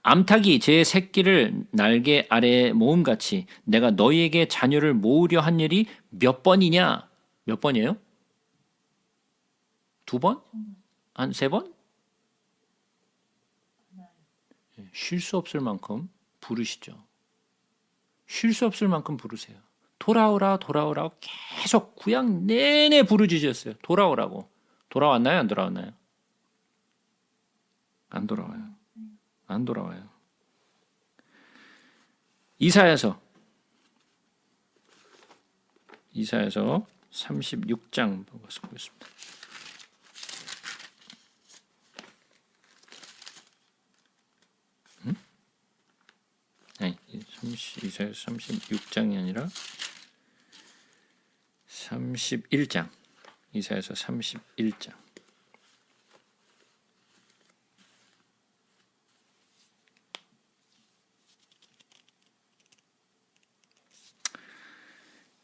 암탉이 제 새끼를 날개 아래에 모음같이 내가 너희에게 자녀를 모으려 한 일이 몇 번이냐? 몇 번이에요? 2번? 한 3번? 쉴 수 없을 만큼 부르시죠. 쉴 수 없을 만큼 부르세요. 돌아오라고 계속 구약 내내 부르짖었어요. 돌아오라고. 돌아왔나요? 안 돌아왔나요? 안 돌아와요. 안 돌아와요. 이사야서 36장 보겠습니다. 아니, 이사야 36장이 아니라 31장. 이사야서 31장.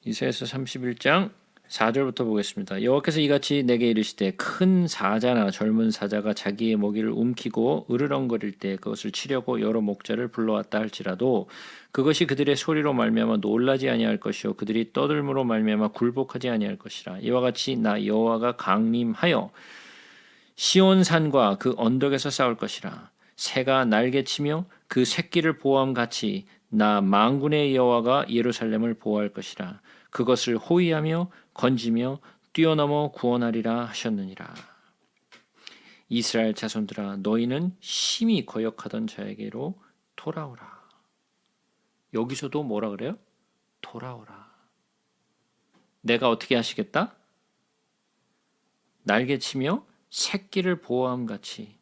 이사야서 31장 4절부터 보겠습니다. 여호와께서 이같이 내게 이르시되 큰 사자나 젊은 사자가 자기의 먹이를 움키고 으르렁거릴 때 그것을 치려고 여러 목자를 불러왔다 할지라도 그것이 그들의 소리로 말미암아 놀라지 아니할 것이요 그들이 떠들므로 말미암아 굴복하지 아니할 것이라. 이와 같이 나 여호와가 강림하여 시온산과 그 언덕에서 싸울 것이라. 새가 날개치며 그 새끼를 보호함 같이 나 만군의 여호와가 예루살렘을 보호할 것이라. 그것을 호위하며 건지며 뛰어넘어 구원하리라 하셨느니라. 이스라엘 자손들아 너희는 심히 거역하던 자에게로 돌아오라. 여기서도 뭐라 그래요? 돌아오라. 내가 어떻게 하시겠다? 날개치며 새끼를 보호함 같이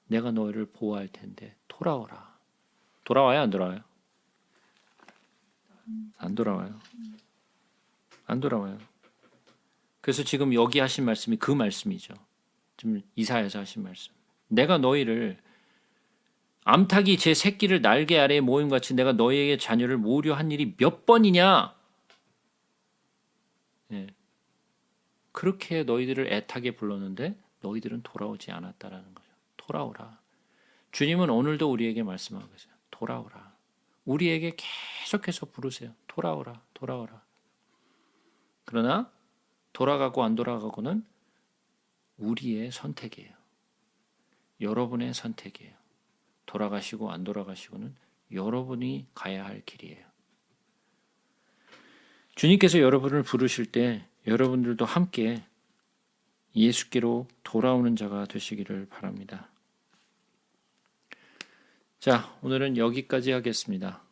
내가 너희를 보호할 텐데 돌아오라. 돌아와요? 안 돌아와요? 안 돌아와요. 안 돌아와요. 그래서 지금 여기 하신 말씀이 그 말씀이죠. 지금 이사야서 하신 말씀. 내가 너희를 암탉이 제 새끼를 날개 아래에 모임같이 내가 너희에게 자녀를 모으려 한 일이 몇 번이냐? 네. 그렇게 너희들을 애타게 불렀는데 너희들은 돌아오지 않았다라는 거죠. 돌아오라. 주님은 오늘도 우리에게 말씀하고 계세요. 돌아오라. 우리에게 계속해서 부르세요. 돌아오라. 돌아오라. 그러나 돌아가고 안 돌아가고는 우리의 선택이에요. 여러분의 선택이에요. 돌아가시고 안 돌아가시고는 여러분이 가야 할 길이에요. 주님께서 여러분을 부르실 때 여러분들도 함께 예수께로 돌아오는 자가 되시기를 바랍니다. 자, 오늘은 여기까지 하겠습니다.